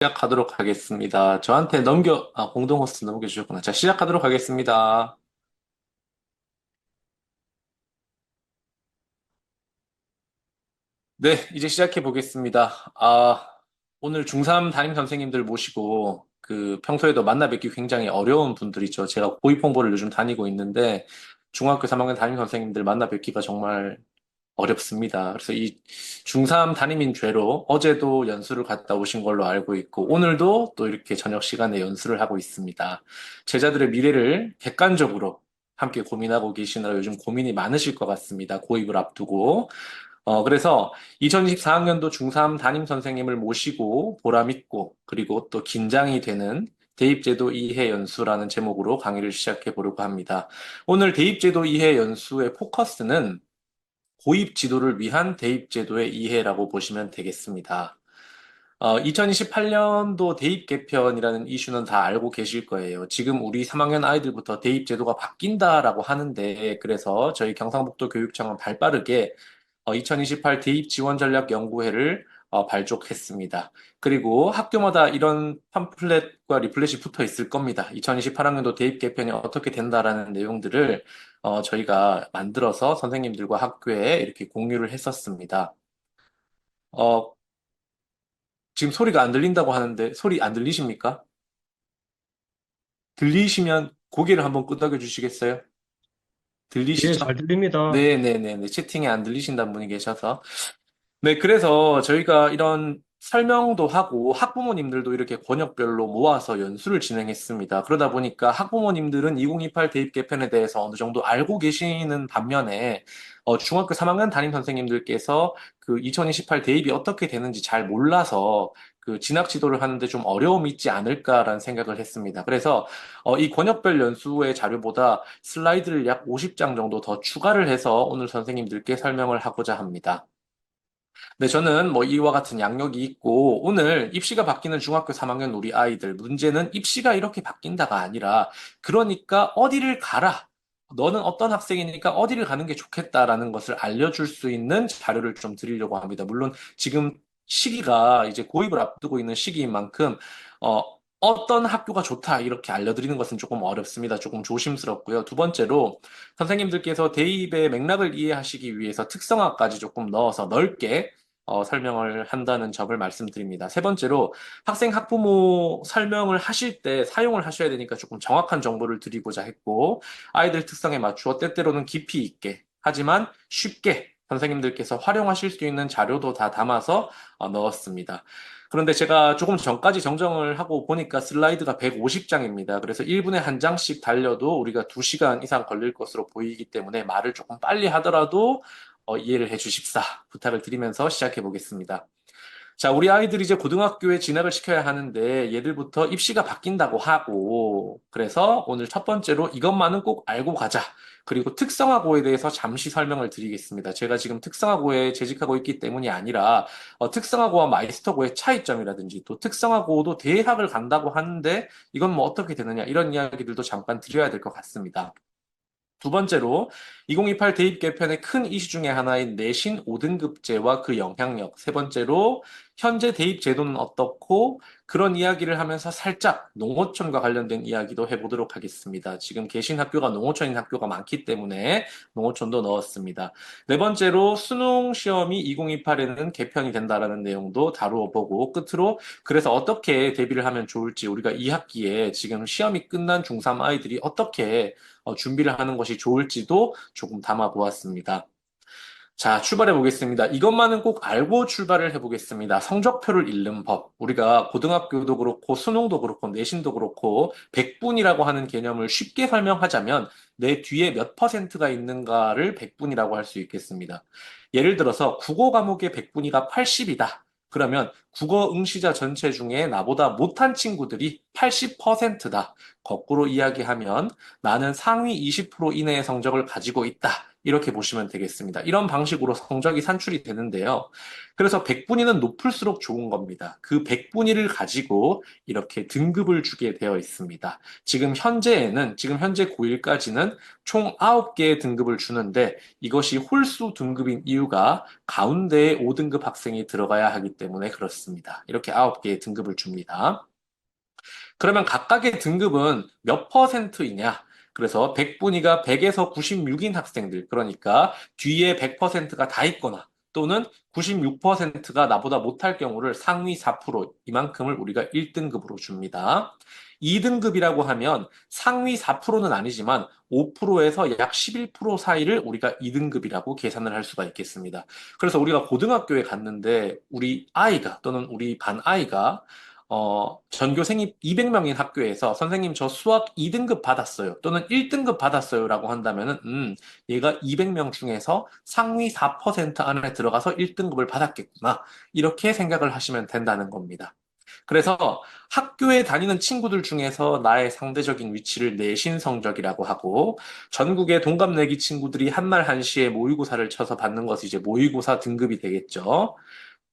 시작하도록 하겠습니다. 저한테 공동 호스트 넘겨주셨구나. 자, 시작하도록 하겠습니다. 네, 이제 시작해 보겠습니다. 오늘 중3 담임 선생님들 모시고, 평소에도 만나 뵙기 굉장히 어려운 분들이죠. 제가 고입 홍보를 요즘 다니고 있는데, 중학교 3학년 담임 선생님들 만나 뵙기가 정말 어렵습니다. 그래서 이 중3 담임인 죄로 어제도 연수를 갔다 오신 걸로 알고 있고, 오늘도 또 이렇게 저녁 시간에 연수를 하고 있습니다. 제자들의 미래를 객관적으로 함께 고민하고 계시느라 요즘 고민이 많으실 것 같습니다. 고입을 앞두고. 그래서 2024학년도 중3 담임 선생님을 모시고 보람 있고, 그리고 또 긴장이 되는 대입제도 이해 연수라는 제목으로 강의를 시작해 보려고 합니다. 오늘 대입제도 이해 연수의 포커스는 고입 지도를 위한 대입 제도의 이해라고 보시면 되겠습니다. 2028년도 대입 개편이라는 이슈는 다 알고 계실 거예요. 지금 우리 3학년 아이들부터 대입 제도가 바뀐다라고 하는데, 그래서 저희 경상북도 교육청은 발빠르게 2028 대입 지원 전략 연구회를 발족했습니다. 그리고 학교마다 이런 팜플렛과 리플렛이 붙어 있을 겁니다. 2028학년도 대입 개편이 어떻게 된다라는 내용들을 저희가 만들어서 선생님들과 학교에 이렇게 공유를 했었습니다. 어, 지금 소리가 안 들린다고 하는데 소리 안 들리십니까? 들리시면 고개를 한번 끄덕여 주시겠어요? 예, 잘 들리시죠? 들립니다. 네네네. 채팅에 안 들리신다는 분이 계셔서. 네, 그래서 저희가 이런 설명도 하고 학부모님들도 이렇게 권역별로 모아서 연수를 진행했습니다. 그러다 보니까 학부모님들은 2028 대입 개편에 대해서 어느 정도 알고 계시는 반면에 중학교 3학년 담임 선생님들께서 2028 대입이 어떻게 되는지 잘 몰라서 진학 지도를 하는데 좀 어려움이 있지 않을까라는 생각을 했습니다. 그래서 이 권역별 연수의 자료보다 슬라이드를 약 50장 정도 더 추가를 해서 오늘 선생님들께 설명을 하고자 합니다. 네, 저는 뭐 이와 같은 양력이 있고, 오늘 입시가 바뀌는 중학교 3학년 우리 아이들, 문제는 입시가 이렇게 바뀐다가 아니라, 그러니까 어디를 가라. 너는 어떤 학생이니까 어디를 가는 게 좋겠다라는 것을 알려줄 수 있는 자료를 좀 드리려고 합니다. 물론 지금 시기가 이제 고입을 앞두고 있는 시기인 만큼, 어, 어떤 학교가 좋다 이렇게 알려드리는 것은 조금 어렵습니다. 조금 조심스럽고요. 두 번째로 선생님들께서 대입의 맥락을 이해하시기 위해서 특성화까지 조금 넣어서 넓게 설명을 한다는 점을 말씀드립니다. 세 번째로 학생 학부모 설명을 하실 때 사용을 하셔야 되니까 조금 정확한 정보를 드리고자 했고 아이들 특성에 맞추어 때때로는 깊이 있게 하지만 쉽게 선생님들께서 활용하실 수 있는 자료도 다 담아서 넣었습니다. 그런데 제가 조금 전까지 정정을 하고 보니까 슬라이드가 150장입니다. 그래서 1분에 한 장씩 달려도 우리가 2시간 이상 걸릴 것으로 보이기 때문에 말을 조금 빨리 하더라도 이해를 해 주십사 부탁을 드리면서 시작해 보겠습니다. 자, 우리 아이들이 이제 고등학교에 진학을 시켜야 하는데 얘들부터 입시가 바뀐다고 하고 그래서 오늘 첫 번째로 이것만은 꼭 알고 가자. 그리고 특성화고에 대해서 잠시 설명을 드리겠습니다. 제가 지금 특성화고에 재직하고 있기 때문이 아니라 특성화고와 마이스터고의 차이점이라든지 또 특성화고도 대학을 간다고 하는데 이건 뭐 어떻게 되느냐 이런 이야기들도 잠깐 드려야 될 것 같습니다. 두 번째로 2028 대입 개편의 큰 이슈 중에 하나인 내신 5등급제와 그 영향력. 세 번째로 현재 대입 제도는 어떻고 그런 이야기를 하면서 살짝 농어촌과 관련된 이야기도 해보도록 하겠습니다. 지금 계신 학교가 농어촌인 학교가 많기 때문에 농어촌도 넣었습니다. 네 번째로 수능 시험이 2028에는 개편이 된다라는 내용도 다루어 보고 끝으로 그래서 어떻게 대비를 하면 좋을지 우리가 2학기에 지금 시험이 끝난 중3 아이들이 어떻게 준비를 하는 것이 좋을지도 조금 담아 보았습니다. 자, 출발해 보겠습니다. 이것만은 꼭 알고 출발을 해 보겠습니다. 성적표를 읽는 법. 우리가 고등학교도 그렇고, 수능도 그렇고, 내신도 그렇고, 백분이라고 하는 개념을 쉽게 설명하자면, 내 뒤에 몇 퍼센트가 있는가를 백분이라고 할 수 있겠습니다. 예를 들어서, 국어 과목의 백분위가 80이다. 그러면 국어 응시자 전체 중에 나보다 못한 친구들이 80%다. 거꾸로 이야기하면 나는 상위 20% 이내의 성적을 가지고 있다. 이렇게 보시면 되겠습니다. 이런 방식으로 성적이 산출이 되는데요. 그래서 백분위는 높을수록 좋은 겁니다. 그 백분위를 가지고 이렇게 등급을 주게 되어 있습니다. 지금 현재 고1까지는 총 9개의 등급을 주는데 이것이 홀수 등급인 이유가 가운데에 5등급 학생이 들어가야 하기 때문에 그렇습니다. 이렇게 9개의 등급을 줍니다. 그러면 각각의 등급은 몇 퍼센트이냐? 그래서 100분위가 100에서 96인 학생들, 그러니까 뒤에 100%가 다 있거나 또는 96%가 나보다 못할 경우를 상위 4%, 이만큼을 우리가 1등급으로 줍니다. 2등급이라고 하면 상위 4%는 아니지만 5%에서 약 11% 사이를 우리가 2등급이라고 계산을 할 수가 있겠습니다. 그래서 우리가 고등학교에 갔는데 우리 아이가 또는 우리 반 아이가 전교생이 200명인 학교에서 선생님 저 수학 2등급 받았어요. 또는 1등급 받았어요. 라고 한다면은, 얘가 200명 중에서 상위 4% 안에 들어가서 1등급을 받았겠구나. 이렇게 생각을 하시면 된다는 겁니다. 그래서 학교에 다니는 친구들 중에서 나의 상대적인 위치를 내신 성적이라고 하고, 전국의 동갑내기 친구들이 한말 한시에 모의고사를 쳐서 받는 것이 이제 모의고사 등급이 되겠죠.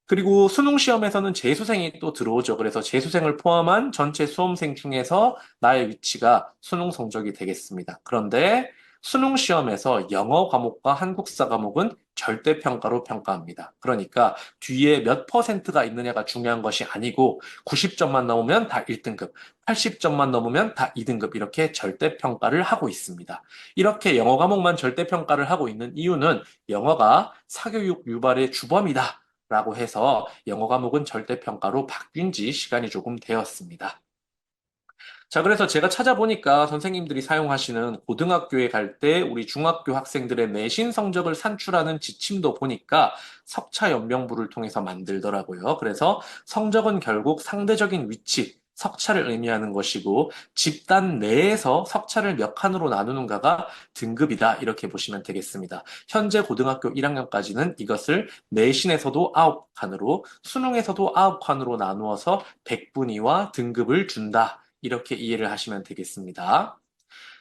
그리고 수능 시험에서는 재수생이 또 들어오죠. 그래서 재수생을 포함한 전체 수험생 중에서 나의 위치가 수능 성적이 되겠습니다. 그런데 수능 시험에서 영어 과목과 한국사 과목은 절대평가로 평가합니다. 그러니까 뒤에 몇 퍼센트가 있느냐가 중요한 것이 아니고 90점만 넘으면 다 1등급, 80점만 넘으면 다 2등급 이렇게 절대평가를 하고 있습니다. 이렇게 영어 과목만 절대평가를 하고 있는 이유는 영어가 사교육 유발의 주범이다. 라고 해서 영어 과목은 절대평가로 바뀐 지 시간이 조금 되었습니다. 자, 그래서 제가 찾아보니까 선생님들이 사용하시는 고등학교에 갈 때 우리 중학교 학생들의 내신 성적을 산출하는 지침도 보니까 석차 연명부를 통해서 만들더라고요. 그래서 성적은 결국 상대적인 위치, 석차를 의미하는 것이고 집단 내에서 석차를 몇 칸으로 나누는가가 등급이다. 이렇게 보시면 되겠습니다. 현재 고등학교 1학년까지는 이것을 내신에서도 9칸으로 수능에서도 9칸으로 나누어서 백분위와 등급을 준다. 이렇게 이해를 하시면 되겠습니다.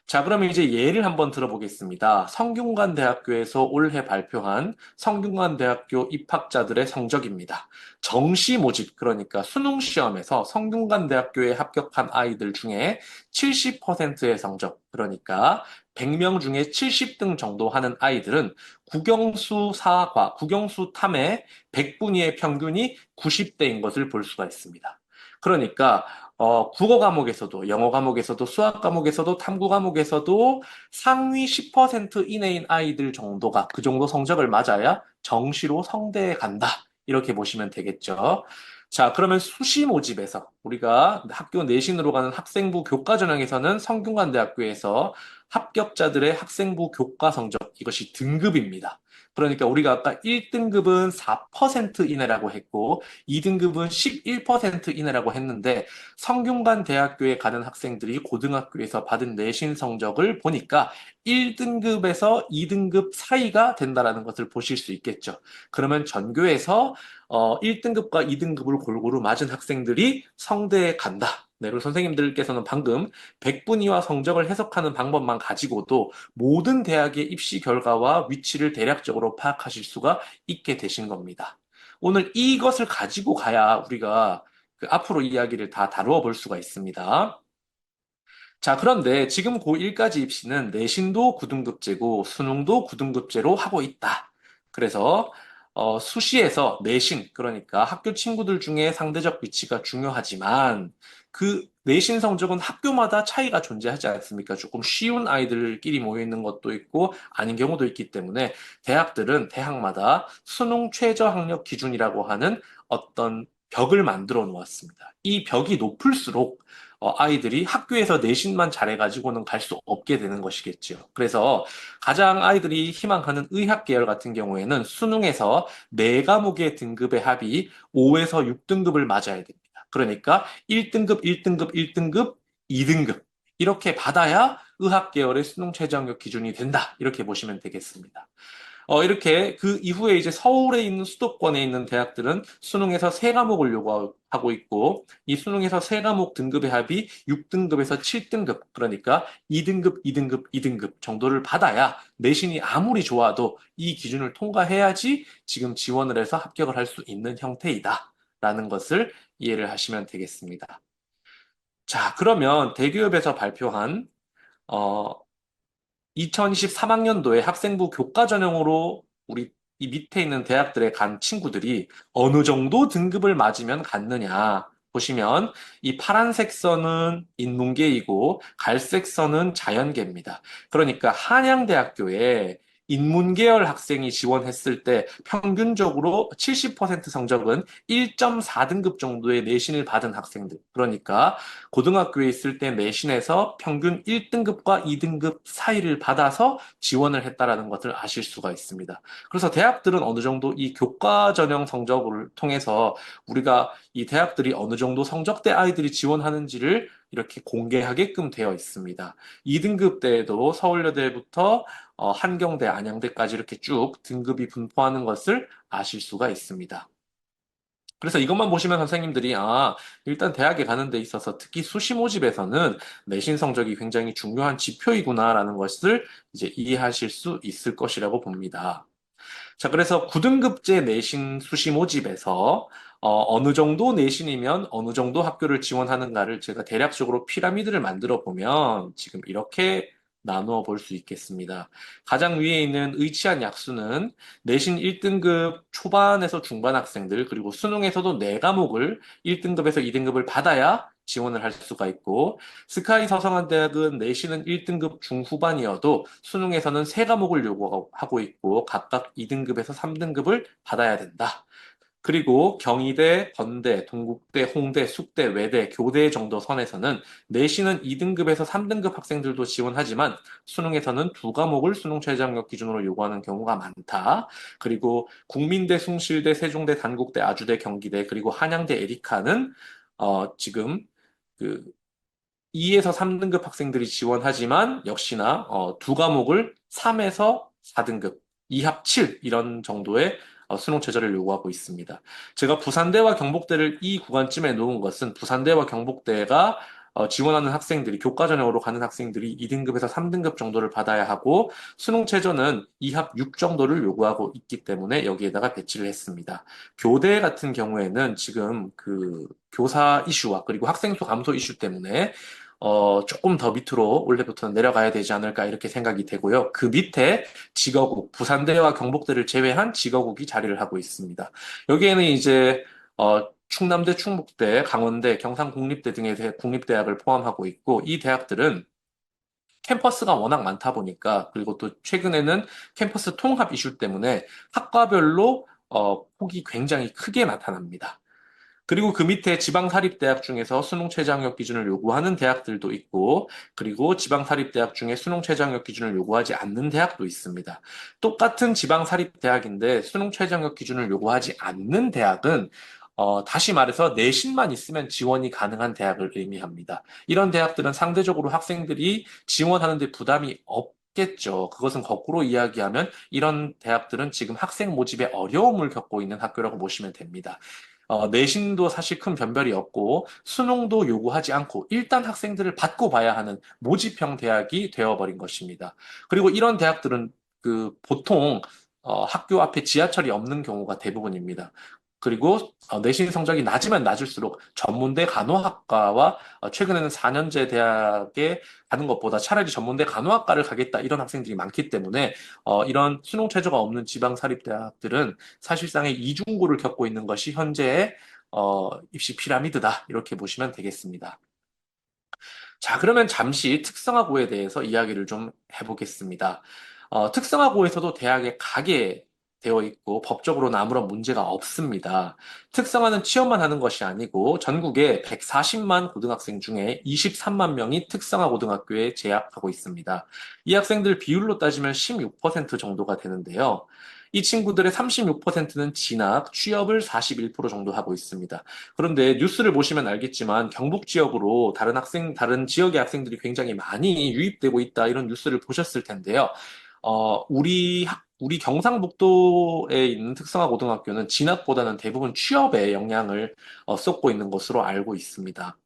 자, 그러면 이제 예를 한번 들어보겠습니다. 성균관대학교에서 올해 발표한 성균관대학교 입학자들의 성적입니다. 정시 모집, 그러니까 수능 시험에서 성균관대학교에 합격한 아이들 중에 70%의 성적, 그러니까 100명 중에 70등 정도 하는 아이들은 국영수 사과, 국영수 탐의 100분위의 평균이 90대인 것을 볼 수가 있습니다. 그러니까 국어 과목에서도, 영어 과목에서도, 수학 과목에서도, 탐구 과목에서도 상위 10% 이내인 아이들 정도가 그 정도 성적을 맞아야 정시로 성대에 간다. 이렇게 보시면 되겠죠. 자, 그러면 수시 모집에서 우리가 학교 내신으로 가는 학생부 교과 전형에서는 성균관대학교에서 합격자들의 학생부 교과 성적, 이것이 등급입니다. 그러니까 우리가 아까 1등급은 4% 이내라고 했고, 2등급은 11% 이내라고 했는데, 성균관 대학교에 가는 학생들이 고등학교에서 받은 내신 성적을 보니까 1등급에서 2등급 사이가 된다라는 것을 보실 수 있겠죠. 그러면 전교에서 1등급과 2등급을 골고루 맞은 학생들이 성대에 간다. 네, 그리고 선생님들께서는 방금 백분위와 성적을 해석하는 방법만 가지고도 모든 대학의 입시 결과와 위치를 대략적으로 파악하실 수가 있게 되신 겁니다. 오늘 이것을 가지고 가야 우리가 그 앞으로 이야기를 다 다루어 볼 수가 있습니다. 자, 그런데 지금 고1까지 입시는 내신도 9등급제고 수능도 9등급제로 하고 있다. 그래서 수시에서 내신, 그러니까 학교 친구들 중에 상대적 위치가 중요하지만 그 내신 성적은 학교마다 차이가 존재하지 않습니까? 조금 쉬운 아이들끼리 모여 있는 것도 있고 아닌 경우도 있기 때문에 대학들은 대학마다 수능 최저 학력 기준이라고 하는 어떤 벽을 만들어 놓았습니다. 이 벽이 높을수록 아이들이 학교에서 내신만 잘해가지고는 갈 수 없게 되는 것이겠죠. 그래서 가장 아이들이 희망하는 의학 계열 같은 경우에는 수능에서 네 과목의 등급의 합이 5에서 6등급을 맞아야 됩니다. 그러니까 1등급, 1등급, 1등급, 2등급 이렇게 받아야 의학 계열의 수능 최저학력 기준이 된다. 이렇게 보시면 되겠습니다. 이렇게 그 이후에 이제 서울에 있는 수도권에 있는 대학들은 수능에서 세 과목을 요구하고 있고, 이 수능에서 세 과목 등급의 합이 6등급에서 7등급, 그러니까 2등급, 2등급, 2등급 정도를 받아야 내신이 아무리 좋아도 이 기준을 통과해야지 지금 지원을 해서 합격을 할 수 있는 형태이다. 라는 것을 이해를 하시면 되겠습니다. 자, 그러면 대기업에서 발표한, 어, 2023학년도에 학생부 교과 전형으로 우리 이 밑에 있는 대학들에 간 친구들이 어느 정도 등급을 맞으면 갔느냐 보시면 이 파란색 선은 인문계이고 갈색 선은 자연계입니다. 그러니까 한양대학교에 인문계열 학생이 지원했을 때 평균적으로 70% 성적은 1.4등급 정도의 내신을 받은 학생들. 그러니까 고등학교에 있을 때 내신에서 평균 1등급과 2등급 사이를 받아서 지원을 했다라는 것을 아실 수가 있습니다. 그래서 대학들은 어느 정도 이 교과 전형 성적을 통해서 우리가 이 대학들이 어느 정도 성적대 아이들이 지원하는지를 이렇게 공개하게끔 되어 있습니다. 2등급 때에도 서울여대부터 한경대, 안양대까지 이렇게 쭉 등급이 분포하는 것을 아실 수가 있습니다. 그래서 이것만 보시면 선생님들이, 일단 대학에 가는 데 있어서 특히 수시 모집에서는 내신 성적이 굉장히 중요한 지표이구나라는 것을 이제 이해하실 수 있을 것이라고 봅니다. 자, 그래서 9등급제 내신 수시 모집에서 어느 정도 내신이면 어느 정도 학교를 지원하는가를 제가 대략적으로 피라미드를 만들어 보면 지금 이렇게 나누어 볼 수 있겠습니다. 가장 위에 있는 의치한 약수는 내신 1등급 초반에서 중반 학생들, 그리고 수능에서도 4과목을 1등급에서 2등급을 받아야 지원을 할 수가 있고, 스카이 서성한대학은 내신은 1등급 중후반이어도 수능에서는 3과목을 요구하고 있고 각각 2등급에서 3등급을 받아야 된다. 그리고 경희대, 건대, 동국대, 홍대, 숙대, 외대, 교대 정도 선에서는 내신은 2등급에서 3등급 학생들도 지원하지만 수능에서는 2과목을 수능 최저학력 기준으로 요구하는 경우가 많다. 그리고 국민대, 숭실대, 세종대, 단국대, 아주대, 경기대, 그리고 한양대, 에리카는 지금 그 2에서 3등급 학생들이 지원하지만 역시나 2과목을 3에서 4등급, 2합 7 이런 정도의 수능 최저를 요구하고 있습니다. 제가 부산대와 경북대를 이 구간쯤에 놓은 것은 부산대와 경북대가 지원하는 학생들이 교과 전형으로 가는 학생들이 2등급에서 3등급 정도를 받아야 하고 수능 최저는 2합 6 정도를 요구하고 있기 때문에 여기에다가 배치를 했습니다. 교대 같은 경우에는 지금 그 교사 이슈와 그리고 학생 수 감소 이슈 때문에 조금 더 밑으로 올해부터는 내려가야 되지 않을까 이렇게 생각이 되고요. 그 밑에 직어국, 부산대와 경북대를 제외한 직어국이 자리를 하고 있습니다. 여기에는 이제 충남대, 충북대, 강원대, 경상국립대 등의 국립대학을 포함하고 있고 이 대학들은 캠퍼스가 워낙 많다 보니까 그리고 또 최근에는 캠퍼스 통합 이슈 때문에 학과별로 폭이 굉장히 크게 나타납니다. 그리고 그 밑에 지방사립대학 중에서 수능 최저학력 기준을 요구하는 대학들도 있고, 그리고 지방사립대학 중에 수능 최저학력 기준을 요구하지 않는 대학도 있습니다. 똑같은 지방사립대학인데 수능 최저학력 기준을 요구하지 않는 대학은 다시 말해서 내신만 있으면 지원이 가능한 대학을 의미합니다. 이런 대학들은 상대적으로 학생들이 지원하는데 부담이 없겠죠. 그것은 거꾸로 이야기하면 이런 대학들은 지금 학생 모집에 어려움을 겪고 있는 학교라고 보시면 됩니다. 내신도 사실 큰 변별이 없고 수능도 요구하지 않고 일단 학생들을 받고 봐야 하는 모집형 대학이 되어버린 것입니다. 그리고 이런 대학들은 그 보통 학교 앞에 지하철이 없는 경우가 대부분입니다. 그리고 내신 성적이 낮으면 낮을수록 전문대 간호학과와 최근에는 4년제 대학에 가는 것보다 차라리 전문대 간호학과를 가겠다 이런 학생들이 많기 때문에 이런 수능 최저가 없는 지방사립대학들은 사실상의 이중고를 겪고 있는 것이 현재의 입시 피라미드다. 이렇게 보시면 되겠습니다. 자, 그러면 잠시 특성화고에 대해서 이야기를 좀 해보겠습니다. 특성화고에서도 대학에 가게 되어 있고 법적으로는 아무런 문제가 없습니다. 특성화는 취업만 하는 것이 아니고 전국에 140만 고등학생 중에 23만 명이 특성화 고등학교에 재학하고 있습니다. 이 학생들 비율로 따지면 16% 정도가 되는데요. 이 친구들의 36%는 진학, 취업을 41% 정도 하고 있습니다. 그런데 뉴스를 보시면 알겠지만 경북 지역으로 다른 지역의 학생들이 굉장히 많이 유입되고 있다 이런 뉴스를 보셨을 텐데요. 우리 우리 경상북도에 있는 특성화 고등학교는 진학보다는 대부분 취업에 영향을 쏟고 있는 것으로 알고 있습니다.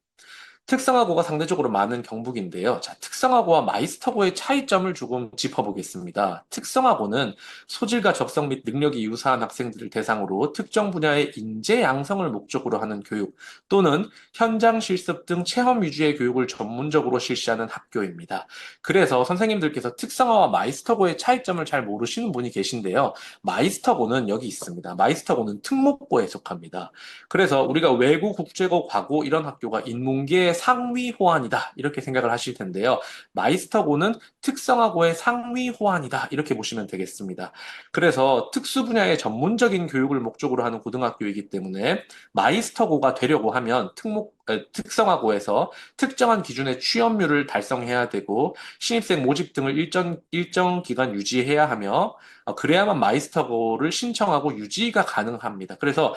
특성화고가 상대적으로 많은 경북인데요. 자, 특성화고와 마이스터고의 차이점을 조금 짚어보겠습니다. 특성화고는 소질과 적성 및 능력이 유사한 학생들을 대상으로 특정 분야의 인재 양성을 목적으로 하는 교육 또는 현장 실습 등 체험 위주의 교육을 전문적으로 실시하는 학교입니다. 그래서 선생님들께서 특성화와 마이스터고의 차이점을 잘 모르시는 분이 계신데요. 마이스터고는 여기 있습니다. 마이스터고는 특목고에 속합니다. 그래서 우리가 외고, 국제고, 과고 이런 학교가 인문계의 상위 호환이다. 이렇게 생각을 하실 텐데요. 마이스터고는 특성화고의 상위 호환이다. 이렇게 보시면 되겠습니다. 그래서 특수 분야의 전문적인 교육을 목적으로 하는 고등학교이기 때문에 마이스터고가 되려고 하면 특성화고에서 특정한 기준의 취업률을 달성해야 되고 신입생 모집 등을 일정 기간 유지해야 하며 그래야만 마이스터고를 신청하고 유지가 가능합니다. 그래서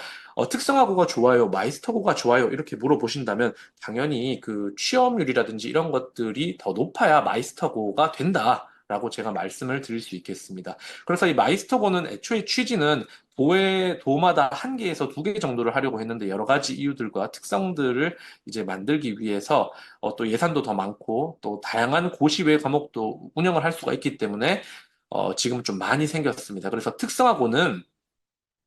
특성화고가 좋아요, 마이스터고가 좋아요, 이렇게 물어보신다면 당연히 그 취업률이라든지 이런 것들이 더 높아야 마이스터고가 된다라고 제가 말씀을 드릴 수 있겠습니다. 그래서 이 마이스터고는 애초에 취지는 도마다 한 개에서 두 개 정도를 하려고 했는데 여러 가지 이유들과 특성들을 이제 만들기 위해서 또 예산도 더 많고 또 다양한 고시 외 과목도 운영을 할 수가 있기 때문에 지금 좀 많이 생겼습니다. 그래서 특성화고는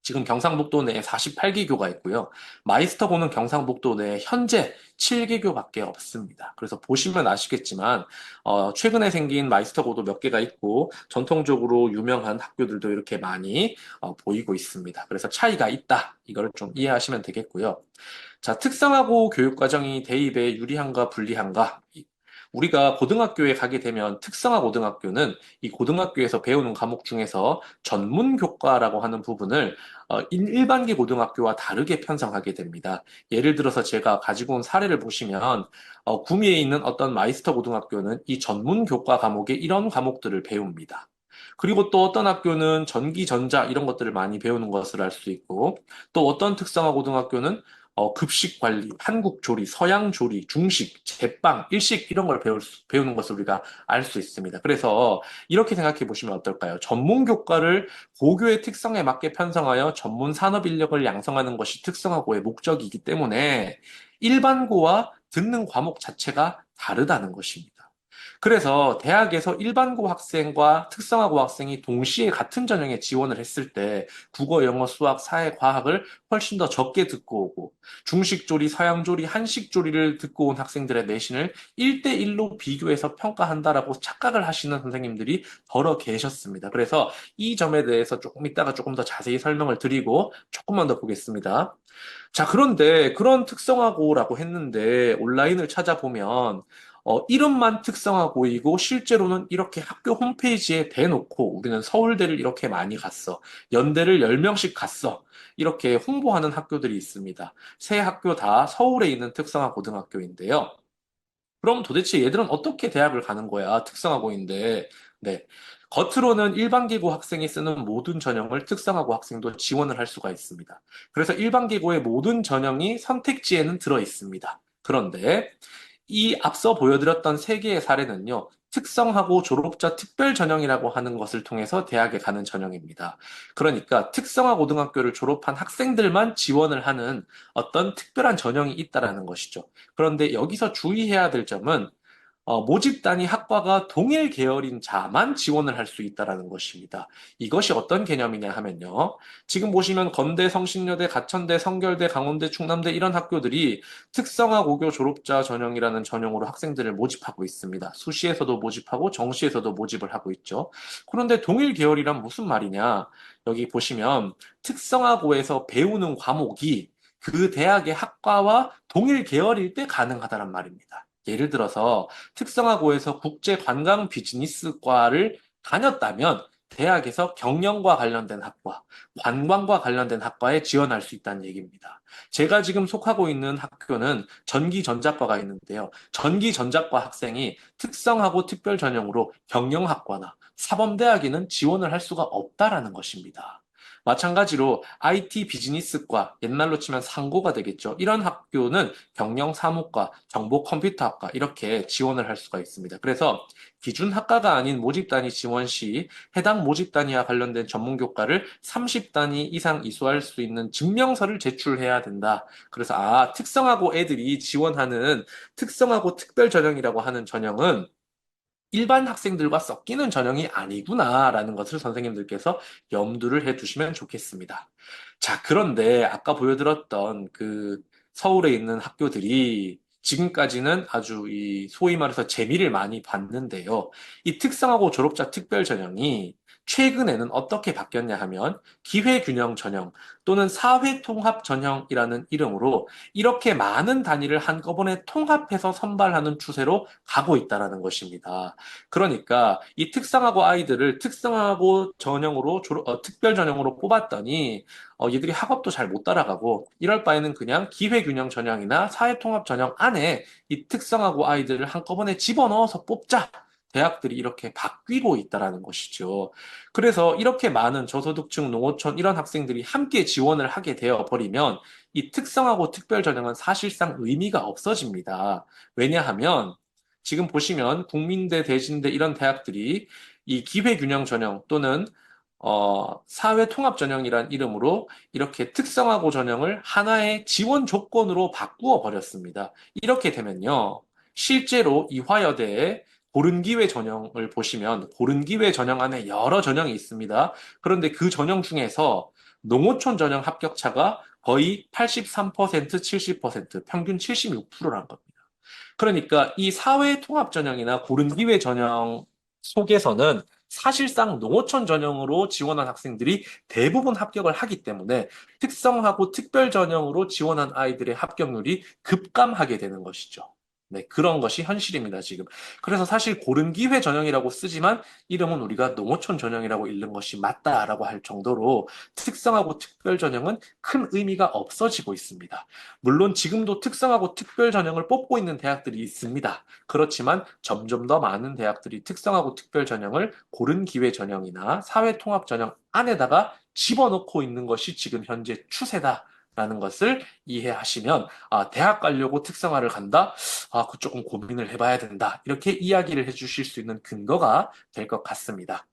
지금 경상북도 내에 48개교가 있고요. 마이스터고는 경상북도 내에 현재 7개교밖에 없습니다. 그래서 보시면 아시겠지만 최근에 생긴 마이스터고도 몇 개가 있고 전통적으로 유명한 학교들도 이렇게 많이 보이고 있습니다. 그래서 차이가 있다. 이걸 좀 이해하시면 되겠고요. 자, 특성화고 교육과정이 대입에 유리한가 불리한가? 우리가 고등학교에 가게 되면 특성화 고등학교는 이 고등학교에서 배우는 과목 중에서 전문교과라고 하는 부분을 일반계 고등학교와 다르게 편성하게 됩니다. 예를 들어서 제가 가지고 온 사례를 보시면 구미에 있는 어떤 마이스터 고등학교는 이 전문교과 과목에 이런 과목들을 배웁니다. 그리고 또 어떤 학교는 전기, 전자 이런 것들을 많이 배우는 것을 알 수 있고 또 어떤 특성화 고등학교는 급식 관리, 한국 조리, 서양 조리, 중식, 제빵, 일식 이런 걸 배우는 것을 우리가 알 수 있습니다. 그래서 이렇게 생각해 보시면 어떨까요? 전문 교과를 고교의 특성에 맞게 편성하여 전문 산업 인력을 양성하는 것이 특성화고의 목적이기 때문에 일반고와 듣는 과목 자체가 다르다는 것입니다. 그래서 대학에서 일반고 학생과 특성화고 학생이 동시에 같은 전형에 지원을 했을 때 국어, 영어, 수학, 사회, 과학을 훨씬 더 적게 듣고 오고 중식조리, 서양조리, 한식조리를 듣고 온 학생들의 내신을 1대1로 비교해서 평가한다라고 착각을 하시는 선생님들이 더러 계셨습니다. 그래서 이 점에 대해서 조금 이따가 조금 더 자세히 설명을 드리고 조금만 더 보겠습니다. 자, 그런데 그런 특성화고라고 했는데 온라인을 찾아보면 이름만 특성화고이고 실제로는 이렇게 학교 홈페이지에 대놓고 우리는 서울대를 이렇게 많이 갔어. 연대를 10명씩 갔어. 이렇게 홍보하는 학교들이 있습니다. 세 학교 다 서울에 있는 특성화 고등학교인데요. 그럼 도대체 얘들은 어떻게 대학을 가는 거야? 특성화고인데. 네. 겉으로는 일반계고 학생이 쓰는 모든 전형을 특성화고 학생도 지원을 할 수가 있습니다. 그래서 일반계고의 모든 전형이 선택지에는 들어 있습니다. 그런데 이 앞서 보여드렸던 세 개의 사례는요, 특성하고 졸업자 특별 전형이라고 하는 것을 통해서 대학에 가는 전형입니다. 그러니까 특성화 고등학교를 졸업한 학생들만 지원을 하는 어떤 특별한 전형이 있다라는 것이죠. 그런데 여기서 주의해야 될 점은 모집 단위 학과가 동일 계열인 자만 지원을 할 수 있다라는 것입니다. 이것이 어떤 개념이냐 하면요. 지금 보시면 건대, 성신여대, 가천대, 성결대, 강원대, 충남대 이런 학교들이 특성화 고교 졸업자 전형이라는 전형으로 학생들을 모집하고 있습니다. 수시에서도 모집하고 정시에서도 모집을 하고 있죠. 그런데 동일 계열이란 무슨 말이냐? 여기 보시면 특성화고에서 배우는 과목이 그 대학의 학과와 동일 계열일 때 가능하다는 말입니다. 예를 들어서 특성화고에서 국제관광 비즈니스과를 다녔다면 대학에서 경영과 관련된 학과, 관광과 관련된 학과에 지원할 수 있다는 얘기입니다. 제가 지금 속하고 있는 학교는 전기전자과가 있는데요. 전기전자과 학생이 특성하고 특별 전형으로 경영학과나 사범대학에는 지원을 할 수가 없다라는 것입니다. 마찬가지로 IT 비즈니스과, 옛날로 치면 상고가 되겠죠. 이런 학교는 경영사무과, 정보컴퓨터학과 이렇게 지원을 할 수가 있습니다. 그래서 기준 학과가 아닌 모집 단위 지원 시 해당 모집 단위와 관련된 전문 교과를 30단위 이상 이수할 수 있는 증명서를 제출해야 된다. 그래서 특성화고 애들이 지원하는 특성화고 특별 전형이라고 하는 전형은 일반 학생들과 섞이는 전형이 아니구나라는 것을 선생님들께서 염두를 해두시면 좋겠습니다. 자, 그런데 아까 보여드렸던 그 서울에 있는 학교들이 지금까지는 아주 이 소위 말해서 재미를 많이 봤는데요. 이 특성화고 졸업자 특별 전형이 최근에는 어떻게 바뀌었냐 하면 기회균형 전형 또는 사회통합 전형이라는 이름으로 이렇게 많은 단위를 한꺼번에 통합해서 선발하는 추세로 가고 있다는 것입니다. 그러니까 이 특성화고 아이들을 특성화고 전형으로 특별 전형으로 뽑았더니 얘들이 학업도 잘 못 따라가고 이럴 바에는 그냥 기회균형 전형이나 사회통합 전형 안에 이 특성화고 아이들을 한꺼번에 집어넣어서 뽑자. 대학들이 이렇게 바뀌고 있다라는 것이죠. 그래서 이렇게 많은 저소득층, 농어촌 이런 학생들이 함께 지원을 하게 되어 버리면 이 특성화고 특별 전형은 사실상 의미가 없어집니다. 왜냐하면 지금 보시면 국민대, 대진대 이런 대학들이 이 기회균형 전형 또는 사회통합전형이란 이름으로 이렇게 특성화고 전형을 하나의 지원 조건으로 바꾸어 버렸습니다. 이렇게 되면요. 실제로 이화여대의 고른기회 전형을 보시면 고른기회 전형 안에 여러 전형이 있습니다. 그런데 그 전형 중에서 농어촌 전형 합격차가 거의 83%, 70%, 평균 76%란 겁니다. 그러니까 이 사회 통합 전형이나 고른기회 전형 속에서는 사실상 농어촌 전형으로 지원한 학생들이 대부분 합격을 하기 때문에 특성하고 특별 전형으로 지원한 아이들의 합격률이 급감하게 되는 것이죠. 네, 그런 것이 현실입니다, 지금. 그래서 사실 고른기회 전형이라고 쓰지만 이름은 우리가 농어촌 전형이라고 읽는 것이 맞다라고 할 정도로 특성하고 특별 전형은 큰 의미가 없어지고 있습니다. 물론 지금도 특성하고 특별 전형을 뽑고 있는 대학들이 있습니다. 그렇지만 점점 더 많은 대학들이 특성하고 특별 전형을 고른 기회 전형이나 사회 통합 전형 안에다가 집어넣고 있는 것이 지금 현재 추세다라는 것을 이해하시면 대학 가려고 특성화를 간다? 그 조금 고민을 해봐야 된다. 이렇게 이야기를 해주실 수 있는 근거가 될 것 같습니다.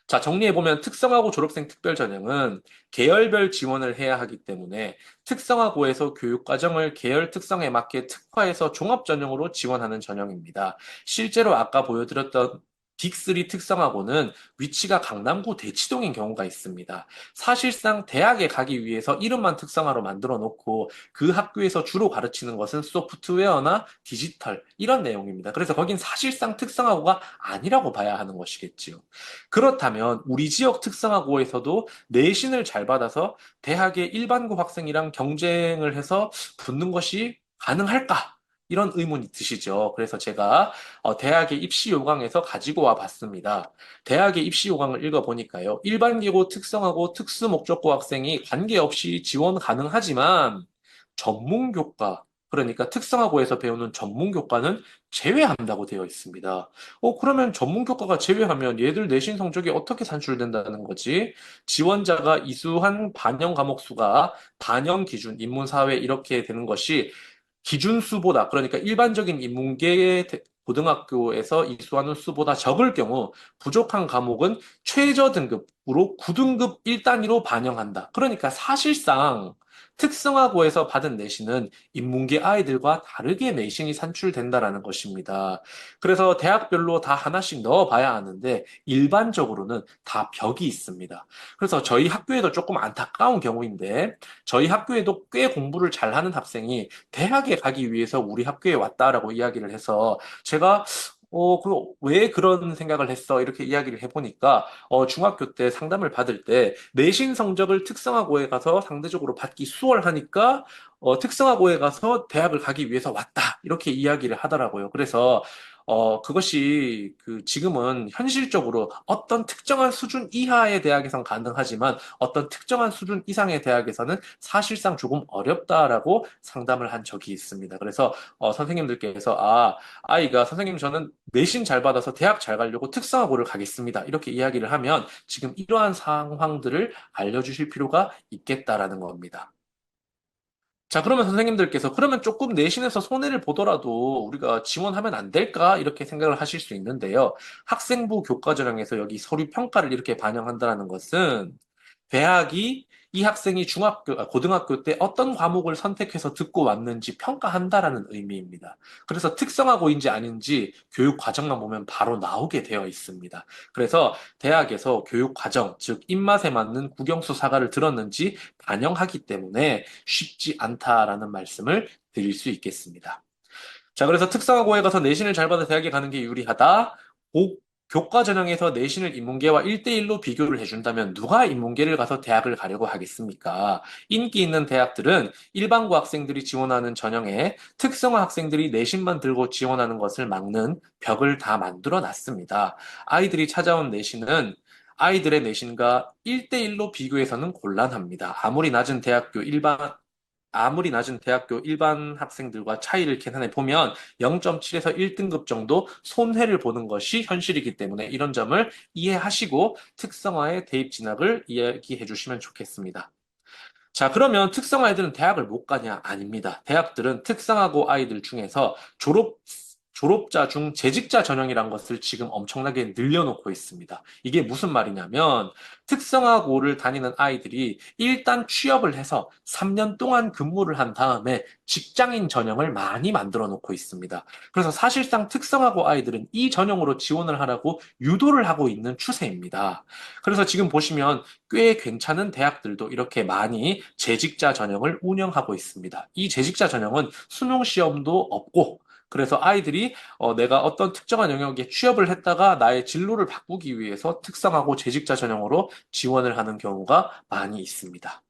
자, 정리해보면 특성화고 졸업생 특별전형은 계열별 지원을 해야 하기 때문에 특성화고에서 교육과정을 계열 특성에 맞게 특화해서 종합전형으로 지원하는 전형입니다. 실제로 아까 보여드렸던 빅3 특성화고는 위치가 강남구 대치동인 경우가 있습니다. 사실상 대학에 가기 위해서 이름만 특성화로 만들어 놓고 그 학교에서 주로 가르치는 것은 소프트웨어나 디지털 이런 내용입니다. 그래서 거긴 사실상 특성화고가 아니라고 봐야 하는 것이겠지요. 그렇다면 우리 지역 특성화고에서도 내신을 잘 받아서 대학의 일반고 학생이랑 경쟁을 해서 붙는 것이 가능할까? 이런 의문이 드시죠. 그래서 제가 대학의 입시 요강에서 가지고 와 봤습니다. 대학의 입시 요강을 읽어보니까요. 일반계고 특성화고 특수목적고 학생이 관계없이 지원 가능하지만 전문교과, 그러니까 특성화고에서 배우는 전문교과는 제외한다고 되어 있습니다. 그러면 전문교과가 제외하면 얘들 내신 성적이 어떻게 산출된다는 거지? 지원자가 이수한 반영 과목 수가 반영 기준, 인문사회 이렇게 되는 것이 기준 수보다, 그러니까 일반적인 인문계 고등학교에서 이수하는 수보다 적을 경우 부족한 과목은 최저 등급으로 9등급 1단위로 반영한다. 그러니까 사실상 특성화고에서 받은 내신은 인문계 아이들과 다르게 내신이 산출된다라는 것입니다. 그래서 대학별로 다 하나씩 넣어봐야 하는데 일반적으로는 다 벽이 있습니다. 그래서 저희 학교에도 조금 안타까운 경우인데 저희 학교에도 꽤 공부를 잘하는 학생이 대학에 가기 위해서 우리 학교에 왔다라고 이야기를 해서 제가 왜 그런 생각을 했어? 이렇게 이야기를 해보니까, 중학교 때 상담을 받을 때, 내신 성적을 특성화고에 가서 상대적으로 받기 수월하니까, 특성화고에 가서 대학을 가기 위해서 왔다. 이렇게 이야기를 하더라고요. 그래서, 그것이 지금은 현실적으로 어떤 특정한 수준 이하의 대학에선 가능하지만 어떤 특정한 수준 이상의 대학에서는 사실상 조금 어렵다라고 상담을 한 적이 있습니다. 그래서 선생님들께서 아이가 선생님 저는 내신 잘 받아서 대학 잘 가려고 특성화고를 가겠습니다. 이렇게 이야기를 하면 지금 이러한 상황들을 알려주실 필요가 있겠다라는 겁니다. 자, 그러면 선생님들께서 그러면 조금 내신에서 손해를 보더라도 우리가 지원하면 안 될까? 이렇게 생각을 하실 수 있는데요. 학생부 교과전형에서 여기 서류 평가를 이렇게 반영한다는 것은 대학이 이 학생이 고등학교 때 어떤 과목을 선택해서 듣고 왔는지 평가한다라는 의미입니다. 그래서 특성화고인지 아닌지 교육 과정만 보면 바로 나오게 되어 있습니다. 그래서 대학에서 교육 과정, 즉 입맛에 맞는 국영수 사과를 들었는지 반영하기 때문에 쉽지 않다라는 말씀을 드릴 수 있겠습니다. 자, 그래서 특성화고에 가서 내신을 잘 받아 대학에 가는 게 유리하다. 교과 전형에서 내신을 인문계와 1대1로 비교를 해준다면 누가 인문계를 가서 대학을 가려고 하겠습니까? 인기 있는 대학들은 일반고 학생들이 지원하는 전형에 특성화 학생들이 내신만 들고 지원하는 것을 막는 벽을 다 만들어 놨습니다. 아이들이 찾아온 내신은 아이들의 내신과 1대1로 비교해서는 곤란합니다. 아무리 낮은 대학교 일반 학생들과 차이를 계산해 보면 0.7에서 1등급 정도 손해를 보는 것이 현실이기 때문에 이런 점을 이해하시고 특성화의 대입 진학을 이야기해 주시면 좋겠습니다. 자, 그러면 특성 아이들은 대학을 못 가냐? 아닙니다. 대학들은 특성화고 아이들 중에서 졸업자 중 재직자 전형이란 것을 지금 엄청나게 늘려놓고 있습니다. 이게 무슨 말이냐면 특성화고를 다니는 아이들이 일단 취업을 해서 3년 동안 근무를 한 다음에 직장인 전형을 많이 만들어 놓고 있습니다. 그래서 사실상 특성화고 아이들은 이 전형으로 지원을 하라고 유도를 하고 있는 추세입니다. 그래서 지금 보시면 꽤 괜찮은 대학들도 이렇게 많이 재직자 전형을 운영하고 있습니다. 이 재직자 전형은 수능 시험도 없고 그래서 아이들이 내가 어떤 특정한 영역에 취업을 했다가 나의 진로를 바꾸기 위해서 특성하고 재직자 전형으로 지원을 하는 경우가 많이 있습니다.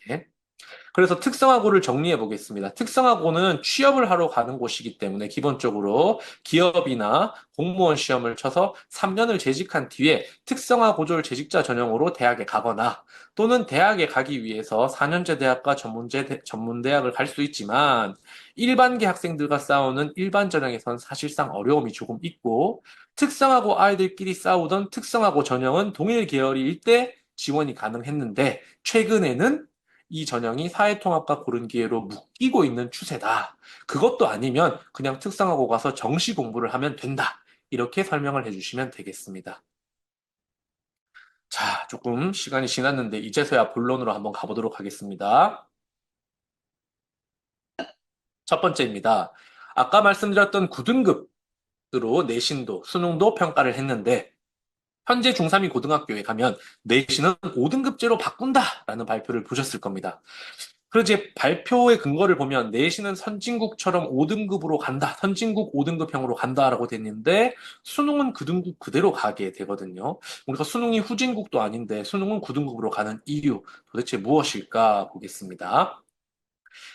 예. 그래서 특성화고를 정리해 보겠습니다. 특성화고는 취업을 하러 가는 곳이기 때문에 기본적으로 기업이나 공무원 시험을 쳐서 3년을 재직한 뒤에 특성화 고졸 재직자 전형으로 대학에 가거나 또는 대학에 가기 위해서 4년제 대학과 전문대학을 갈 수 있지만 일반계 학생들과 싸우는 일반 전형에선 사실상 어려움이 조금 있고 특성화고 아이들끼리 싸우던 특성화고 전형은 동일 계열일 때 지원이 가능했는데 최근에는 이 전형이 사회통합과 고른 기회로 묶이고 있는 추세다. 그것도 아니면 그냥 특성화고 가서 정시 공부를 하면 된다. 이렇게 설명을 해주시면 되겠습니다. 자, 조금 시간이 지났는데 이제서야 본론으로 한번 가보도록 하겠습니다. 첫 번째입니다. 아까 말씀드렸던 9등급으로 내신도, 수능도 평가를 했는데 현재 중3이 고등학교에 가면 내신은 5등급제로 바꾼다라는 발표를 보셨을 겁니다. 그리고 이제 발표의 근거를 보면 내신은 선진국처럼 5등급으로 간다. 선진국 5등급형으로 간다라고 됐는데 수능은 그 등급 그대로 가게 되거든요. 우리가 수능이 후진국도 아닌데 수능은 9등급으로 가는 이유 도대체 무엇일까 보겠습니다.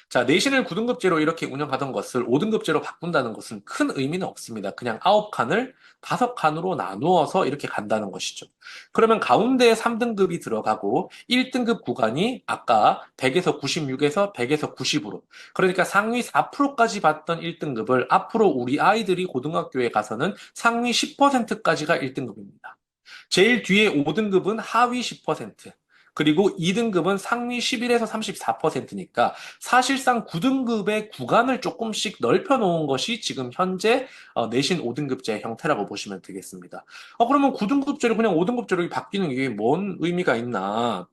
자, 내신을 9등급제로 이렇게 운영하던 것을 5등급제로 바꾼다는 것은 큰 의미는 없습니다. 그냥 9칸을 5칸으로 나누어서 이렇게 간다는 것이죠. 그러면 가운데에 3등급이 들어가고 1등급 구간이 아까 100에서 96에서 100에서 90으로. 그러니까 상위 4%까지 받던 1등급을 앞으로 우리 아이들이 고등학교에 가서는 상위 10%까지가 1등급입니다. 제일 뒤에 5등급은 하위 10%, 그리고 2등급은 상위 11에서 34%니까 사실상 9등급의 구간을 조금씩 넓혀 놓은 것이 지금 현재 내신 5등급제 형태라고 보시면 되겠습니다. 그러면 9등급제를 그냥 5등급제로 바뀌는 게 뭔 의미가 있나?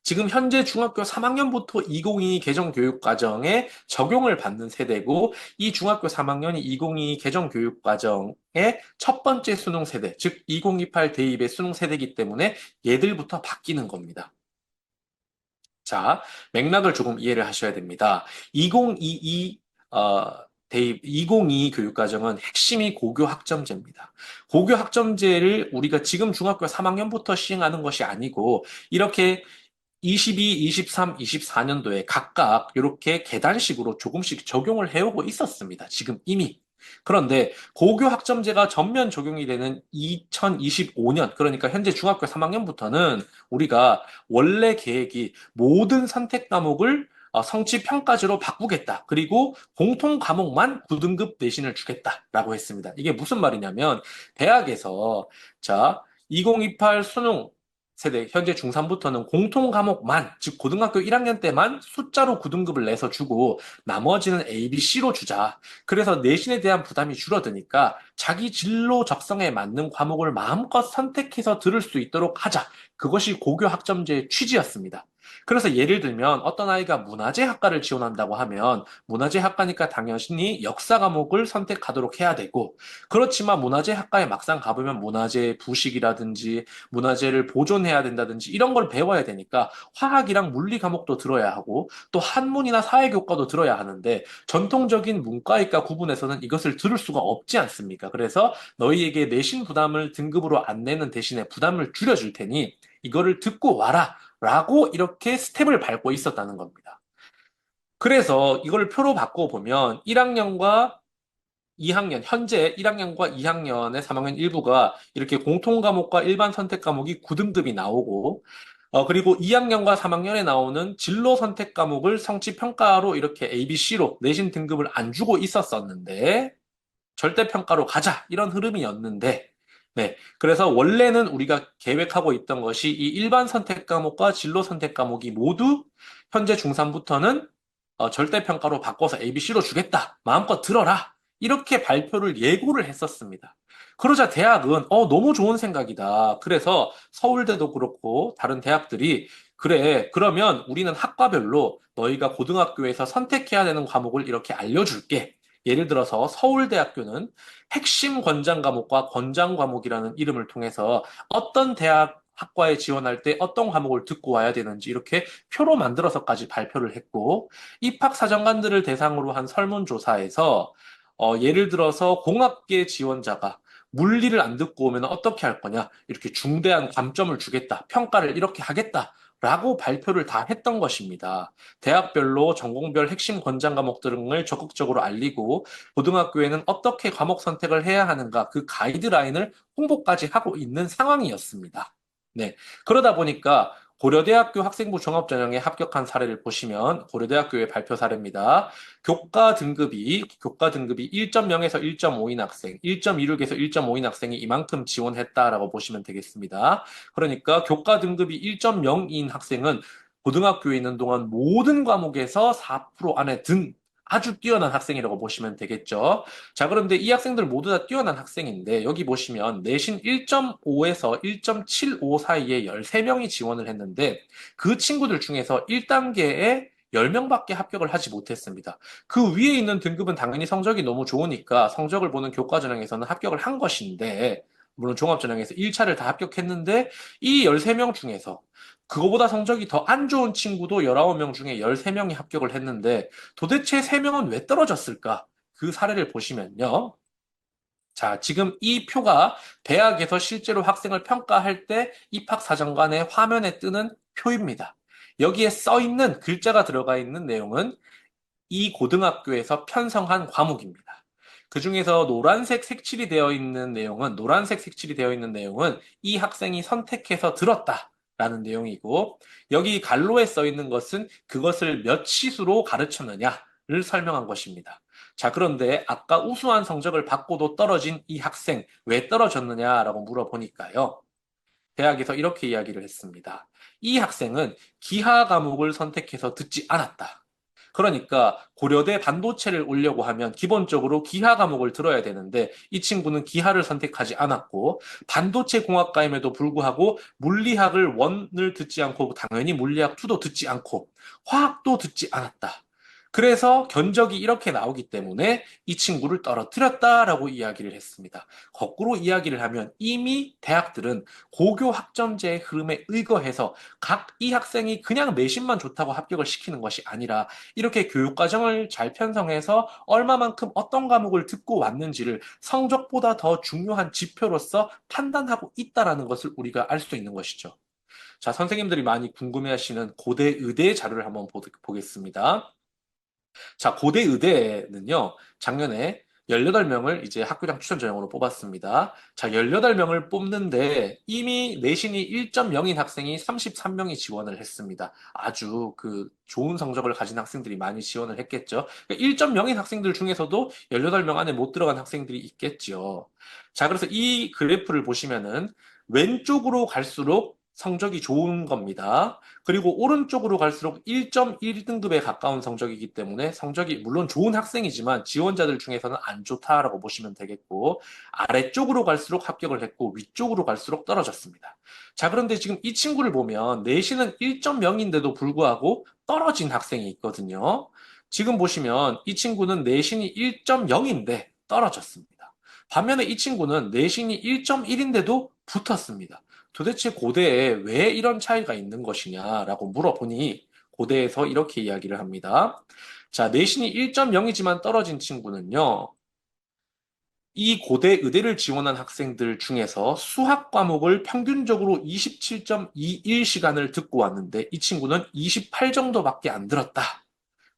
지금 현재 중학교 3학년부터 2022 개정교육과정에 적용을 받는 세대고 이 중학교 3학년이 2022 개정교육과정의 첫 번째 수능 세대, 즉 2028 대입의 수능 세대이기 때문에 얘들부터 바뀌는 겁니다. 자, 맥락을 조금 이해를 하셔야 됩니다. 2022 대입 2022 교육과정은 핵심이 고교 학점제입니다. 고교 학점제를 우리가 지금 중학교 3학년부터 시행하는 것이 아니고 이렇게 22, 23, 24년도에 각각 이렇게 계단식으로 조금씩 적용을 해오고 있었습니다. 지금 이미. 그런데 고교 학점제가 전면 적용이 되는 2025년, 그러니까 현재 중학교 3학년부터는 우리가 원래 계획이 모든 선택 과목을 성취 평가제로 바꾸겠다. 그리고 공통 과목만 9등급 내신을 주겠다라고 했습니다. 이게 무슨 말이냐면 대학에서 자, 2028 수능 세대 현재 중3부터는 공통 과목만, 즉 고등학교 1학년 때만 숫자로 9등급을 내서 주고 나머지는 A, B, C로 주자. 그래서 내신에 대한 부담이 줄어드니까 자기 진로 적성에 맞는 과목을 마음껏 선택해서 들을 수 있도록 하자. 그것이 고교 학점제의 취지였습니다. 그래서 예를 들면 어떤 아이가 문화재 학과를 지원한다고 하면 문화재 학과니까 당연히 역사 과목을 선택하도록 해야 되고, 그렇지만 문화재 학과에 막상 가보면 문화재 부식이라든지 문화재를 보존해야 된다든지 이런 걸 배워야 되니까 화학이랑 물리 과목도 들어야 하고 또 한문이나 사회교과도 들어야 하는데 전통적인 문과이과 구분에서는 이것을 들을 수가 없지 않습니까? 그래서 너희에게 내신 부담을 등급으로 안 내는 대신에 부담을 줄여줄 테니 이거를 듣고 와라. 라고 이렇게 스텝을 밟고 있었다는 겁니다. 그래서 이걸 표로 바꿔보면 1학년과 2학년, 현재 1학년과 2학년의 3학년 일부가 이렇게 공통 과목과 일반 선택 과목이 9등급이 나오고, 그리고 2학년과 3학년에 나오는 진로 선택 과목을 성취 평가로 이렇게 ABC로 내신 등급을 안 주고 있었었는데, 절대평가로 가자 이런 흐름이었는데 네. 그래서 원래는 우리가 계획하고 있던 것이 이 일반 선택 과목과 진로 선택 과목이 모두 현재 중3부터는 절대평가로 바꿔서 ABC로 주겠다. 마음껏 들어라. 이렇게 발표를 예고를 했었습니다. 그러자 대학은 너무 좋은 생각이다. 그래서 서울대도 그렇고 다른 대학들이 그래, 그러면 우리는 학과별로 너희가 고등학교에서 선택해야 되는 과목을 이렇게 알려줄게. 예를 들어서 서울대학교는 핵심 권장 과목과 권장 과목이라는 이름을 통해서 어떤 대학 학과에 지원할 때 어떤 과목을 듣고 와야 되는지 이렇게 표로 만들어서까지 발표를 했고 입학사정관들을 대상으로 한 설문조사에서 예를 들어서 공학계 지원자가 물리를 안 듣고 오면 어떻게 할 거냐 이렇게 중대한 감점을 주겠다 평가를 이렇게 하겠다 라고 발표를 다 했던 것입니다. 대학별로 전공별 핵심 권장 과목 등을 적극적으로 알리고 고등학교에는 어떻게 과목 선택을 해야 하는가 그 가이드라인을 홍보까지 하고 있는 상황이었습니다. 네. 그러다 보니까 고려대학교 학생부 종합전형에 합격한 사례를 보시면 고려대학교의 발표 사례입니다. 교과 등급이 1.0에서 1.5인 학생, 1.26에서 1.5인 학생이 이만큼 지원했다라고 보시면 되겠습니다. 그러니까 교과 등급이 1.0인 학생은 고등학교에 있는 동안 모든 과목에서 4% 안에 든 아주 뛰어난 학생이라고 보시면 되겠죠. 자, 그런데 이 학생들 모두 다 뛰어난 학생인데 여기 보시면 내신 1.5에서 1.75 사이에 13명이 지원을 했는데 그 친구들 중에서 1단계에 10명밖에 합격을 하지 못했습니다. 그 위에 있는 등급은 당연히 성적이 너무 좋으니까 성적을 보는 교과전형에서는 합격을 한 것인데 물론 종합전형에서 1차를 다 합격했는데 이 13명 중에서 그거보다 성적이 더 안 좋은 친구도 19명 중에 13명이 합격을 했는데 도대체 3명은 왜 떨어졌을까? 그 사례를 보시면요. 자, 지금 이 표가 대학에서 실제로 학생을 평가할 때 입학사정관의 화면에 뜨는 표입니다. 여기에 써 있는 글자가 들어가 있는 내용은 이 고등학교에서 편성한 과목입니다. 그 중에서 노란색 색칠이 되어 있는 내용은 이 학생이 선택해서 들었다라는 내용이고, 여기 갈로에 써 있는 것은 그것을 몇 시수로 가르쳤느냐를 설명한 것입니다. 자, 그런데 아까 우수한 성적을 받고도 떨어진 이 학생, 왜 떨어졌느냐라고 물어보니까요. 대학에서 이렇게 이야기를 했습니다. 이 학생은 기하 과목을 선택해서 듣지 않았다. 그러니까 고려대 반도체를 오려고 하면 기본적으로 기하 과목을 들어야 되는데 이 친구는 기하를 선택하지 않았고 반도체 공학과임에도 불구하고 물리학을 원을 듣지 않고 당연히 물리학 2도 듣지 않고 화학도 듣지 않았다. 그래서 견적이 이렇게 나오기 때문에 이 친구를 떨어뜨렸다라고 이야기를 했습니다. 거꾸로 이야기를 하면 이미 대학들은 고교 학점제의 흐름에 의거해서 각 이 학생이 그냥 내신만 좋다고 합격을 시키는 것이 아니라 이렇게 교육 과정을 잘 편성해서 얼마만큼 어떤 과목을 듣고 왔는지를 성적보다 더 중요한 지표로서 판단하고 있다라는 것을 우리가 알 수 있는 것이죠. 자, 선생님들이 많이 궁금해하시는 고대 의대 자료를 한번 보겠습니다. 자, 고대 의대는요, 작년에 18명을 이제 학교장 추천 전형으로 뽑았습니다. 자, 18명을 뽑는데 이미 내신이 1.0인 학생이 33명이 지원을 했습니다. 아주 그 좋은 성적을 가진 학생들이 많이 지원을 했겠죠. 1.0인 학생들 중에서도 18명 안에 못 들어간 학생들이 있겠죠. 자, 그래서 이 그래프를 보시면은 왼쪽으로 갈수록 성적이 좋은 겁니다. 그리고 오른쪽으로 갈수록 1.1등급에 가까운 성적이기 때문에 성적이 물론 좋은 학생이지만 지원자들 중에서는 안 좋다라고 보시면 되겠고, 아래쪽으로 갈수록 합격을 했고 위쪽으로 갈수록 떨어졌습니다. 자, 그런데 지금 이 친구를 보면 내신은 1.0인데도 불구하고 떨어진 학생이 있거든요. 지금 보시면 이 친구는 내신이 1.0인데 떨어졌습니다. 반면에 이 친구는 내신이 1.1인데도 붙었습니다. 도대체 고대에 왜 이런 차이가 있는 것이냐라고 물어보니 고대에서 이렇게 이야기를 합니다. 자, 내신이 1.0이지만 떨어진 친구는요, 이 고대 의대를 지원한 학생들 중에서 수학 과목을 평균적으로 27.21시간을 듣고 왔는데 이 친구는 28 정도밖에 안 들었다.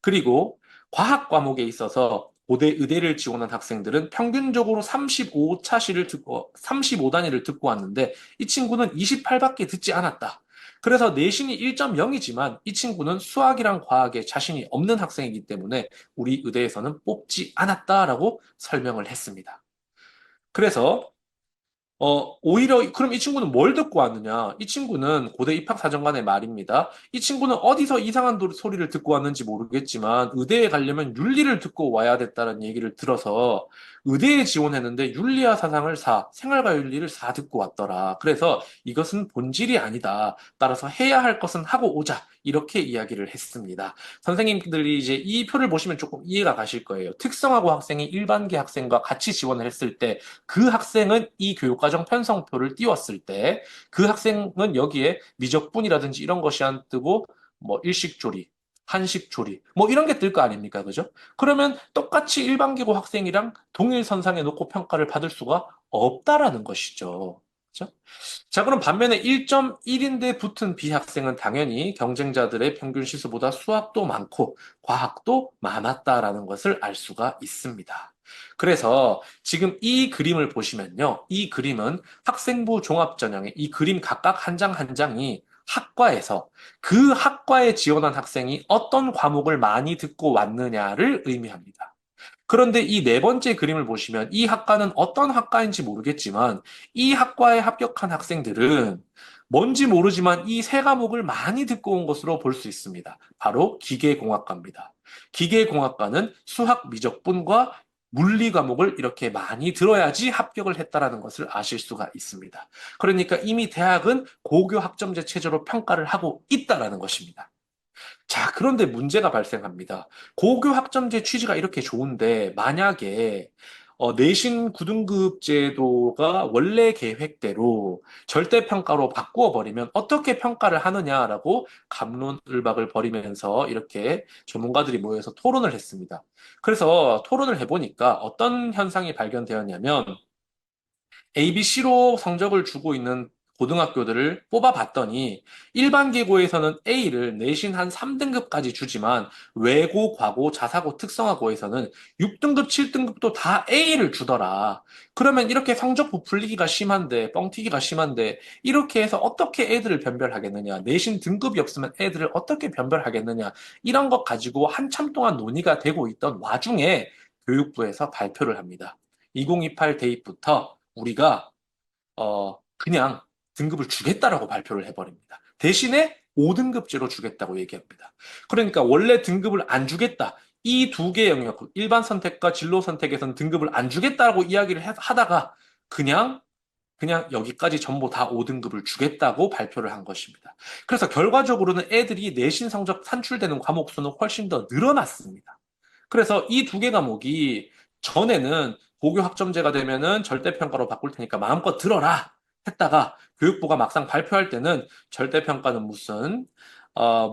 그리고 과학 과목에 있어서 고대 의대를 지원한 학생들은 평균적으로 35차시를 듣고 35단위를 듣고 왔는데 이 친구는 28밖에 듣지 않았다. 그래서 내신이 1.0이지만 이 친구는 수학이랑 과학에 자신이 없는 학생이기 때문에 우리 의대에서는 뽑지 않았다라고 설명을 했습니다. 그래서 오히려, 그럼 이 친구는 뭘 듣고 왔느냐? 이 친구는 고대 입학사정관의 말입니다. 이 친구는 어디서 이상한 소리를 듣고 왔는지 모르겠지만, 의대에 가려면 윤리를 듣고 와야 됐다는 얘기를 들어서, 의대에 지원했는데 윤리와 사상을 4, 생활과 윤리를 4 듣고 왔더라. 그래서 이것은 본질이 아니다. 따라서 해야 할 것은 하고 오자. 이렇게 이야기를 했습니다. 선생님들이 이제 이 표를 보시면 조금 이해가 가실 거예요. 특성화고 학생이 일반계 학생과 같이 지원을 했을 때, 그 학생은 이 교육과정 편성표를 띄웠을 때 그 학생은 여기에 미적분이라든지 이런 것이 안 뜨고 뭐 일식조리, 한식조리 뭐 이런 게 뜰 거 아닙니까? 그죠? 그러면 똑같이 일반계고 학생이랑 동일 선상에 놓고 평가를 받을 수가 없다라는 것이죠. 그죠? 자, 그럼 반면에 1.1인데 붙은 B학생은 당연히 경쟁자들의 평균 시수보다 수학도 많고 과학도 많았다라는 것을 알 수가 있습니다. 그래서 지금 이 그림을 보시면요. 이 그림은 학생부 종합전형의 이 그림 각각 한 장 한 장이 학과에서 그 학과에 지원한 학생이 어떤 과목을 많이 듣고 왔느냐를 의미합니다. 그런데 이 네 번째 그림을 보시면 이 학과는 어떤 학과인지 모르겠지만 이 학과에 합격한 학생들은 뭔지 모르지만 이 세 과목을 많이 듣고 온 것으로 볼 수 있습니다. 바로 기계공학과입니다. 기계공학과는 수학 미적분과 물리 과목을 이렇게 많이 들어야지 합격을 했다라는 것을 아실 수가 있습니다. 그러니까 이미 대학은 고교 학점제 체제로 평가를 하고 있다라는 것입니다. 자, 그런데 문제가 발생합니다. 고교 학점제 취지가 이렇게 좋은데, 만약에 내신 9등급 제도가 원래 계획대로 절대평가로 바꾸어 버리면 어떻게 평가를 하느냐라고 갑론을박을 벌이면서 이렇게 전문가들이 모여서 토론을 했습니다. 그래서 토론을 해보니까 어떤 현상이 발견되었냐면, ABC로 성적을 주고 있는 고등학교들을 뽑아봤더니 일반 계고에서는 A를 내신 한 3등급까지 주지만 외고, 과고, 자사고, 특성화고에서는 6등급, 7등급도 다 A를 주더라. 그러면 이렇게 성적 부풀리기가 심한데, 뻥튀기가 심한데 이렇게 해서 어떻게 애들을 변별하겠느냐? 내신 등급이 없으면 애들을 어떻게 변별하겠느냐? 이런 것 가지고 한참 동안 논의가 되고 있던 와중에 교육부에서 발표를 합니다. 2028 대입부터 우리가 그냥 등급을 주겠다라고 발표를 해버립니다. 대신에 5등급제로 주겠다고 얘기합니다. 그러니까 원래 등급을 안 주겠다. 이 두 개 영역, 일반 선택과 진로 선택에서는 등급을 안 주겠다라고 이야기를 하다가 그냥 여기까지 전부 다 5등급을 주겠다고 발표를 한 것입니다. 그래서 결과적으로는 애들이 내신 성적 산출되는 과목 수는 훨씬 더 늘어났습니다. 그래서 이 두 개 과목이 전에는 고교 학점제가 되면은 절대평가로 바꿀 테니까 마음껏 들어라 했다가 교육부가 막상 발표할 때는 절대평가는 무슨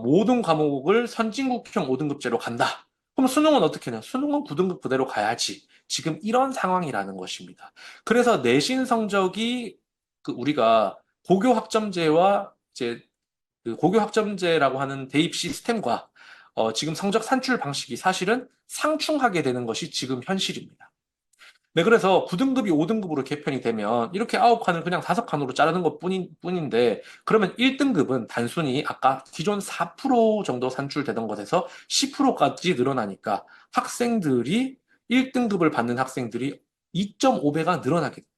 모든 과목을 선진국형 5등급제로 간다. 그럼 수능은 어떻게 해냐? 수능은 9등급 그대로 가야지. 지금 이런 상황이라는 것입니다. 그래서 내신 성적이 우리가 고교 학점제와 이제 그 고교 학점제라고 하는 대입 시스템과 지금 성적 산출 방식이 사실은 상충하게 되는 것이 지금 현실입니다. 네, 그래서 9등급이 5등급으로 개편이 되면 이렇게 9칸을 그냥 5칸으로 자르는 것 뿐인데 그러면 1등급은 단순히 아까 기존 4% 정도 산출되던 것에서 10%까지 늘어나니까 학생들이 1등급을 받는 학생들이 2.5배가 늘어나게 됩니다.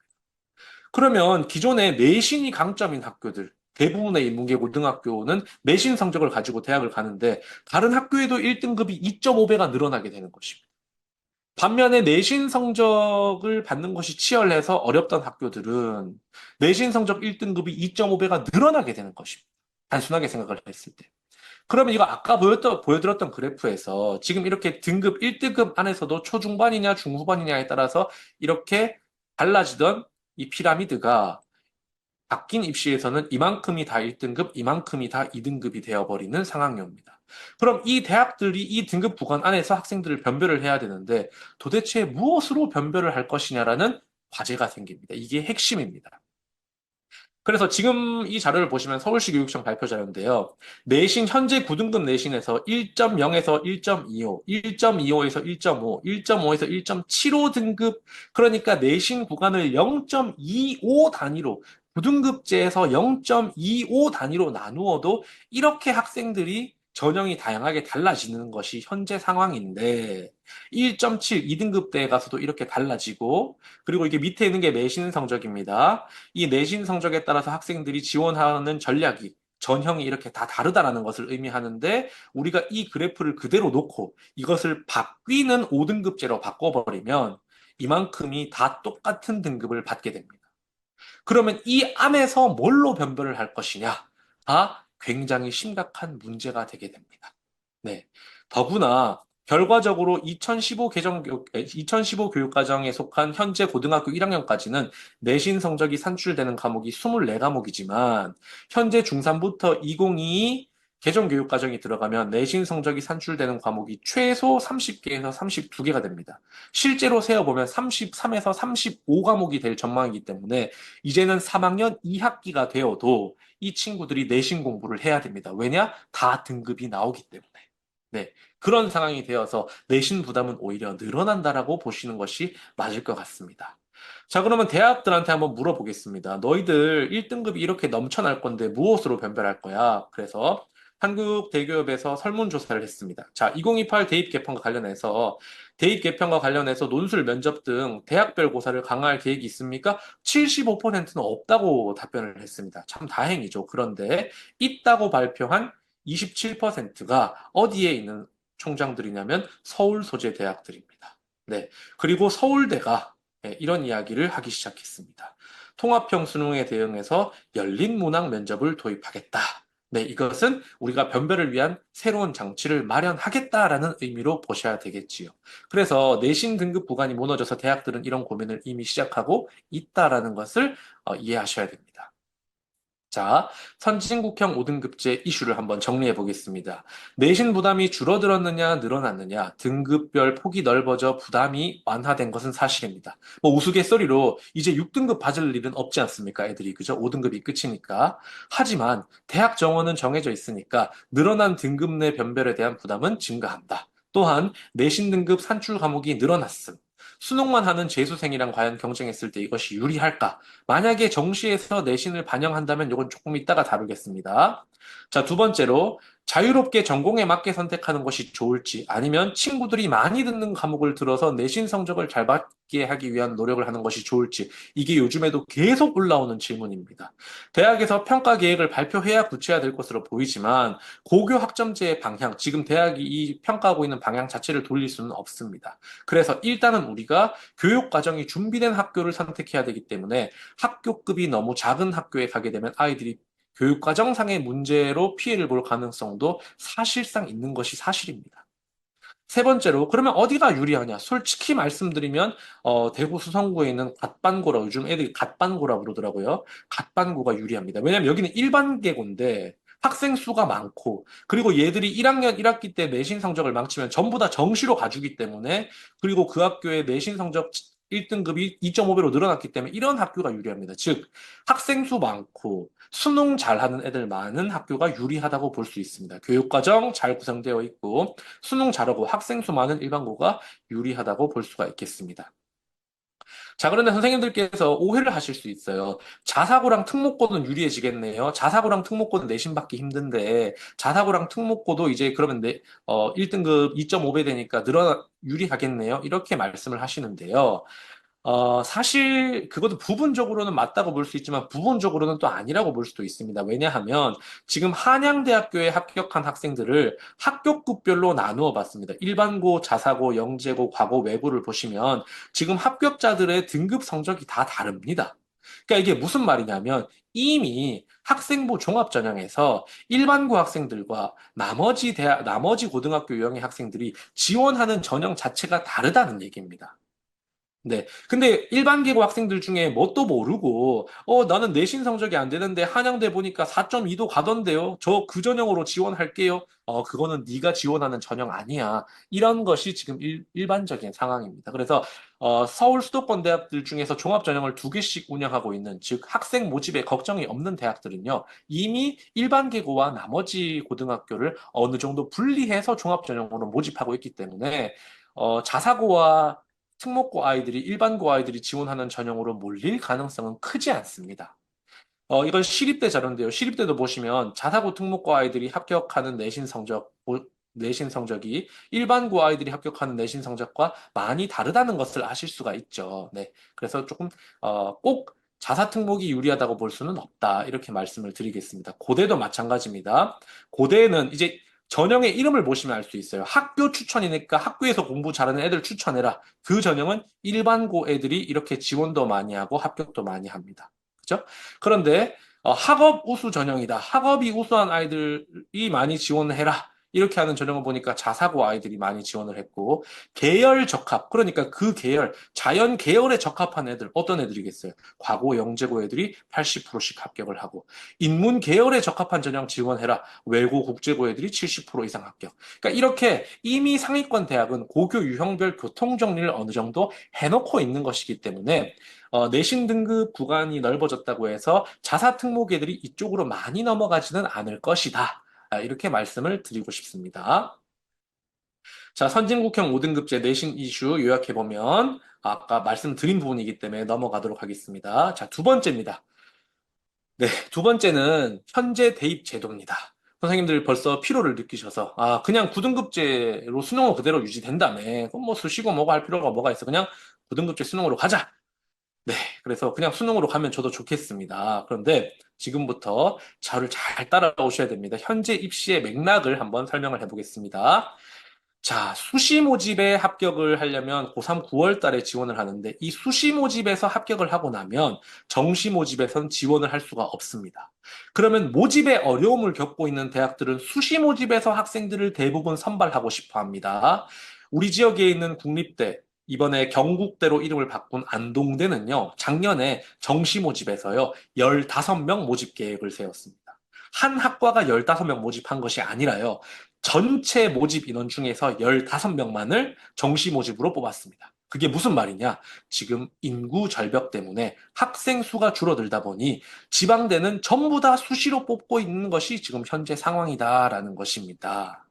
그러면 기존에 내신이 강점인 학교들 대부분의 인문계 고등학교는 내신 성적을 가지고 대학을 가는데 다른 학교에도 1등급이 2.5배가 늘어나게 되는 것입니다. 반면에 내신 성적을 받는 것이 치열해서 어렵던 학교들은 내신 성적 1등급이 2.5배가 늘어나게 되는 것입니다. 단순하게 생각을 했을 때. 그러면 이거 아까 보여드렸던 그래프에서 지금 이렇게 등급 1등급 안에서도 초중반이냐 중후반이냐에 따라서 이렇게 달라지던 이 피라미드가 바뀐 입시에서는 이만큼이 다 1등급, 이만큼이 다 2등급이 되어버리는 상황입니다. 그럼 이 대학들이 이 등급 구간 안에서 학생들을 변별을 해야 되는데 도대체 무엇으로 변별을 할 것이냐라는 과제가 생깁니다. 이게 핵심입니다. 그래서 지금 이 자료를 보시면 서울시 교육청 발표 자료인데요. 내신, 현재 9등급 내신에서 1.0에서 1.25, 1.25에서 1.5, 1.5에서 1.75 등급, 그러니까 내신 구간을 0.25 단위로, 9등급제에서 0.25 단위로 나누어도 이렇게 학생들이 전형이 다양하게 달라지는 것이 현재 상황인데, 1.7, 2등급대에 가서도 이렇게 달라지고, 그리고 이게 밑에 있는 게 내신 성적입니다. 이 내신 성적에 따라서 학생들이 지원하는 전략이 전형이 이렇게 다 다르다라는 것을 의미하는데 우리가 이 그래프를 그대로 놓고 이것을 바뀌는 5등급제로 바꿔버리면 이만큼이 다 똑같은 등급을 받게 됩니다. 그러면 이 안에서 뭘로 변별을 할 것이냐? 굉장히 심각한 문제가 되게 됩니다. 네. 더구나 결과적으로 2015 교육과정에 속한 현재 고등학교 1학년까지는 내신 성적이 산출되는 과목이 24과목이지만 현재 중3부터 2022 개정 교육과정이 들어가면 내신 성적이 산출되는 과목이 최소 30개에서 32개가 됩니다. 실제로 세어보면 33에서 35과목이 될 전망이기 때문에 이제는 3학년 2학기가 되어도 이 친구들이 내신 공부를 해야 됩니다. 왜냐? 다 등급이 나오기 때문에. 네. 그런 상황이 되어서 내신 부담은 오히려 늘어난다라고 보시는 것이 맞을 것 같습니다. 자, 그러면 대학들한테 한번 물어보겠습니다. 너희들 1등급이 이렇게 넘쳐날 건데 무엇으로 변별할 거야? 그래서 한국대기업에서 설문조사를 했습니다. 자, 2028 대입 개편과 관련해서 대입 개편과 관련해서 논술 면접 등 대학별 고사를 강화할 계획이 있습니까? 75%는 없다고 답변을 했습니다. 참 다행이죠. 그런데 있다고 발표한 27%가 어디에 있는 총장들이냐면 서울 소재 대학들입니다. 네. 그리고 서울대가 이런 이야기를 하기 시작했습니다. 통합형 수능에 대응해서 열린 문항 면접을 도입하겠다. 네, 이것은 우리가 변별을 위한 새로운 장치를 마련하겠다라는 의미로 보셔야 되겠지요. 그래서 내신 등급 구간이 무너져서 대학들은 이런 고민을 이미 시작하고 있다라는 것을 이해하셔야 됩니다. 자, 선진국형 5등급제 이슈를 한번 정리해 보겠습니다. 내신 부담이 줄어들었느냐, 늘어났느냐, 등급별 폭이 넓어져 부담이 완화된 것은 사실입니다. 뭐 우스갯소리로 이제 6등급 받을 일은 없지 않습니까? 애들이, 그죠? 5등급이 끝이니까. 하지만 대학 정원은 정해져 있으니까 늘어난 등급 내 변별에 대한 부담은 증가한다. 또한 내신 등급 산출 과목이 늘어났음. 수능만 하는 재수생이랑 과연 경쟁했을 때 이것이 유리할까? 만약에 정시에서 내신을 반영한다면 이건 조금 이따가 다루겠습니다. 자, 두 번째로 자유롭게 전공에 맞게 선택하는 것이 좋을지 아니면 친구들이 많이 듣는 과목을 들어서 내신 성적을 잘 받게 하기 위한 노력을 하는 것이 좋을지 이게 요즘에도 계속 올라오는 질문입니다. 대학에서 평가 계획을 발표해야 구체화될 것으로 보이지만 고교 학점제의 방향, 지금 대학이 이 평가하고 있는 방향 자체를 돌릴 수는 없습니다. 그래서 일단은 우리가 교육 과정이 준비된 학교를 선택해야 되기 때문에 학교급이 너무 작은 학교에 가게 되면 아이들이 교육과정상의 문제로 피해를 볼 가능성도 사실상 있는 것이 사실입니다. 세 번째로, 그러면 어디가 유리하냐? 솔직히 말씀드리면, 대구 수성구에 있는 갓반고라, 요즘 애들이 갓반고라 부르더라고요. 갓반고가 유리합니다. 왜냐면 여기는 일반계고인데, 학생 수가 많고, 그리고 얘들이 1학년 1학기 때 내신 성적을 망치면 전부 다 정시로 가주기 때문에, 그리고 그 학교의 내신 성적 1등급이 2.5배로 늘어났기 때문에 이런 학교가 유리합니다. 즉, 학생 수 많고, 수능 잘하는 애들 많은 학교가 유리하다고 볼 수 있습니다. 교육과정 잘 구성되어 있고, 수능 잘하고 학생 수 많은 일반고가 유리하다고 볼 수가 있겠습니다. 자, 그런데 선생님들께서 오해를 하실 수 있어요. 자사고랑 특목고는 유리해지겠네요. 자사고랑 특목고는 내신 받기 힘든데, 자사고랑 특목고도 이제 그러면 1등급 2.5배 되니까 유리하겠네요. 이렇게 말씀을 하시는데요. 사실 그것도 부분적으로는 맞다고 볼 수 있지만 부분적으로는 또 아니라고 볼 수도 있습니다. 왜냐하면 지금 한양대학교에 합격한 학생들을 학교급별로 나누어 봤습니다. 일반고, 자사고, 영재고, 과고, 외고를 보시면 지금 합격자들의 등급 성적이 다 다릅니다. 그러니까 이게 무슨 말이냐면 이미 학생부 종합전형에서 일반고 학생들과 나머지 고등학교 유형의 학생들이 지원하는 전형 자체가 다르다는 얘기입니다. 네. 근데 일반 계고 학생들 중에 뭣도 모르고, 나는 내신 성적이 안 되는데 한양대 보니까 4.2도 가던데요. 저 그 전형으로 지원할게요. 그거는 네가 지원하는 전형 아니야. 이런 것이 지금 일반적인 상황입니다. 그래서 서울 수도권 대학들 중에서 종합 전형을 두 개씩 운영하고 있는, 즉 학생 모집에 걱정이 없는 대학들은요. 이미 일반 계고와 나머지 고등학교를 어느 정도 분리해서 종합 전형으로 모집하고 있기 때문에 자사고와 특목고 아이들이 일반고 아이들이 지원하는 전형으로 몰릴 가능성은 크지 않습니다. 이건 시립대 자료인데요. 시립대도 보시면 자사고 특목고 아이들이 합격하는 내신 성적이 일반고 아이들이 합격하는 내신 성적과 많이 다르다는 것을 아실 수가 있죠. 네. 그래서 조금, 꼭 자사 특목이 유리하다고 볼 수는 없다. 이렇게 말씀을 드리겠습니다. 고대도 마찬가지입니다. 고대는 이제 전형의 이름을 보시면 알 수 있어요. 학교 추천이니까 학교에서 공부 잘하는 애들 추천해라. 그 전형은 일반고 애들이 이렇게 지원도 많이 하고 합격도 많이 합니다. 그죠? 그런데 학업 우수 전형이다. 학업이 우수한 아이들이 많이 지원을 해라. 이렇게 하는 전형을 보니까 자사고 아이들이 많이 지원을 했고, 계열 적합, 그러니까 그 계열, 자연 계열에 적합한 애들, 어떤 애들이겠어요? 과고, 영재고 애들이 80%씩 합격을 하고, 인문 계열에 적합한 전형 지원해라. 외고, 국제고 애들이 70% 이상 합격. 그러니까 이렇게 이미 상위권 대학은 고교 유형별 교통 정리를 어느 정도 해놓고 있는 것이기 때문에 내신 등급 구간이 넓어졌다고 해서 자사 특목애들이 이쪽으로 많이 넘어가지는 않을 것이다. 이렇게 말씀을 드리고 싶습니다. 자, 선진국형 5등급제 내신 이슈 요약해보면 아까 말씀드린 부분이기 때문에 넘어가도록 하겠습니다. 자, 두 번째입니다. 네, 두 번째는 현재 대입 제도입니다. 선생님들 벌써 피로를 느끼셔서, 그냥 9등급제로 수능은 그대로 유지된다며. 그럼 뭐 수시고 뭐고 할 필요가 뭐가 있어. 그냥 9등급제 수능으로 가자. 네, 그래서 그냥 수능으로 가면 저도 좋겠습니다. 그런데 지금부터 저를 잘 따라오셔야 됩니다. 현재 입시의 맥락을 한번 설명을 해보겠습니다. 자, 수시 모집에 합격을 하려면 고3 9월 달에 지원을 하는데 이 수시 모집에서 합격을 하고 나면 정시 모집에선 지원을 할 수가 없습니다. 그러면 모집에 어려움을 겪고 있는 대학들은 수시 모집에서 학생들을 대부분 선발하고 싶어 합니다. 우리 지역에 있는 국립대, 이번에 경국대로 이름을 바꾼 안동대는요, 작년에 정시 모집에서요, 15명 모집 계획을 세웠습니다. 한 학과가 15명 모집한 것이 아니라요, 전체 모집 인원 중에서 15명만을 정시 모집으로 뽑았습니다. 그게 무슨 말이냐? 지금 인구 절벽 때문에 학생 수가 줄어들다 보니 지방대는 전부 다 수시로 뽑고 있는 것이 지금 현재 상황이다라는 것입니다.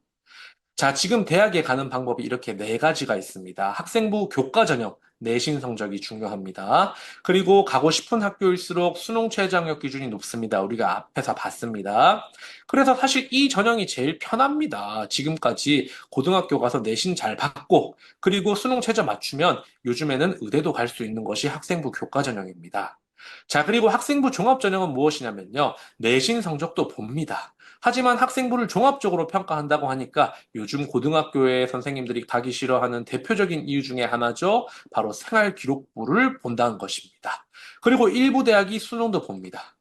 자, 지금 대학에 가는 방법이 이렇게 네 가지가 있습니다. 학생부 교과 전형, 내신 성적이 중요합니다. 그리고 가고 싶은 학교일수록 수능 최저학력 기준이 높습니다. 우리가 앞에서 봤습니다. 그래서 사실 이 전형이 제일 편합니다. 지금까지 고등학교 가서 내신 잘 받고, 그리고 수능 최저 맞추면 요즘에는 의대도 갈 수 있는 것이 학생부 교과 전형입니다. 자, 그리고 학생부 종합 전형은 무엇이냐면요. 내신 성적도 봅니다. 하지만 학생부를 종합적으로 평가한다고 하니까 요즘 고등학교에 선생님들이 가기 싫어하는 대표적인 이유 중에 하나죠. 바로 생활기록부를 본다는 것입니다. 그리고 일부 대학이 수능도 봅니다.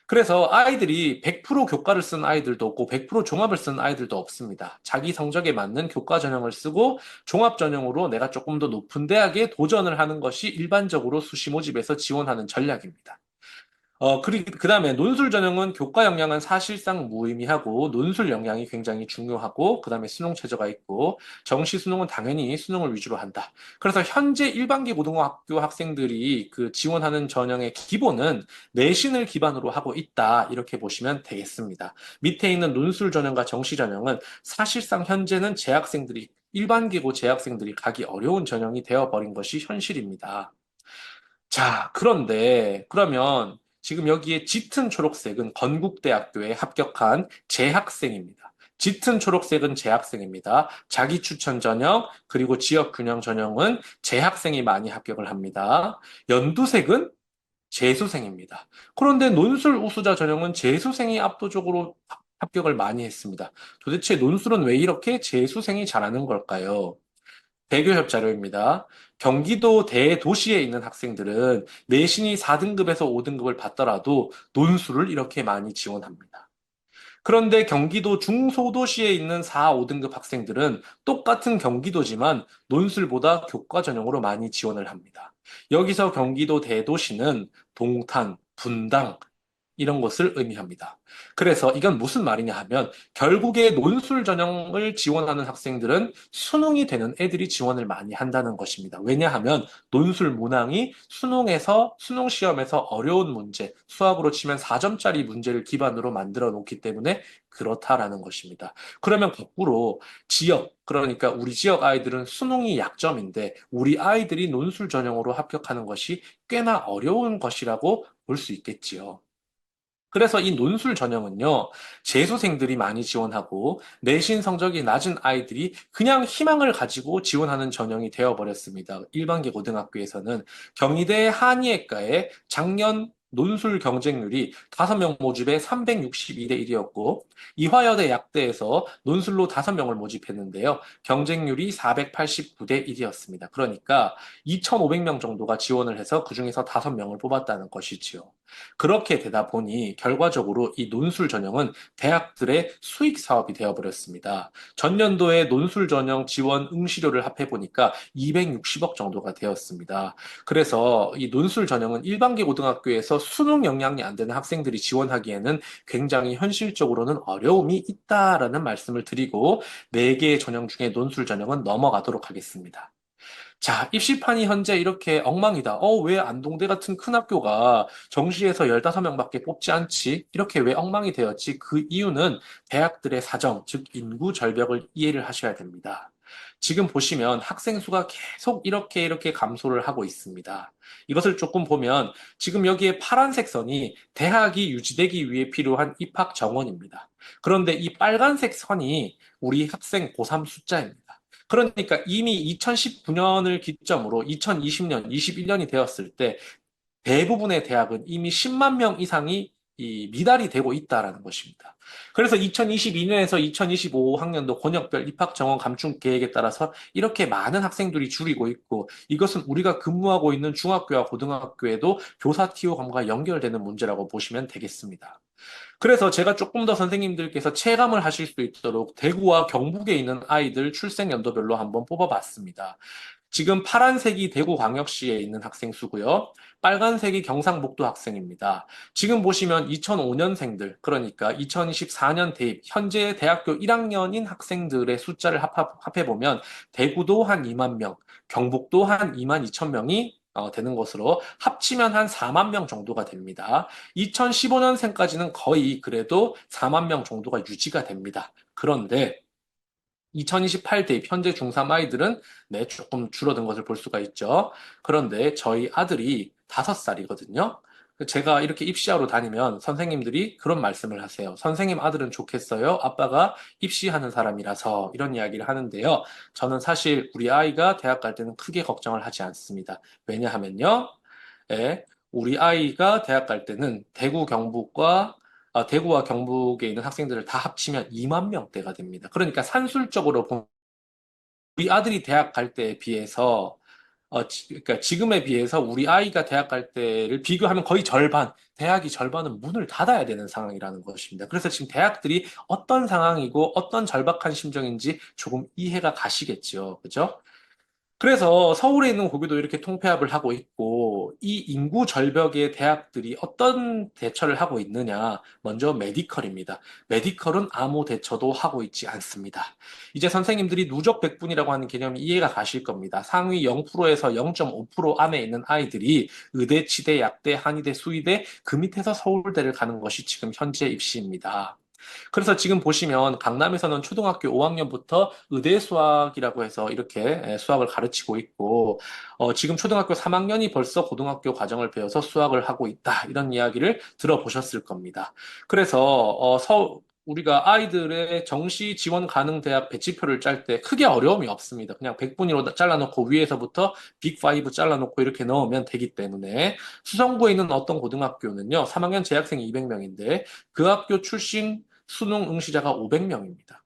그래서 아이들이 100% 교과를 쓴 아이들도 없고 100% 종합을 쓴 아이들도 없습니다. 자기 성적에 맞는 교과 전형을 쓰고 종합 전형으로 내가 조금 더 높은 대학에 도전을 하는 것이 일반적으로 수시 모집에서 지원하는 전략입니다. 그 다음에 논술 전형은 교과 영양은 사실상 무의미하고 논술 영양이 굉장히 중요하고 그 다음에 수능 최저가 있고 정시 수능은 당연히 수능을 위주로 한다. 그래서 현재 일반기 고등학교 학생들이 그 지원하는 전형의 기본은 내신을 기반으로 하고 있다. 이렇게 보시면 되겠습니다. 밑에 있는 논술 전형과 정시 전형은 사실상 현재는 재학생들이 일반기고 재학생들이 가기 어려운 전형이 되어버린 것이 현실입니다. 자, 그런데 그러면 지금 여기에 짙은 초록색은 건국대학교에 합격한 재학생입니다. 짙은 초록색은 재학생입니다. 자기 추천 전형 그리고 지역 균형 전형은 재학생이 많이 합격을 합니다. 연두색은 재수생입니다. 그런데 논술 우수자 전형은 재수생이 압도적으로 합격을 많이 했습니다. 도대체 논술은 왜 이렇게 재수생이 잘하는 걸까요? 대교협 자료입니다. 경기도 대도시에 있는 학생들은 내신이 4등급에서 5등급을 받더라도 논술을 이렇게 많이 지원합니다. 그런데 경기도 중소도시에 있는 4, 5등급 학생들은 똑같은 경기도지만 논술보다 교과 전형으로 많이 지원을 합니다. 여기서 경기도 대도시는 동탄, 분당, 이런 것을 의미합니다. 그래서 이건 무슨 말이냐 하면 결국에 논술 전형을 지원하는 학생들은 수능이 되는 애들이 지원을 많이 한다는 것입니다. 왜냐하면 논술 문항이 수능에서 수능 시험에서 어려운 문제, 수학으로 치면 4점짜리 문제를 기반으로 만들어 놓기 때문에 그렇다라는 것입니다. 그러면 거꾸로 지역, 그러니까 우리 지역 아이들은 수능이 약점인데 우리 아이들이 논술 전형으로 합격하는 것이 꽤나 어려운 것이라고 볼 수 있겠지요. 그래서 이 논술 전형은요, 재수생들이 많이 지원하고 내신 성적이 낮은 아이들이 그냥 희망을 가지고 지원하는 전형이 되어버렸습니다. 일반계 고등학교에서는 경희대 한의학과의 작년 논술 경쟁률이 5명 모집에 362대 1이었고, 이화여대 약대에서 논술로 5명을 모집했는데요. 경쟁률이 489대 1이었습니다. 그러니까 2,500명 정도가 지원을 해서 그중에서 5명을 뽑았다는 것이지요. 그렇게 되다 보니 결과적으로 이 논술 전형은 대학들의 수익 사업이 되어버렸습니다. 전년도에 논술 전형 지원 응시료를 합해보니까 260억 정도가 되었습니다. 그래서 이 논술 전형은 일반계 고등학교에서 수능 영향이 안 되는 학생들이 지원하기에는 굉장히 현실적으로는 어려움이 있다라는 말씀을 드리고 4개의 전형 중에 논술 전형은 넘어가도록 하겠습니다. 자, 입시판이 현재 이렇게 엉망이다. 왜 안동대 같은 큰 학교가 정시에서 15명밖에 뽑지 않지? 이렇게 왜 엉망이 되었지? 그 이유는 대학들의 사정, 즉 인구 절벽을 이해를 하셔야 됩니다. 지금 보시면 학생 수가 계속 이렇게 감소를 하고 있습니다. 이것을 조금 보면 지금 여기에 파란색 선이 대학이 유지되기 위해 필요한 입학 정원입니다. 그런데 이 빨간색 선이 우리 학생 고3 숫자입니다. 그러니까 이미 2019년을 기점으로 2020년, 21년이 되었을 때 대부분의 대학은 이미 10만 명 이상이 이 미달이 되고 있다라는 것입니다. 그래서 2022년에서 2025 학년도 권역별 입학 정원 감축 계획에 따라서 이렇게 많은 학생들이 줄이고 있고 이것은 우리가 근무하고 있는 중학교와 고등학교에도 교사 티오감과 연결되는 문제라고 보시면 되겠습니다. 그래서 제가 조금 더 선생님들께서 체감을 하실 수 있도록 대구와 경북에 있는 아이들 출생 연도별로 한번 뽑아봤습니다. 지금 파란색이 대구광역시에 있는 학생 수고요. 빨간색이 경상북도 학생입니다. 지금 보시면 2005년생들, 그러니까 2024년 대입, 현재 대학교 1학년인 학생들의 숫자를 합해보면 대구도 한 2만 명, 경북도 한 2만 2천 명이 되는 것으로 합치면 한 4만 명 정도가 됩니다. 2015년생까지는 거의 그래도 4만 명 정도가 유지가 됩니다. 그런데 2028 대입 현재 중3 아이들은 네, 조금 줄어든 것을 볼 수가 있죠. 그런데 저희 아들이 5살이거든요. 제가 이렇게 입시하러 다니면 선생님들이 그런 말씀을 하세요. 선생님 아들은 좋겠어요. 아빠가 입시하는 사람이라서 이런 이야기를 하는데요. 저는 사실 우리 아이가 대학 갈 때는 크게 걱정을 하지 않습니다. 왜냐하면요. 예, 우리 아이가 대학 갈 때는 대구와 경북에 있는 학생들을 다 합치면 2만 명대가 됩니다. 그러니까 산술적으로 보면 우리 아들이 대학 갈 때에 비해서 그러니까 지금에 비해서 우리 아이가 대학 갈 때를 비교하면 거의 절반, 대학이 절반은 문을 닫아야 되는 상황이라는 것입니다. 그래서 지금 대학들이 어떤 상황이고 어떤 절박한 심정인지 조금 이해가 가시겠죠. 그죠? 그래서 서울에 있는 고교도 이렇게 통폐합을 하고 있고, 이 인구 절벽에 대학들이 어떤 대처를 하고 있느냐. 먼저 메디컬입니다. 메디컬은 아무 대처도 하고 있지 않습니다. 이제 선생님들이 누적 백분이라고 하는 개념이 이해가 가실 겁니다. 상위 0%에서 0.5% 안에 있는 아이들이 의대, 치대, 약대, 한의대, 수의대, 그 밑에서 서울대를 가는 것이 지금 현재 입시입니다. 그래서 지금 보시면 강남에서는 초등학교 5학년부터 의대 수학이라고 해서 이렇게 수학을 가르치고 있고, 지금 초등학교 3학년이 벌써 고등학교 과정을 배워서 수학을 하고 있다. 이런 이야기를 들어보셨을 겁니다. 그래서, 우리가 아이들의 정시 지원 가능 대학 배치표를 짤 때 크게 어려움이 없습니다. 그냥 100분위로 잘라놓고 위에서부터 빅5 잘라놓고 이렇게 넣으면 되기 때문에 수성구에 있는 어떤 고등학교는요, 3학년 재학생이 200명인데 그 학교 출신 수능 응시자가 500명입니다.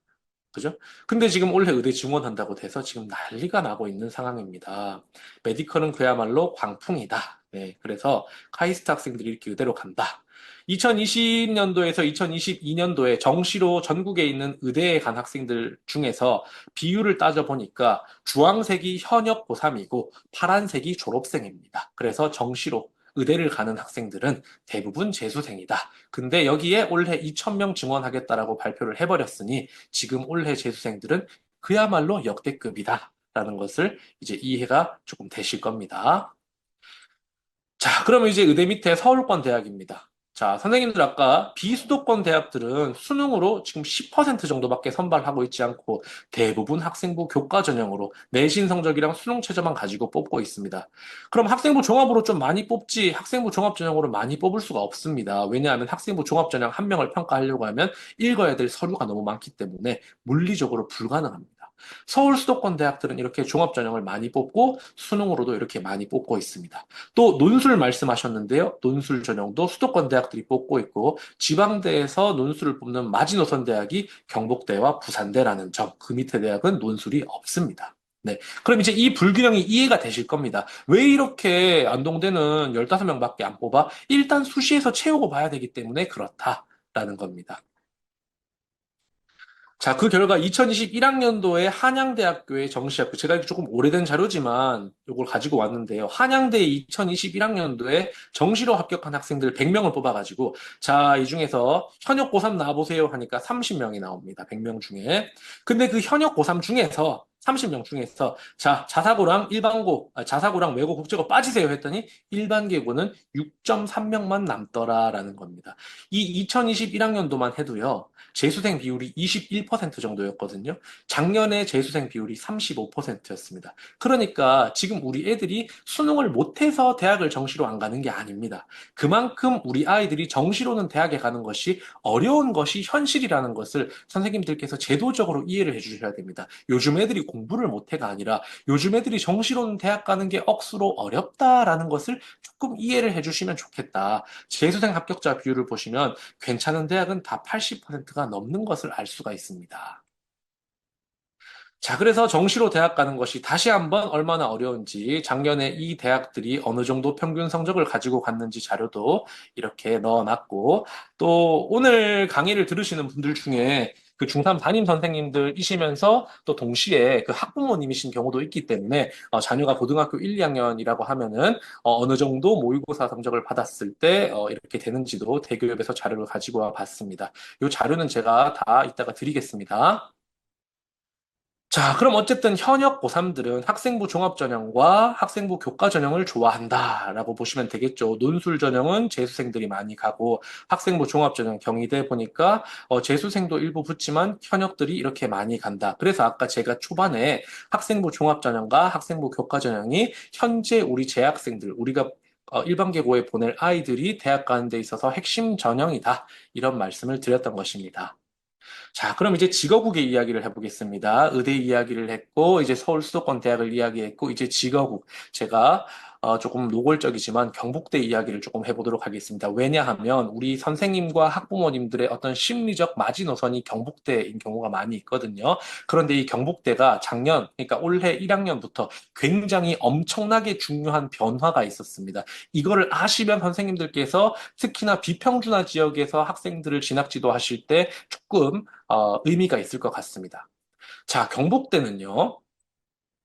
그죠? 근데 지금 올해 의대 지원한다고 돼서 지금 난리가 나고 있는 상황입니다. 메디컬은 그야말로 광풍이다. 네, 그래서 카이스트 학생들이 이렇게 의대로 간다. 2020년도에서 2022년도에 정시로 전국에 있는 의대에 간 학생들 중에서 비율을 따져보니까 주황색이 현역 고3이고 파란색이 졸업생입니다. 그래서 정시로 의대를 가는 학생들은 대부분 재수생이다. 근데 여기에 올해 2,000명 증원하겠다라고 발표를 해버렸으니 지금 올해 재수생들은 그야말로 역대급이다. 라는 것을 이제 이해가 조금 되실 겁니다. 자, 그러면 이제 의대 밑에 서울권 대학입니다. 자, 선생님들 아까 비수도권 대학들은 수능으로 지금 10% 정도밖에 선발하고 있지 않고 대부분 학생부 교과 전형으로 내신 성적이랑 수능 최저만 가지고 뽑고 있습니다. 그럼 학생부 종합으로 좀 많이 뽑지 학생부 종합 전형으로 많이 뽑을 수가 없습니다. 왜냐하면 학생부 종합 전형 한 명을 평가하려고 하면 읽어야 될 서류가 너무 많기 때문에 물리적으로 불가능합니다. 서울 수도권 대학들은 이렇게 종합 전형을 많이 뽑고 수능으로도 이렇게 많이 뽑고 있습니다. 또 논술 말씀하셨는데요. 논술 전형도 수도권 대학들이 뽑고 있고 지방대에서 논술을 뽑는 마지노선 대학이 경북대와 부산대라는 점. 그 밑에 대학은 논술이 없습니다. 네. 그럼 이제 이 불균형이 이해가 되실 겁니다. 왜 이렇게 안동대는 15명밖에 안 뽑아? 일단 수시에서 채우고 봐야 되기 때문에 그렇다라는 겁니다. 자, 그 결과 2021학년도에 한양대학교의 정시학교, 제가 이게 조금 오래된 자료지만 이걸 가지고 왔는데요. 한양대 2021학년도에 정시로 합격한 학생들 100명을 뽑아가지고, 자, 이 중에서 현역 고3 나와보세요 하니까 30명이 나옵니다. 100명 중에. 근데 그 현역 고3 중에서 30명 중에서 자, 자사고랑 외고 국제고 빠지세요 했더니 일반 계고는 6.3명만 남더라라는 겁니다. 이 2021학년도만 해도요. 재수생 비율이 21% 정도였거든요. 작년에 재수생 비율이 35%였습니다. 그러니까 지금 우리 애들이 수능을 못해서 대학을 정시로 안 가는 게 아닙니다. 그만큼 우리 아이들이 정시로는 대학에 가는 것이 어려운 것이 현실이라는 것을 선생님들께서 제도적으로 이해를 해주셔야 됩니다. 요즘 애들이 공부를 못해가 아니라 요즘 애들이 정시로는 대학 가는 게 억수로 어렵다라는 것을 조금 이해를 해주시면 좋겠다. 재수생 합격자 비율을 보시면 괜찮은 대학은 다 80%가 넘는 것을 알 수가 있습니다. 자, 그래서 정시로 대학 가는 것이 다시 한번 얼마나 어려운지 작년에 이 대학들이 어느 정도 평균 성적을 가지고 갔는지 자료도 이렇게 넣어놨고 또 오늘 강의를 들으시는 분들 중에 그 중3 담임 선생님들이시면서 또 동시에 그 학부모님이신 경우도 있기 때문에 자녀가 고등학교 1, 2학년이라고 하면은 어느 정도 모의고사 성적을 받았을 때 이렇게 되는지도 대교협에서 자료를 가지고 와 봤습니다. 이 자료는 제가 다 이따가 드리겠습니다. 자, 그럼 어쨌든 현역 고3들은 학생부 종합전형과 학생부 교과전형을 좋아한다라고 보시면 되겠죠. 논술 전형은 재수생들이 많이 가고 학생부 종합전형 경희대 보니까 재수생도 일부 붙지만 현역들이 이렇게 많이 간다. 그래서 아까 제가 초반에 학생부 종합전형과 학생부 교과전형이 현재 우리 재학생들, 우리가 일반계고에 보낼 아이들이 대학 가는 데 있어서 핵심 전형이다. 이런 말씀을 드렸던 것입니다. 자, 그럼 이제 직업국의 이야기를 해보겠습니다. 의대 이야기를 했고, 이제 서울 수도권 대학을 이야기했고, 이제 직업국. 제가 조금 노골적이지만 경북대 이야기를 조금 해보도록 하겠습니다. 왜냐하면 우리 선생님과 학부모님들의 어떤 심리적 마지노선이 경북대인 경우가 많이 있거든요. 그런데 이 경북대가 작년, 그러니까 올해 1학년부터 굉장히 엄청나게 중요한 변화가 있었습니다. 이거를 아시면 선생님들께서 특히나 비평준화 지역에서 학생들을 진학 지도하실 때 조금 의미가 있을 것 같습니다. 자, 경북대는요.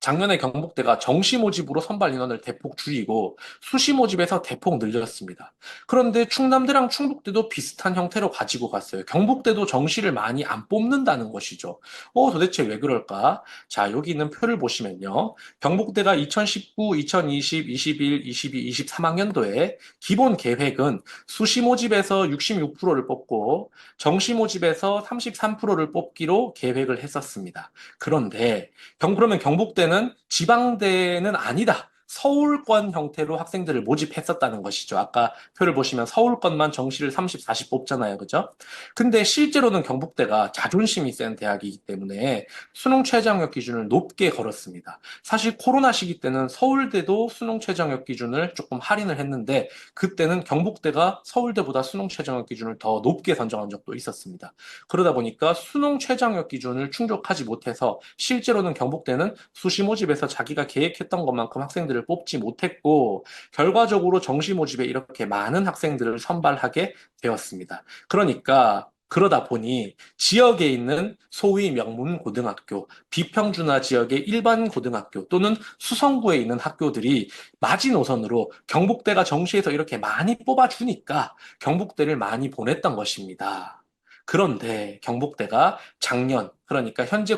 작년에 경북대가 정시 모집으로 선발 인원을 대폭 줄이고 수시 모집에서 대폭 늘렸습니다. 그런데 충남대랑 충북대도 비슷한 형태로 가지고 갔어요. 경북대도 정시를 많이 안 뽑는다는 것이죠. 도대체 왜 그럴까? 자, 여기 있는 표를 보시면요. 경북대가 2019, 2020, 21, 22, 23학년도에 기본 계획은 수시 모집에서 66%를 뽑고 정시 모집에서 33%를 뽑기로 계획을 했었습니다. 그런데 그러면 경북대는 지방대는 아니다. 서울권 형태로 학생들을 모집했었다는 것이죠. 아까 표를 보시면 서울권만 정시를 30, 40 뽑잖아요. 그죠? 근데 실제로는 경북대가 자존심이 센 대학이기 때문에 수능 최저학력 기준을 높게 걸었습니다. 사실 코로나 시기 때는 서울대도 수능 최저학력 기준을 조금 할인을 했는데 그때는 경북대가 서울대보다 수능 최저학력 기준을 더 높게 선정한 적도 있었습니다. 그러다 보니까 수능 최저학력 기준을 충족하지 못해서 실제로는 경북대는 수시 모집에서 자기가 계획했던 것만큼 학생들을 뽑지 못했고 결과적으로 정시 모집에 이렇게 많은 학생들을 선발하게 되었습니다. 그러니까 그러다 보니 지역에 있는 소위 명문 고등학교, 비평준화 지역의 일반 고등학교 또는 수성구에 있는 학교들이 마지노선으로 경북대가 정시에서 이렇게 많이 뽑아주니까 경북대를 많이 보냈던 것입니다. 그런데 경북대가 작년, 그러니까 현재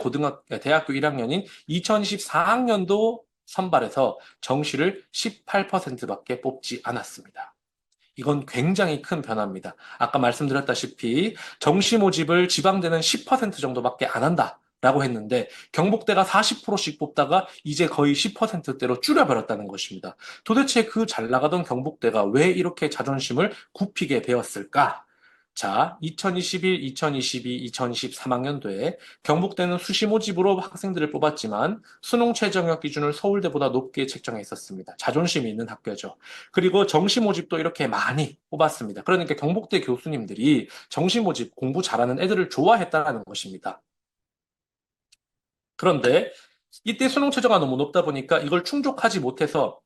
대학교 1학년인 2024학년도 선발에서 정시를 18%밖에 뽑지 않았습니다. 이건 굉장히 큰 변화입니다. 아까 말씀드렸다시피 정시 모집을 지방대는 10% 정도밖에 안 한다. 라고 했는데 경북대가 40%씩 뽑다가 이제 거의 10%대로 줄여버렸다는 것입니다. 도대체 그 잘 나가던 경북대가 왜 이렇게 자존심을 굽히게 되었을까? 자, 2021, 2022, 2023학년도에 경북대는 수시 모집으로 학생들을 뽑았지만 수능 최저학력 기준을 서울대보다 높게 책정해 있었습니다. 자존심이 있는 학교죠. 그리고 정시 모집도 이렇게 많이 뽑았습니다. 그러니까 경북대 교수님들이 정시 모집 공부 잘하는 애들을 좋아했다는 것입니다. 그런데 이때 수능 최저가 너무 높다 보니까 이걸 충족하지 못해서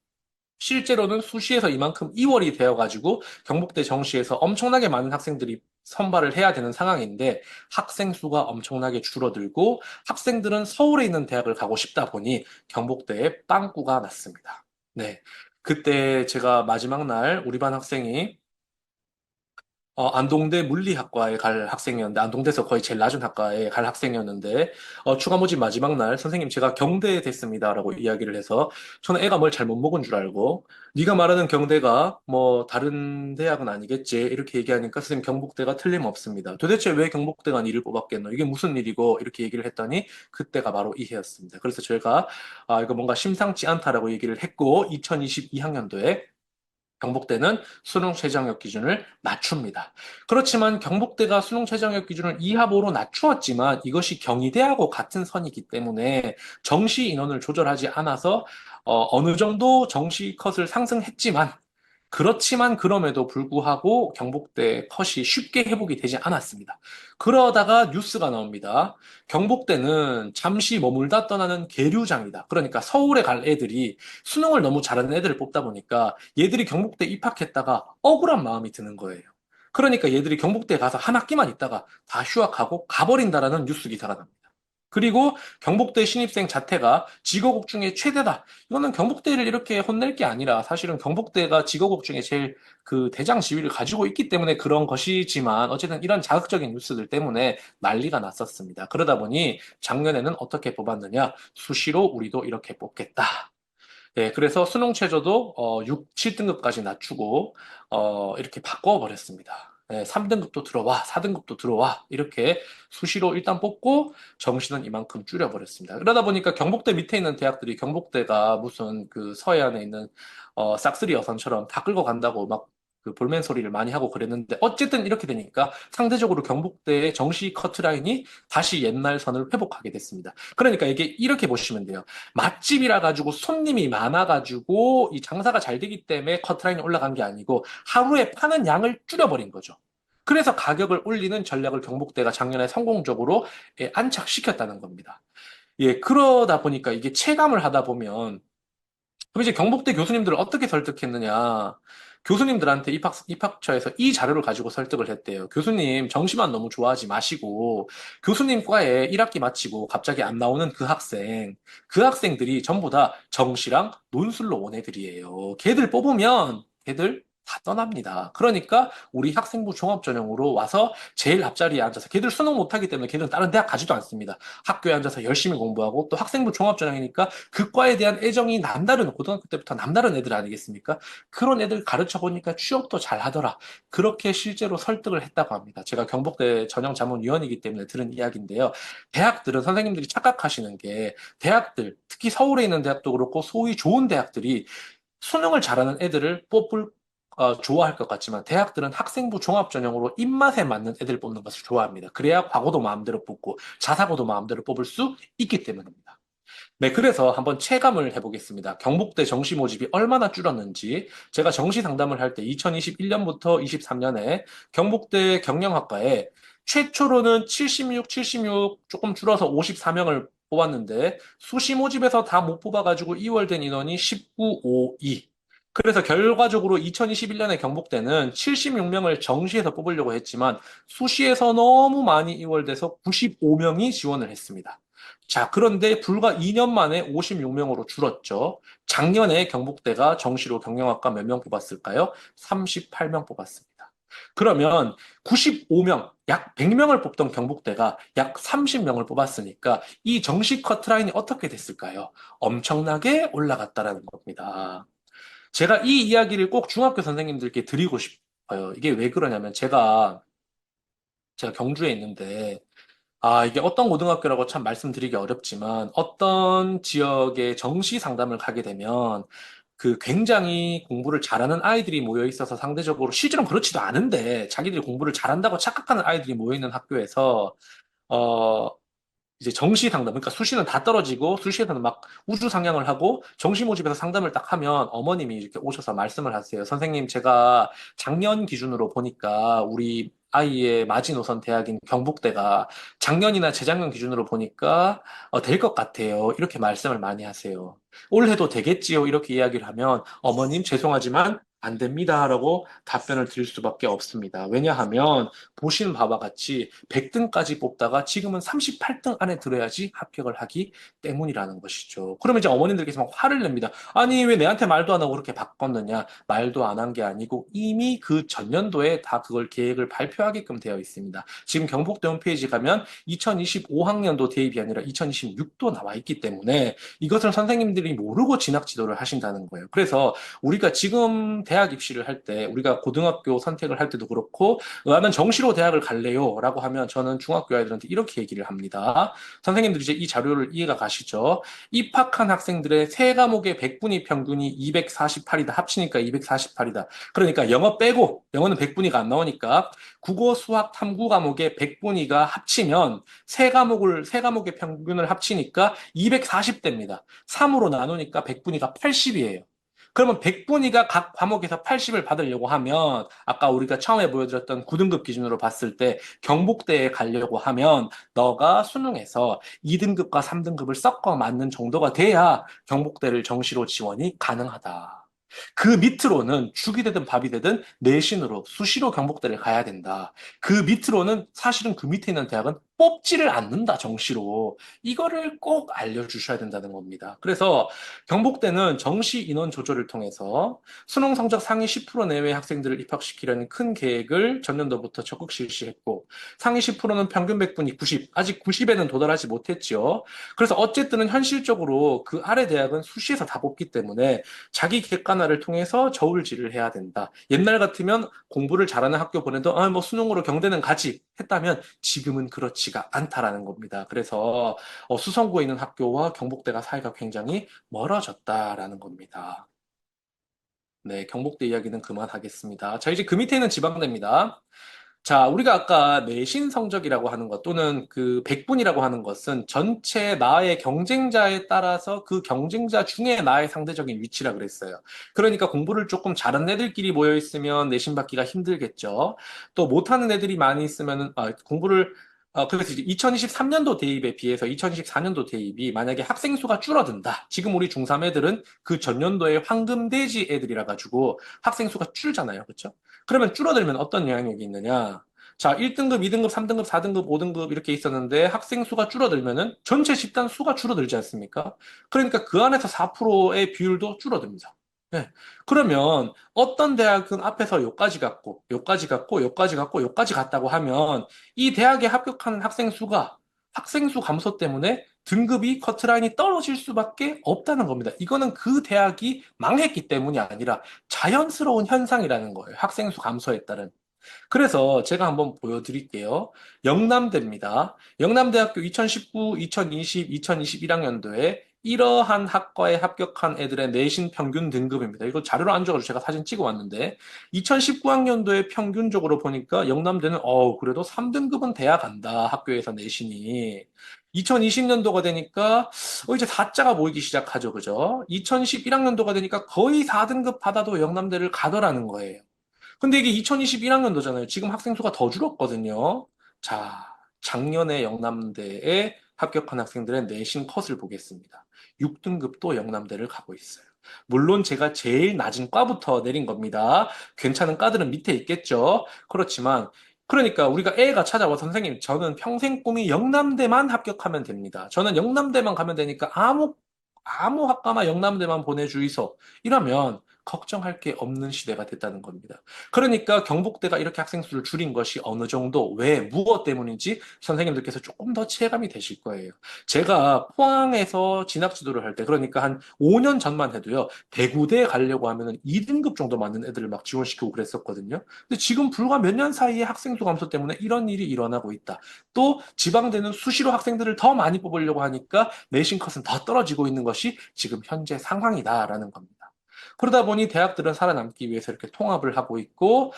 실제로는 수시에서 이만큼 이월이 되어가지고 경북대 정시에서 엄청나게 많은 학생들이 선발을 해야 되는 상황인데 학생 수가 엄청나게 줄어들고 학생들은 서울에 있는 대학을 가고 싶다 보니 경북대에 빵꾸가 났습니다. 네. 그때 제가 마지막 날 우리 반 학생이 안동대 물리학과에 갈 학생이었는데, 안동대에서 거의 제일 낮은 학과에 갈 학생이었는데, 추가 모집 마지막 날, 선생님 제가 경대에 됐습니다라고 이야기를 해서, 저는 애가 뭘 잘못 먹은 줄 알고, 네가 말하는 경대가 뭐 다른 대학은 아니겠지, 이렇게 얘기하니까 선생님 경북대가 틀림없습니다. 도대체 왜 경북대가 니를 뽑았겠노? 이게 무슨 일이고? 이렇게 얘기를 했더니, 그때가 바로 이해였습니다. 그래서 저희가, 이거 뭔가 심상치 않다라고 얘기를 했고, 2022학년도에 경북대는 수능 최저학력 기준을 낮춥니다. 그렇지만 경북대가 수능 최저학력 기준을 2하보로 낮추었지만 이것이 경희대하고 같은 선이기 때문에 정시 인원을 조절하지 않아서 어느 정도 정시 컷을 상승했지만 그렇지만 그럼에도 불구하고 경북대 컷이 쉽게 회복이 되지 않았습니다. 그러다가 뉴스가 나옵니다. 경북대는 잠시 머물다 떠나는 계류장이다. 그러니까 서울에 갈 애들이 수능을 너무 잘하는 애들을 뽑다 보니까 얘들이 경북대 입학했다가 억울한 마음이 드는 거예요. 그러니까 얘들이 경북대 가서 한 학기만 있다가 다 휴학하고 가버린다라는 뉴스 기사가 납니다. 그리고 경북대 신입생 자퇴가 직업국 중에 최대다. 이거는 경북대를 이렇게 혼낼 게 아니라 사실은 경북대가 직업국 중에 제일 그 대장 지위를 가지고 있기 때문에 그런 것이지만 어쨌든 이런 자극적인 뉴스들 때문에 난리가 났었습니다. 그러다 보니 작년에는 어떻게 뽑았느냐? 수시로 우리도 이렇게 뽑겠다. 네, 그래서 수능 최저도 6, 7등급까지 낮추고 이렇게 바꿔버렸습니다. 네, 3등급도 들어와, 4등급도 들어와 이렇게 수시로 일단 뽑고 정시는 이만큼 줄여버렸습니다. 그러다 보니까 경북대 밑에 있는 대학들이 경북대가 무슨 그 서해안에 있는 싹쓸이 여선처럼 다 끌고 간다고 막 그 볼멘 소리를 많이 하고 그랬는데 어쨌든 이렇게 되니까 상대적으로 경북대의 정시 커트라인이 다시 옛날 선을 회복하게 됐습니다. 그러니까 이게 이렇게 보시면 돼요. 맛집이라 가지고 손님이 많아가지고 이 장사가 잘 되기 때문에 커트라인이 올라간 게 아니고 하루에 파는 양을 줄여버린 거죠. 그래서 가격을 올리는 전략을 경북대가 작년에 성공적으로 안착시켰다는 겁니다. 예, 그러다 보니까 이게 체감을 하다 보면 그럼 이제 경북대 교수님들을 어떻게 설득했느냐? 교수님들한테 입학처에서 이 자료를 가지고 설득을 했대요. 교수님, 정시만 너무 좋아하지 마시고, 교수님 과에 1학기 마치고 갑자기 안 나오는 그 학생들이 전부 다 정시랑 논술로 온 애들이에요. 걔들 뽑으면 걔들 다 떠납니다. 그러니까 우리 학생부 종합전형으로 와서 제일 앞자리에 앉아서 걔들 수능 못하기 때문에 걔들은 다른 대학 가지도 않습니다. 학교에 앉아서 열심히 공부하고 또 학생부 종합전형이니까 그 과에 대한 애정이 남다른 고등학교 때부터 남다른 애들 아니겠습니까? 그런 애들 가르쳐 보니까 취업도 잘 하더라. 그렇게 실제로 설득을 했다고 합니다. 제가 경북대 전형자문위원이기 때문에 들은 이야기인데요. 대학들은 선생님들이 착각하시는 게 대학들, 특히 서울에 있는 대학도 그렇고 소위 좋은 대학들이 수능을 잘하는 애들을 좋아할 것 같지만 대학들은 학생부 종합전형으로 입맛에 맞는 애들 뽑는 것을 좋아합니다. 그래야 과거도 마음대로 뽑고 자사고도 마음대로 뽑을 수 있기 때문입니다. 네, 그래서 한번 체감을 해보겠습니다. 경북대 정시 모집이 얼마나 줄었는지 제가 정시 상담을 할 때 2021년부터 23년에 경북대 경영학과에 최초로는 76 조금 줄어서 54명을 뽑았는데 수시 모집에서 다 못 뽑아가지고 2월 된 인원이 1952. 그래서 결과적으로 2021년에 경북대는 76명을 정시에서 뽑으려고 했지만 수시에서 너무 많이 이월돼서 95명이 지원을 했습니다. 자, 그런데 불과 2년 만에 56명으로 줄었죠. 작년에 경북대가 정시로 경영학과 몇 명 뽑았을까요? 38명 뽑았습니다. 그러면 95명, 약 100명을 뽑던 경북대가 약 30명을 뽑았으니까 이 정시 커트라인이 어떻게 됐을까요? 엄청나게 올라갔다라는 겁니다. 제가 이 이야기를 꼭 중학교 선생님들께 드리고 싶어요. 이게 왜 그러냐면 제가 경주에 있는데 이게 어떤 고등학교라고 참 말씀드리기 어렵지만 어떤 지역의 정시 상담을 가게 되면 그 굉장히 공부를 잘하는 아이들이 모여 있어서 상대적으로 실제로는 그렇지도 않은데 자기들이 공부를 잘한다고 착각하는 아이들이 모여 있는 학교에서 어, 이제 정시 상담, 그러니까 수시는 다 떨어지고 수시에서는 막 우주 상향을 하고 정시 모집에서 상담을 딱 하면 어머님이 이렇게 오셔서 말씀을 하세요. 선생님, 제가 작년 기준으로 보니까 우리 아이의 마지노선 대학인 경북대가 작년이나 재작년 기준으로 보니까 될 것 같아요. 이렇게 말씀을 많이 하세요. 올해도 되겠지요. 이렇게 이야기를 하면 어머님 죄송하지만 안 됩니다라고 답변을 드릴 수밖에 없습니다. 왜냐하면 보시는 바와 같이 100등까지 뽑다가 지금은 38등 안에 들어야지 합격을 하기 때문이라는 것이죠. 그러면 이제 어머님들께서 막 화를 냅니다. 아니, 왜 내한테 말도 안 하고 그렇게 바꿨느냐? 말도 안 한 게 아니고 이미 그 전년도에 다 그걸 계획을 발표하게끔 되어 있습니다. 지금 경북대 홈페이지 가면 2025학년도 대입이 아니라 2026도 나와 있기 때문에 이것을 선생님들이 모르고 진학 지도를 하신다는 거예요. 그래서 우리가 지금 대학 입시를 할 때, 우리가 고등학교 선택을 할 때도 그렇고, 나는 정시로 대학을 갈래요. 라고 하면 저는 중학교 아이들한테 이렇게 얘기를 합니다. 선생님들이 이제 이 자료를 이해가 가시죠? 입학한 학생들의 세 과목의 백분위 평균이 248이다. 합치니까 248이다. 그러니까 영어 빼고, 영어는 백분위가 안 나오니까, 국어, 수학, 탐구 과목의 백분위가 합치면 세 과목의 평균을 합치니까 240대입니다. 3으로 나누니까 백분위가 80이에요. 그러면 백분위가 각 과목에서 80을 받으려고 하면 아까 우리가 처음에 보여드렸던 9등급 기준으로 봤을 때 경북대에 가려고 하면 너가 수능에서 2등급과 3등급을 섞어 맞는 정도가 돼야 경북대를 정시로 지원이 가능하다. 그 밑으로는 죽이 되든 밥이 되든 내신으로 수시로 경북대를 가야 된다. 그 밑으로는 사실은 그 밑에 있는 대학은 뽑지를 않는다, 정시로. 이거를 꼭 알려주셔야 된다는 겁니다. 그래서 경북대는 정시 인원 조절을 통해서 수능 성적 상위 10% 내외 학생들을 입학시키려는 큰 계획을 전년도부터 적극 실시했고, 상위 10%는 평균 백분위 90, 아직 90에는 도달하지 못했지요. 그래서 어쨌든 현실적으로 그 아래 대학은 수시에서 다 뽑기 때문에 자기 객관화를 통해서 저울질을 해야 된다. 옛날 같으면 공부를 잘하는 학교 보내도 뭐 수능으로 경대는 가지 했다면 지금은 그렇지가 않다라는 겁니다. 그래서 수성구에 있는 학교와 경북대가 사이가 굉장히 멀어졌다라는 겁니다. 네, 경북대 이야기는 그만하겠습니다. 자, 이제 그 밑에 있는 지방대입니다. 자, 우리가 아까 내신 성적이라고 하는 것 또는 그 백분이라고 하는 것은 전체 나의 경쟁자에 따라서 그 경쟁자 중에 나의 상대적인 위치라 그랬어요. 그러니까 공부를 조금 잘하는 애들끼리 모여 있으면 내신 받기가 힘들겠죠. 또 못하는 애들이 많이 있으면 공부를 그래서 이제 2023년도 대입에 비해서 2024년도 대입이 만약에 학생 수가 줄어든다. 지금 우리 중3 애들은 그 전년도에 황금돼지 애들이라 가지고 학생 수가 줄잖아요. 그렇죠? 그러면 줄어들면 어떤 영향력이 있느냐? 자, 1등급, 2등급, 3등급, 4등급, 5등급 이렇게 있었는데 학생 수가 줄어들면은 전체 집단 수가 줄어들지 않습니까? 그러니까 그 안에서 4%의 비율도 줄어듭니다. 네. 그러면 어떤 대학은 앞에서 요까지 갔고, 요까지 갔고, 요까지 갔고, 요까지 갔다고 하면 이 대학에 합격하는 학생 수가 학생 수 감소 때문에 등급이 커트라인이 떨어질 수밖에 없다는 겁니다. 이거는 그 대학이 망했기 때문이 아니라 자연스러운 현상이라는 거예요. 학생 수 감소에 따른. 그래서 제가 한번 보여드릴게요. 영남대입니다. 영남대학교 2019, 2020, 2021학년도에 이러한 학과에 합격한 애들의 내신 평균 등급입니다. 이거 자료로 안 줘가지고 제가 사진 찍어 왔는데 2019학년도에 평균적으로 보니까 영남대는 그래도 3등급은 돼야 간다. 학교에서 내신이. 2020년도가 되니까 이제 4자가 모이기 시작하죠. 그죠? 2011학년도가 되니까 거의 4등급 받아도 영남대를 가더라는 거예요. 근데 이게 2021학년도잖아요. 지금 학생 수가 더 줄었거든요. 자, 작년에 영남대에 합격한 학생들의 내신 컷을 보겠습니다. 6등급도 영남대를 가고 있어요. 물론 제가 제일 낮은 과부터 내린 겁니다. 괜찮은 과들은 밑에 있겠죠. 그렇지만, 그러니까 우리가 애가 찾아와 선생님, 저는 평생 꿈이 영남대만 합격하면 됩니다. 저는 영남대만 가면 되니까 아무 학과나 영남대만 보내주이소. 이러면 걱정할 게 없는 시대가 됐다는 겁니다. 그러니까 경북대가 이렇게 학생 수를 줄인 것이 어느 정도, 왜, 무엇 때문인지 선생님들께서 조금 더 체감이 되실 거예요. 제가 포항에서 진학 지도를 할 때, 그러니까 한 5년 전만 해도요, 대구대에 가려고 하면은 2등급 정도 맞는 애들을 막 지원시키고 그랬었거든요. 근데 지금 불과 몇 년 사이에 학생 수 감소 때문에 이런 일이 일어나고 있다. 또 지방대는 수시로 학생들을 더 많이 뽑으려고 하니까 내신 컷은 더 떨어지고 있는 것이 지금 현재 상황이다라는 겁니다. 그러다 보니 대학들은 살아남기 위해서 이렇게 통합을 하고 있고,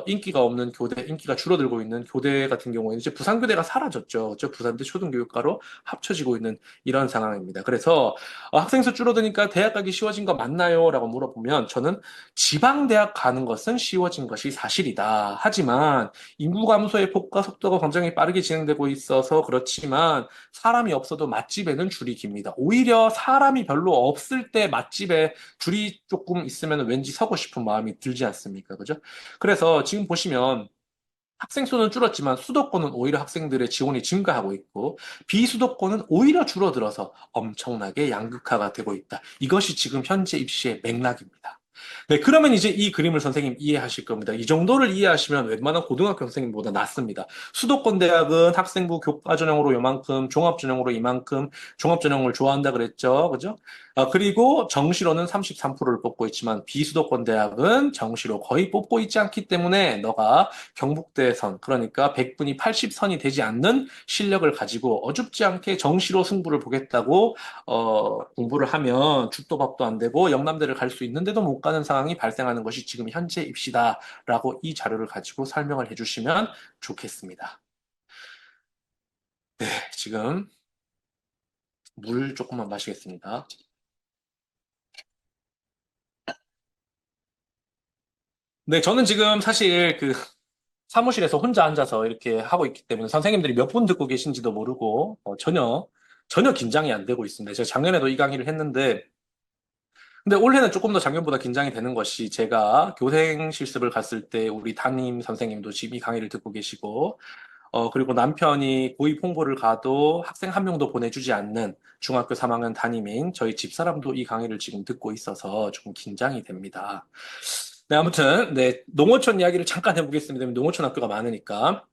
인기가 없는 교대, 인기가 줄어들고 있는 교대 같은 경우에는 이제 부산교대가 사라졌죠. 저 부산대 초등교육과로 합쳐지고 있는 이런 상황입니다. 그래서 학생 수 줄어드니까 대학 가기 쉬워진 거 맞나요? 라고 물어보면 저는 지방대학 가는 것은 쉬워진 것이 사실이다. 하지만 인구 감소의 폭과 속도가 굉장히 빠르게 진행되고 있어서 그렇지만 사람이 없어도 맛집에는 줄이 깁니다. 오히려 사람이 별로 없을 때 맛집에 줄이 조금 있으면 왠지 서고 싶은 마음이 들지 않습니까? 그죠? 그래서 지금 보시면 학생 수는 줄었지만 수도권은 오히려 학생들의 지원이 증가하고 있고 비수도권은 오히려 줄어들어서 엄청나게 양극화가 되고 있다. 이것이 지금 현재 입시의 맥락입니다. 네, 그러면 이제 이 그림을 선생님 이해하실 겁니다. 이 정도를 이해하시면 웬만한 고등학교 선생님보다 낫습니다. 수도권 대학은 학생부 교과 전형으로 요만큼, 종합 전형으로 이만큼, 종합 전형을 좋아한다 그랬죠. 그죠? 그리고 정시로는 33%를 뽑고 있지만 비수도권 대학은 정시로 거의 뽑고 있지 않기 때문에 너가 경북대선, 그러니까 100분이 80선이 되지 않는 실력을 가지고 어줍지 않게 정시로 승부를 보겠다고 공부를 하면 죽도 밥도 안 되고 영남대를 갈 수 있는데도 못 가는 상황이 발생하는 것이 지금 현재 입시다라고 이 자료를 가지고 설명을 해주시면 좋겠습니다. 네, 지금 물 조금만 마시겠습니다. 네, 저는 지금 사실 그 사무실에서 혼자 앉아서 이렇게 하고 있기 때문에 선생님들이 몇 분 듣고 계신지도 모르고 전혀 긴장이 안 되고 있습니다. 제가 작년에도 이 강의를 했는데 근데 올해는 조금 더 작년보다 긴장이 되는 것이 제가 교생 실습을 갔을 때 우리 담임 선생님도 지금 이 강의를 듣고 계시고 그리고 남편이 고입 홍보를 가도 학생 한 명도 보내주지 않는 중학교 3학년 담임인 저희 집사람도 이 강의를 지금 듣고 있어서 조금 긴장이 됩니다. 네, 아무튼, 네, 농어촌 이야기를 잠깐 해보겠습니다. 농어촌 학교가 많으니까.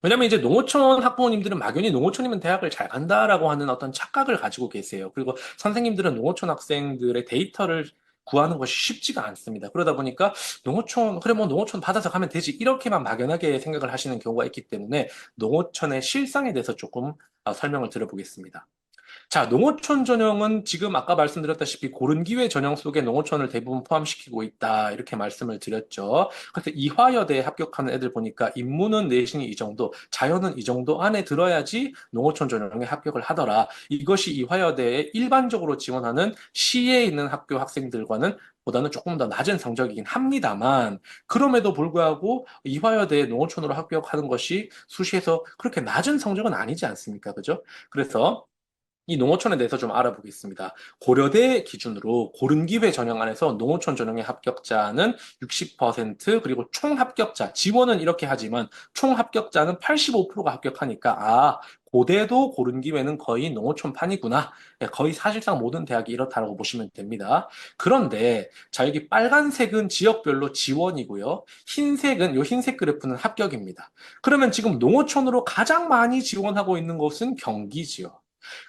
왜냐면 이제 농어촌 학부모님들은 막연히 농어촌이면 대학을 잘 간다라고 하는 어떤 착각을 가지고 계세요. 그리고 선생님들은 농어촌 학생들의 데이터를 구하는 것이 쉽지가 않습니다. 그러다 보니까 농어촌, 그래 뭐 농어촌 받아서 가면 되지. 이렇게만 막연하게 생각을 하시는 경우가 있기 때문에 농어촌의 실상에 대해서 조금 설명을 드려보겠습니다. 자, 농어촌 전형은 지금 아까 말씀드렸다시피 고른 기회 전형 속에 농어촌을 대부분 포함시키고 있다. 이렇게 말씀을 드렸죠. 그래서 이화여대에 합격하는 애들 보니까 인문은 내신이 이 정도, 자연은 이 정도 안에 들어야지 농어촌 전형에 합격을 하더라. 이것이 이화여대에 일반적으로 지원하는 시에 있는 학교 학생들과는 보다는 조금 더 낮은 성적이긴 합니다만, 그럼에도 불구하고 이화여대에 농어촌으로 합격하는 것이 수시에서 그렇게 낮은 성적은 아니지 않습니까? 그죠? 그래서 이 농어촌에 대해서 좀 알아보겠습니다. 고려대 기준으로 고른 기회 전형 안에서 농어촌 전형의 합격자는 60% 그리고 총 합격자, 지원은 이렇게 하지만 총 합격자는 85%가 합격하니까 고대도 고른 기회는 거의 농어촌 판이구나. 예, 거의 사실상 모든 대학이 이렇다고 보시면 됩니다. 그런데 자 여기 빨간색은 지역별로 지원이고요. 흰색은 요 흰색 그래프는 합격입니다. 그러면 지금 농어촌으로 가장 많이 지원하고 있는 곳은 경기지요.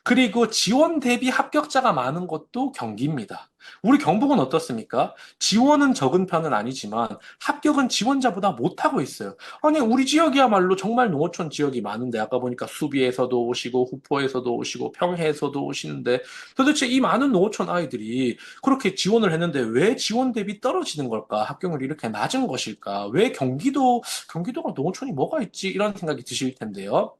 그리고 지원 대비 합격자가 많은 것도 경기입니다. 우리 경북은 어떻습니까? 지원은 적은 편은 아니지만 합격은 지원자보다 못하고 있어요. 아니, 우리 지역이야말로 정말 농어촌 지역이 많은데 아까 보니까 수비에서도 오시고 후포에서도 오시고 평해에서도 오시는데 도대체 이 많은 농어촌 아이들이 그렇게 지원을 했는데 왜 지원 대비 떨어지는 걸까? 합격률이 이렇게 낮은 것일까? 왜 경기도가 농어촌이 뭐가 있지? 이런 생각이 드실 텐데요.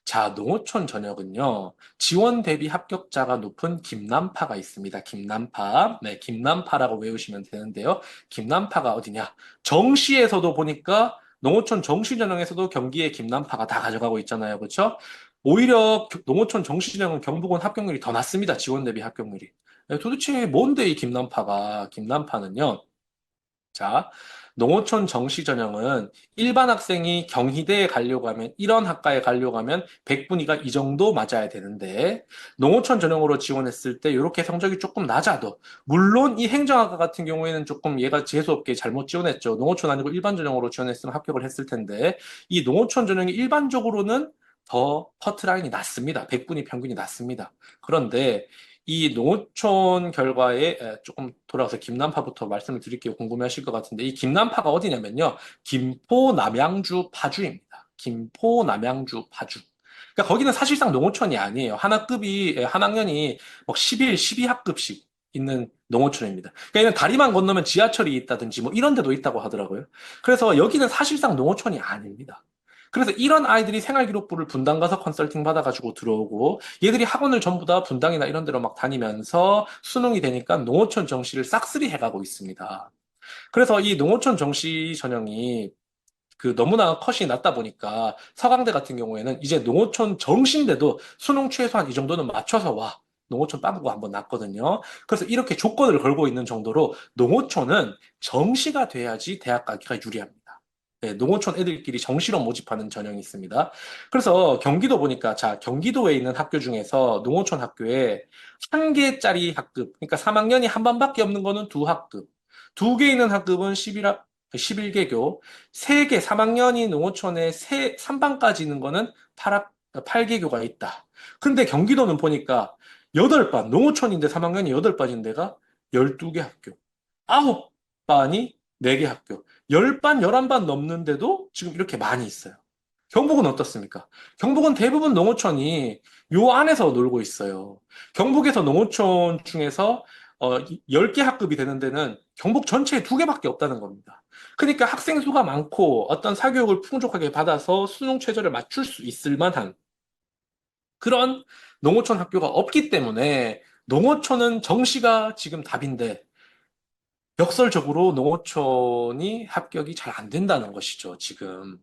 자, 농어촌 전역은요, 지원 대비 합격자가 높은 김남파가 있습니다. 김남파. 네, 김남파라고 외우시면 되는데요. 김남파가 어디냐? 정시에서도 보니까 농어촌 정시 전형에서도 경기의 김남파가 다 가져가고 있잖아요. 그렇죠? 오히려 농어촌 정시 전형은 경북은 합격률이 더 낮습니다. 지원 대비 합격률이. 네, 도대체 뭔데 이 김남파는요? 자, 농어촌 정시 전형은 일반 학생이 경희대에 가려고 하면, 이런 학과에 가려고 하면 100분위가 이 정도 맞아야 되는데, 농어촌 전형으로 지원했을 때 이렇게 성적이 조금 낮아도, 물론 이 행정학과 같은 경우에는 조금 얘가 재수없게 잘못 지원했죠. 농어촌 아니고 일반 전형으로 지원했으면 합격을 했을 텐데, 이 농어촌 전형이 일반적으로는 더 커트라인이 낮습니다. 100분위 평균이 낮습니다. 그런데 이 농어촌 결과에 조금 돌아가서 김남파부터 말씀을 드릴게요. 궁금해하실 것 같은데 이 김남파가 어디냐면요. 김포, 남양주, 파주입니다. 김포, 남양주, 파주. 그러니까 거기는 사실상 농어촌이 아니에요. 한 학년이 뭐 11, 12학급씩 있는 농어촌입니다. 그러니까 얘는 다리만 건너면 지하철이 있다든지 뭐 이런 데도 있다고 하더라고요. 그래서 여기는 사실상 농어촌이 아닙니다. 그래서 이런 아이들이 생활기록부를 분당 가서 컨설팅 받아가지고 들어오고 얘들이 학원을 전부 다 분당이나 이런 데로 막 다니면서 수능이 되니까 농어촌 정시를 싹쓸이 해가고 있습니다. 그래서 이 농어촌 정시 전형이 너무나 컷이 낮다 보니까 서강대 같은 경우에는 이제 농어촌 정시인데도 수능 최소한 이 정도는 맞춰서 와. 농어촌 빵꾸가 한번 났거든요. 그래서 이렇게 조건을 걸고 있는 정도로 농어촌은 정시가 돼야지 대학 가기가 유리합니다. 네, 농어촌 애들끼리 정시로 모집하는 전형이 있습니다. 그래서 경기도 보니까, 자, 경기도에 있는 학교 중에서 농어촌 학교에 한 개짜리 학급, 그러니까 3학년이 한 반밖에 없는 거는 두 학급, 두 개 있는 학급은 11개교, 세 개, 3학년이 농어촌에 3반까지 있는 거는 8개교가 있다. 근데 경기도는 보니까 8반, 농어촌인데 3학년이 8반인 데가 12개 학교. 9반이 4개 학교. 10반, 11반 넘는데도 지금 이렇게 많이 있어요. 경북은 어떻습니까? 경북은 대부분 농어촌이 요 안에서 놀고 있어요. 경북에서 농어촌 중에서 10개 학급이 되는 데는 경북 전체에 2개밖에 없다는 겁니다. 그러니까 학생 수가 많고 어떤 사교육을 풍족하게 받아서 수능 최저를 맞출 수 있을 만한 그런 농어촌 학교가 없기 때문에 농어촌은 정시가 지금 답인데 역설적으로 농어촌이 합격이 잘 안 된다는 것이죠, 지금.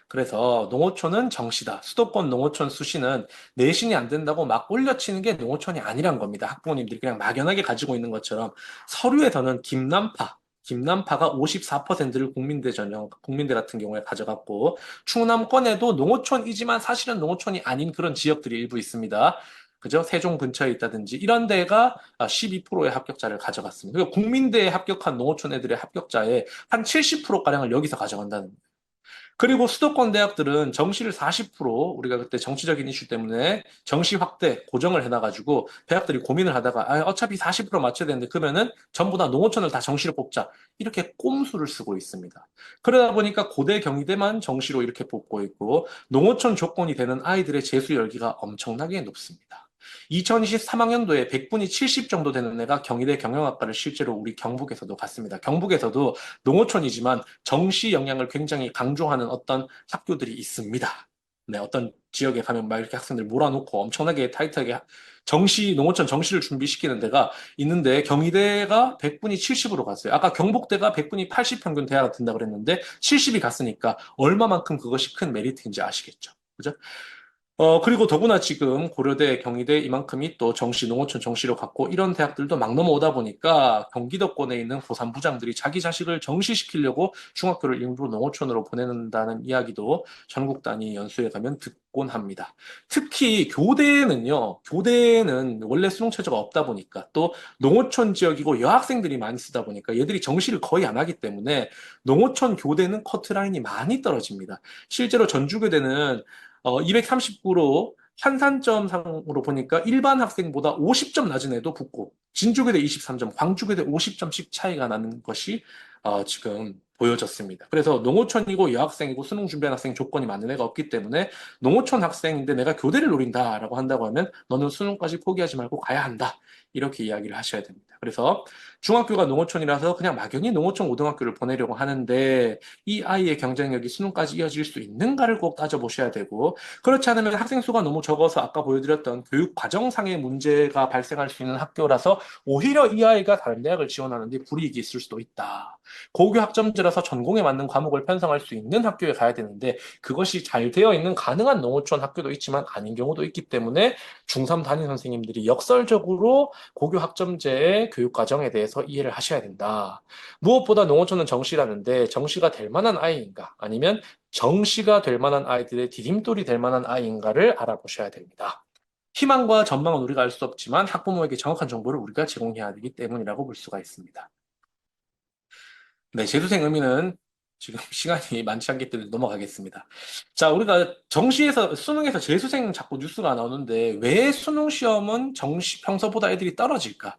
그래서 농어촌은 정시다. 수도권 농어촌 수시는 내신이 안 된다고 막 올려치는 게 농어촌이 아니란 겁니다. 학부모님들이 그냥 막연하게 가지고 있는 것처럼 서류에서는 김남파가 54%를 국민대 같은 경우에 가져갔고, 충남권에도 농어촌이지만 사실은 농어촌이 아닌 그런 지역들이 일부 있습니다. 그죠? 세종 근처에 있다든지 이런 데가 12%의 합격자를 가져갔습니다. 그리고 국민대에 합격한 농어촌 애들의 합격자의 한 70%가량을 여기서 가져간다는 거예요. 그리고 수도권 대학들은 정시를 40% 우리가 그때 정치적인 이슈 때문에 정시 확대 고정을 해놔가지고 대학들이 고민을 하다가 어차피 40% 맞춰야 되는데 그러면은 전부 다 농어촌을 다 정시로 뽑자 이렇게 꼼수를 쓰고 있습니다. 그러다 보니까 고대 경희대만 정시로 이렇게 뽑고 있고 농어촌 조건이 되는 아이들의 재수 열기가 엄청나게 높습니다. 2023학년도에 100분이 70 정도 되는 애가 경희대 경영학과를 실제로 우리 경북에서도 갔습니다. 경북에서도 농어촌이지만 정시 영향을 굉장히 강조하는 어떤 학교들이 있습니다. 네, 어떤 지역에 가면 막 이렇게 학생들 몰아놓고 엄청나게 타이트하게 농어촌 정시를 준비시키는 데가 있는데 경희대가 100분이 70으로 갔어요. 아까 경북대가 100분이 80 평균 대학가 된다 그랬는데 70이 갔으니까 얼마만큼 그것이 큰 메리트인지 아시겠죠? 그죠? 그리고 더구나 지금 고려대, 경희대 이만큼이 또 정시, 농어촌 정시로 갔고 이런 대학들도 막 넘어오다 보니까 경기도권에 있는 고산부장들이 자기 자식을 정시시키려고 중학교를 일부러 농어촌으로 보내는다는 이야기도 전국 단위 연수에 가면 듣곤 합니다. 특히 교대는 원래 수능 체제가 없다 보니까 또 농어촌 지역이고 여학생들이 많이 쓰다 보니까 얘들이 정시를 거의 안 하기 때문에 농어촌 교대는 커트라인이 많이 떨어집니다. 실제로 전주교대는 239로 환산점상으로 보니까 일반 학생보다 50점 낮은 애도 붙고 진주교대 23점, 광주교대 50점씩 차이가 나는 것이 지금 보여졌습니다. 그래서 농어촌이고 여학생이고 수능 준비한 학생 조건이 맞는 애가 없기 때문에 농어촌 학생인데 내가 교대를 노린다라고 한다고 하면 너는 수능까지 포기하지 말고 가야 한다. 이렇게 이야기를 하셔야 됩니다. 그래서 중학교가 농어촌이라서 그냥 막연히 농어촌 고등학교를 보내려고 하는데 이 아이의 경쟁력이 수능까지 이어질 수 있는가를 꼭 따져보셔야 되고 그렇지 않으면 학생 수가 너무 적어서 아까 보여드렸던 교육 과정상의 문제가 발생할 수 있는 학교라서 오히려 이 아이가 다른 대학을 지원하는데 불이익이 있을 수도 있다. 고교 학점제라서 전공에 맞는 과목을 편성할 수 있는 학교에 가야 되는데 그것이 잘 되어 있는 가능한 농어촌 학교도 있지만 아닌 경우도 있기 때문에 중3 담임 선생님들이 역설적으로 고교 학점제의 교육 과정에 대해서 이해를 하셔야 된다. 무엇보다 농어촌은 정시라는데 정시가 될 만한 아이인가 아니면 정시가 될 만한 아이들의 디딤돌이 될 만한 아이인가를 알아보셔야 됩니다. 희망과 전망은 우리가 알 수 없지만 학부모에게 정확한 정보를 우리가 제공해야 되기 때문이라고 볼 수가 있습니다. 네, 재수생 의미는 지금 시간이 많지 않기 때문에 넘어가겠습니다. 자, 우리가 수능에서 재수생 자꾸 뉴스가 나오는데 왜 수능 시험은 정시 평소보다 애들이 떨어질까?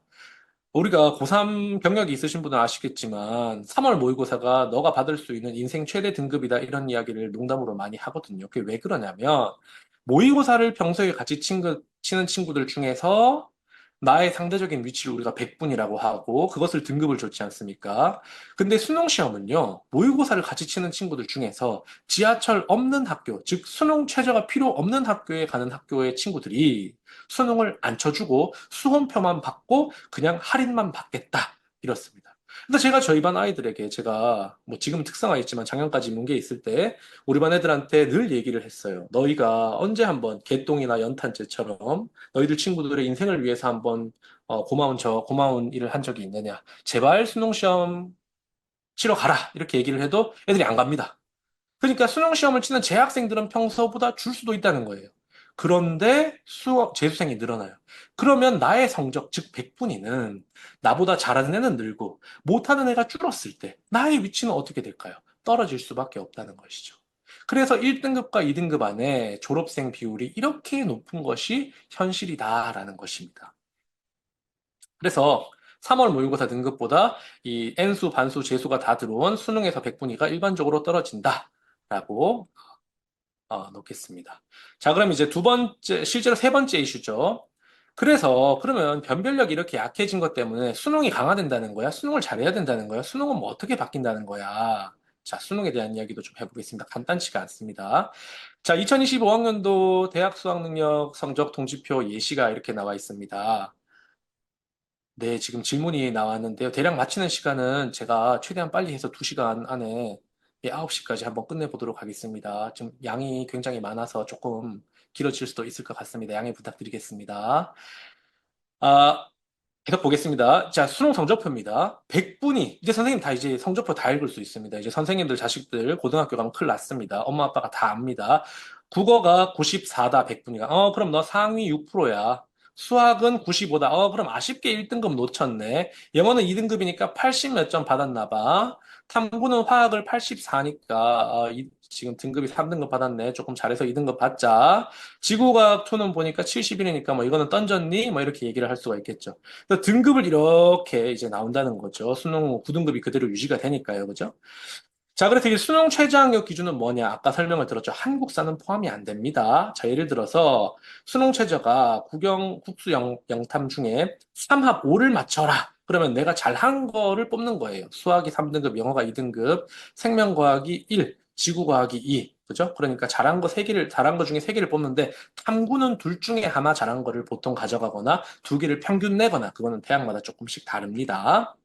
우리가 고3 경력이 있으신 분은 아시겠지만 3월 모의고사가 너가 받을 수 있는 인생 최대 등급이다 이런 이야기를 농담으로 많이 하거든요. 그게 왜 그러냐면 모의고사를 평소에 같이 치는 친구들 중에서 나의 상대적인 위치를 우리가 100분이라고 하고 그것을 등급을 줬지 않습니까? 근데 수능 시험은요. 모의고사를 같이 치는 친구들 중에서 지하철 없는 학교, 즉 수능 최저가 필요 없는 학교에 가는 학교의 친구들이 수능을 안 쳐주고 수험표만 받고 그냥 할인만 받겠다. 이렇습니다. 근데 제가 저희 반 아이들에게 제가 뭐 지금 특성화 있지만 작년까지 문계 있을 때 우리 반 애들한테 늘 얘기를 했어요. 너희가 언제 한번 개똥이나 연탄재처럼 너희들 친구들의 인생을 위해서 한번 고마운 일을 한 적이 있느냐. 제발 수능 시험 치러 가라. 이렇게 얘기를 해도 애들이 안 갑니다. 그러니까 수능 시험을 치는 재학생들은 평소보다 줄 수도 있다는 거예요. 그런데 재수생이 늘어나요. 그러면 나의 성적, 즉 100분위는 나보다 잘하는 애는 늘고 못하는 애가 줄었을 때 나의 위치는 어떻게 될까요? 떨어질 수밖에 없다는 것이죠. 그래서 1등급과 2등급 안에 졸업생 비율이 이렇게 높은 것이 현실이다라는 것입니다. 그래서 3월 모의고사 등급보다 이 N수, 반수, 재수가 다 들어온 수능에서 100분위가 일반적으로 떨어진다라고 놓겠습니다. 자, 그럼 이제 실제로 세 번째 이슈죠. 그러면 변별력이 이렇게 약해진 것 때문에 수능이 강화된다는 거야? 수능을 잘해야 된다는 거야? 수능은 뭐 어떻게 바뀐다는 거야? 자, 수능에 대한 이야기도 좀 해보겠습니다. 간단치가 않습니다. 자, 2025학년도 대학 수학능력 성적 통지표 예시가 이렇게 나와 있습니다. 네, 지금 질문이 나왔는데요. 대략 마치는 시간은 제가 최대한 빨리 해서 2시간 안에 9시까지 한번 끝내보도록 하겠습니다. 좀 양이 굉장히 많아서 조금 길어질 수도 있을 것 같습니다. 양해 부탁드리겠습니다. 아, 계속 보겠습니다. 자, 수능 성적표입니다. 100분이, 이제 선생님 다 이제 성적표 다 읽을 수 있습니다. 이제 선생님들 자식들 고등학교 가면 큰일 났습니다. 엄마 아빠가 다 압니다. 국어가 94다, 100분이가. 그럼 너 상위 6%야. 수학은 95다. 그럼 아쉽게 1등급 놓쳤네. 영어는 2등급이니까 80 몇 점 받았나 봐. 탐구는 화학을 84니까, 지금 등급이 3등급 받았네. 조금 잘해서 2등급 받자. 지구과학 2는 보니까 71이니까 뭐 이거는 던졌니? 뭐 이렇게 얘기를 할 수가 있겠죠. 그래서 등급을 이렇게 이제 나온다는 거죠. 수능 9등급이 그대로 유지가 되니까요. 그죠? 자, 그래서 이 수능 최저학력 기준은 뭐냐? 아까 설명을 들었죠. 한국사는 포함이 안 됩니다. 자, 예를 들어서 수능 최저가 국수 영탐 중에 3합 5를 맞춰라. 그러면 내가 잘한 거를 뽑는 거예요. 수학이 3등급, 영어가 2등급, 생명과학이 1, 지구과학이 2. 그죠? 그러니까 잘한 거 중에 3개를 뽑는데 탐구는 둘 중에 하나 잘한 거를 보통 가져가거나 2개를 평균 내거나 그거는 대학마다 조금씩 다릅니다.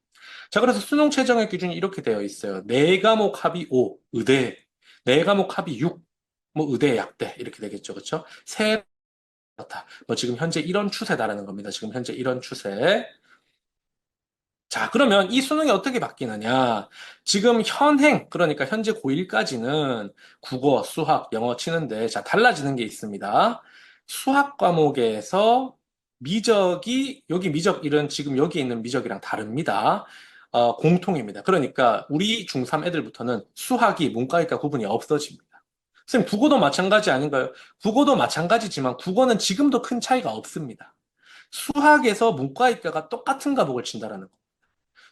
자, 그래서 수능 최저의 기준이 이렇게 되어 있어요. 네 과목 합이 5, 의대. 네 과목 합이 6, 뭐 의대, 약대 이렇게 되겠죠. 그렇죠? 세 그렇다. 뭐 지금 현재 이런 추세다라는 겁니다. 지금 현재 이런 추세. 자, 그러면 이 수능이 어떻게 바뀌느냐? 지금 그러니까 현재 고1까지는 국어, 수학, 영어 치는데, 자, 달라지는 게 있습니다. 수학 과목에서 여기 미적 1은 지금 여기 있는 미적이랑 다릅니다. 공통입니다. 그러니까 우리 중3 애들부터는 수학이 문과일과 구분이 없어집니다. 선생님, 국어도 마찬가지 아닌가요? 국어도 마찬가지지만 국어는 지금도 큰 차이가 없습니다. 수학에서 문과일과가 똑같은 과목을 친다라는 거.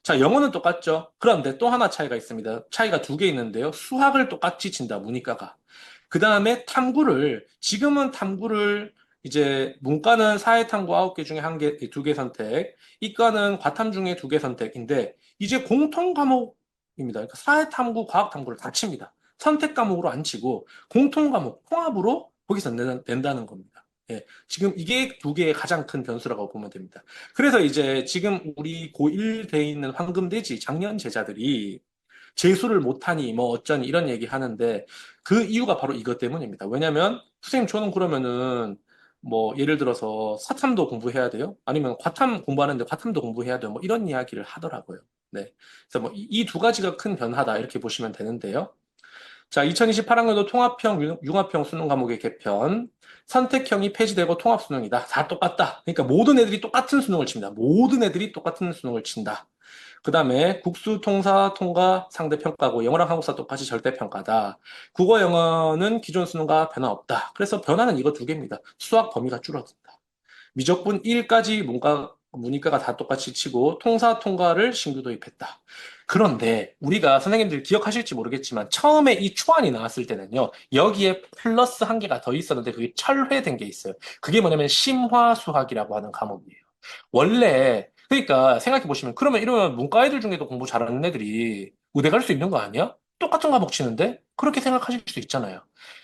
자, 영어는 똑같죠. 그런데 또 하나 차이가 있습니다. 차이가 2개 있는데요. 수학을 똑같이 친다, 문이과가. 그 다음에 지금은 탐구를 이제 문과는 사회탐구 9개 중에 2개 선택, 이과는 과탐 중에 2개 선택인데, 이제 공통 과목입니다. 그러니까 사회탐구, 과학탐구를 다 칩니다. 선택 과목으로 안 치고, 공통 과목, 통합으로 거기서 낸다는 겁니다. 예, 지금 이게 2개의 가장 큰 변수라고 보면 됩니다. 그래서 이제 지금 우리 고1 돼 있는 황금돼지 작년 제자들이 재수를 못하니 뭐 어쩌니 이런 얘기 하는데 그 이유가 바로 이것 때문입니다. 왜냐면 선생님 저는 그러면은 뭐 예를 들어서 사탐도 공부해야 돼요? 아니면 과탐 공부하는데 과탐도 공부해야 돼요? 뭐 이런 이야기를 하더라고요. 네. 그래서 뭐 이 두 가지가 큰 변화다 이렇게 보시면 되는데요. 자, 2028학년도 통합형, 융합형 수능 과목의 개편. 선택형이 폐지되고 통합 수능이다. 다 똑같다. 그러니까 모든 애들이 똑같은 수능을 칩니다. 모든 애들이 똑같은 수능을 친다. 그 다음에 국수, 통사, 통과 상대평가고 영어랑 한국사 똑같이 절대평가다. 국어, 영어는 기존 수능과 변화 없다. 그래서 변화는 이거 2개입니다. 수학 범위가 줄어든다. 미적분 1까지 문이과가 다 똑같이 치고 통사 통과를 신규 도입했다. 그런데 우리가 선생님들 기억하실지 모르겠지만 처음에 이 초안이 나왔을 때는요. 여기에 플러스 한 개가 더 있었는데 그게 철회된 게 있어요. 그게 뭐냐면 심화수학이라고 하는 과목이에요. 원래 그러니까 생각해 보시면 그러면 이러면 문과 애들 중에도 공부 잘하는 애들이 의대 갈 수 있는 거 아니야? 똑같은 과목 치는데? 그렇게 생각하실 수 있잖아요.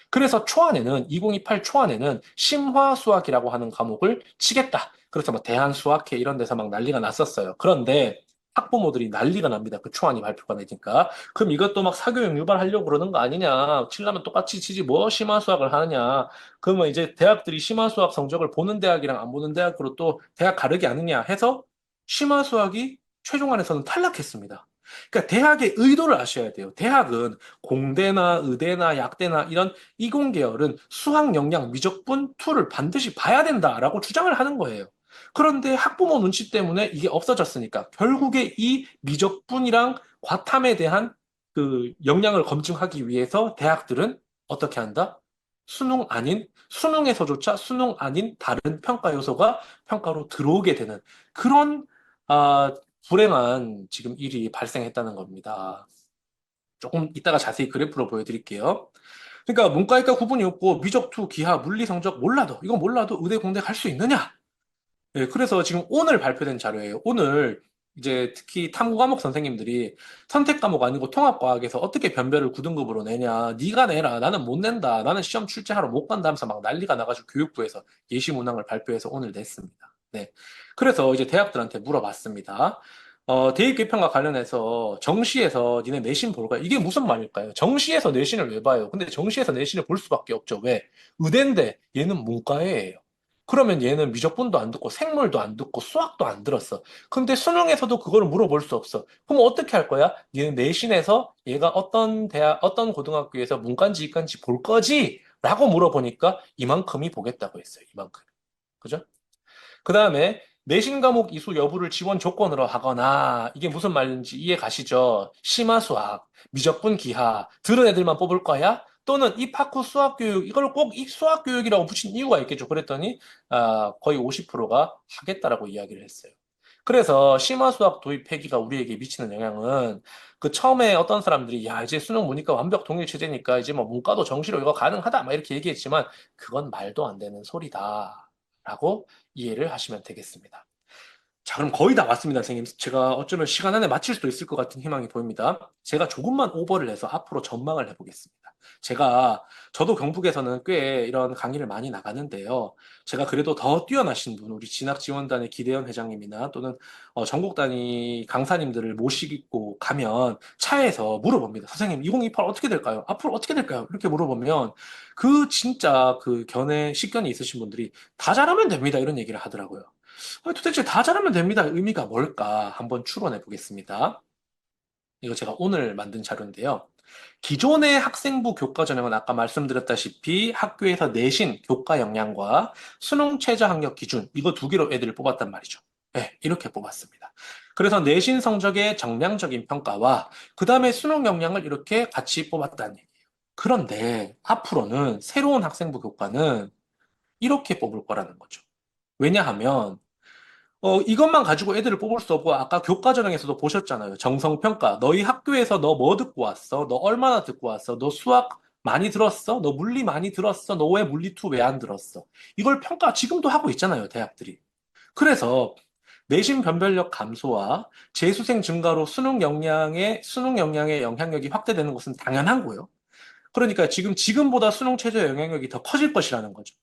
그래서 초안에는 2028 초안에는 심화수학이라고 하는 과목을 치겠다. 그래서 뭐 대한수학회 이런 데서 막 난리가 났었어요. 그런데 학부모들이 난리가 납니다. 그 초안이 발표가 되니까. 그럼 이것도 막 사교육 유발하려고 그러는 거 아니냐. 치려면 똑같이 치지 뭐 심화수학을 하느냐. 그러면 이제 대학들이 심화수학 성적을 보는 대학이랑 안 보는 대학으로 또 대학 가르기 아느냐 해서 심화수학이 최종안에서는 탈락했습니다. 그러니까 대학의 의도를 아셔야 돼요. 대학은 공대나 의대나 약대나 이런 이공계열은 수학 역량 미적분 2를 반드시 봐야 된다라고 주장을 하는 거예요. 그런데 학부모 눈치 때문에 이게 없어졌으니까 결국에 이 미적분이랑 과탐에 대한 그 역량을 검증하기 위해서 대학들은 어떻게 한다? 수능에서조차 수능 아닌 다른 평가 요소가 평가로 들어오게 되는 그런 불행한 지금 일이 발생했다는 겁니다. 조금 이따가 자세히 그래프로 보여드릴게요. 그러니까 문과일과 구분이 없고 미적투, 기하, 물리 성적 몰라도 이거 몰라도 의대 공대 갈 수 있느냐? 예, 그래서 지금 오늘 발표된 자료예요. 오늘 이제 특히 탐구 과목 선생님들이 선택 과목 아니고 통합과학에서 어떻게 변별을 9등급으로 내냐? 네가 내라. 나는 못 낸다. 나는 시험 출제하러 못 간다 하면서 막 난리가 나가지고 교육부에서 예시 문항을 발표해서 오늘 냈습니다. 네. 그래서 이제 대학들한테 물어봤습니다. 대입 개편과 관련해서 정시에서 니네 내신 볼 거야. 이게 무슨 말일까요? 정시에서 내신을 왜 봐요? 근데 정시에서 내신을 볼 수밖에 없죠. 왜? 의대인데 얘는 문과예요. 그러면 얘는 미적분도 안 듣고 생물도 안 듣고 수학도 안 들었어. 근데 수능에서도 그거를 물어볼 수 없어. 그럼 어떻게 할 거야? 얘는 내신에서 얘가 어떤 대학, 어떤 고등학교에서 문과인지 이과인지 볼 거지? 라고 물어보니까 이만큼이 보겠다고 했어요. 이만큼. 그죠? 그 다음에 내신 과목 이수 여부를 지원 조건으로 하거나 이게 무슨 말인지 이해 가시죠? 심화 수학, 미적분 기하, 들은 애들만 뽑을 거야? 또는 입학 후 수학 교육, 이걸 꼭 이 수학 교육이라고 붙인 이유가 있겠죠. 그랬더니 거의 50%가 하겠다라고 이야기를 했어요. 그래서 심화 수학 도입 폐기가 우리에게 미치는 영향은 그 처음에 어떤 사람들이 야, 이제 수능 보니까 완벽 통일 체제니까 이제 뭐 문과도 정시로 이거 가능하다 막 이렇게 얘기했지만 그건 말도 안 되는 소리다라고 이해를 하시면 되겠습니다. 자, 그럼 거의 다 왔습니다, 선생님. 제가 어쩌면 시간 안에 마칠 수도 있을 것 같은 희망이 보입니다. 제가 조금만 오버를 해서 앞으로 전망을 해보겠습니다. 저도 경북에서는 꽤 이런 강의를 많이 나가는데요. 제가 그래도 더 뛰어나신 분, 우리 진학지원단의 기대현 회장님이나 또는 전국 단위 강사님들을 모시고 가면 차에서 물어봅니다. 선생님, 2028 어떻게 될까요? 앞으로 어떻게 될까요? 이렇게 물어보면 그 진짜 그 식견이 있으신 분들이 다 잘하면 됩니다. 이런 얘기를 하더라고요. 아니, 도대체 다 잘하면 됩니다. 의미가 뭘까? 한번 추론해 보겠습니다. 이거 제가 오늘 만든 자료인데요. 기존의 학생부 교과 전형은 아까 말씀드렸다시피 학교에서 내신 교과 역량과 수능 최저 학력 기준 이거 두 개로 애들을 뽑았단 말이죠. 네, 이렇게 뽑았습니다. 그래서 내신 성적의 정량적인 평가와 그 다음에 수능 역량을 이렇게 같이 뽑았다는 얘기예요. 그런데 앞으로는 새로운 학생부 교과는 이렇게 뽑을 거라는 거죠. 왜냐하면 이것만 가지고 애들을 뽑을 수 없고, 아까 교과전형에서도 보셨잖아요. 정성평가. 너희 학교에서 너 뭐 듣고 왔어? 너 얼마나 듣고 왔어? 너 수학 많이 들었어? 너 물리 많이 들었어? 너 왜 물리2 왜 안 들었어? 이걸 평가 지금도 하고 있잖아요, 대학들이. 그래서 내신 변별력 감소와 재수생 증가로 수능 역량의 영향력이 확대되는 것은 당연한 거예요. 그러니까 지금보다 수능 최저 영향력이 더 커질 것이라는 거죠.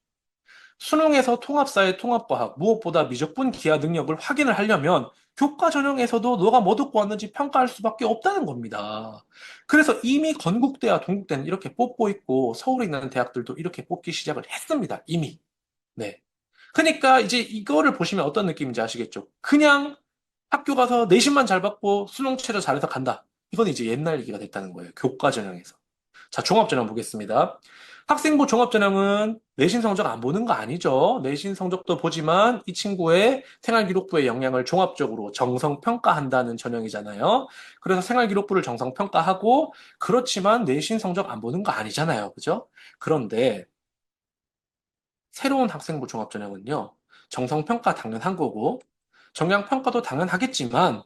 수능에서 통합사회 통합과학, 무엇보다 미적분 기하 능력을 확인을 하려면 교과 전형에서도 너가 뭐 듣고 왔는지 평가할 수밖에 없다는 겁니다. 그래서 이미 건국대와 동국대는 이렇게 뽑고 있고 서울에 있는 대학들도 이렇게 뽑기 시작을 했습니다. 이미. 네. 그러니까 이제 이거를 보시면 어떤 느낌인지 아시겠죠? 그냥 학교 가서 내신만 잘 받고 수능 최저 잘해서 간다. 이건 이제 옛날 얘기가 됐다는 거예요. 교과 전형에서. 자, 종합전형 보겠습니다. 학생부 종합전형은 내신 성적 안 보는 거 아니죠. 내신 성적도 보지만 이 친구의 생활기록부의 역량을 종합적으로 정성평가한다는 전형이잖아요. 그래서 생활기록부를 정성평가하고 그렇지만 내신 성적 안 보는 거 아니잖아요. 그죠? 그런데 새로운 학생부 종합전형은요. 정성평가 당연한 거고 정량평가도 당연하겠지만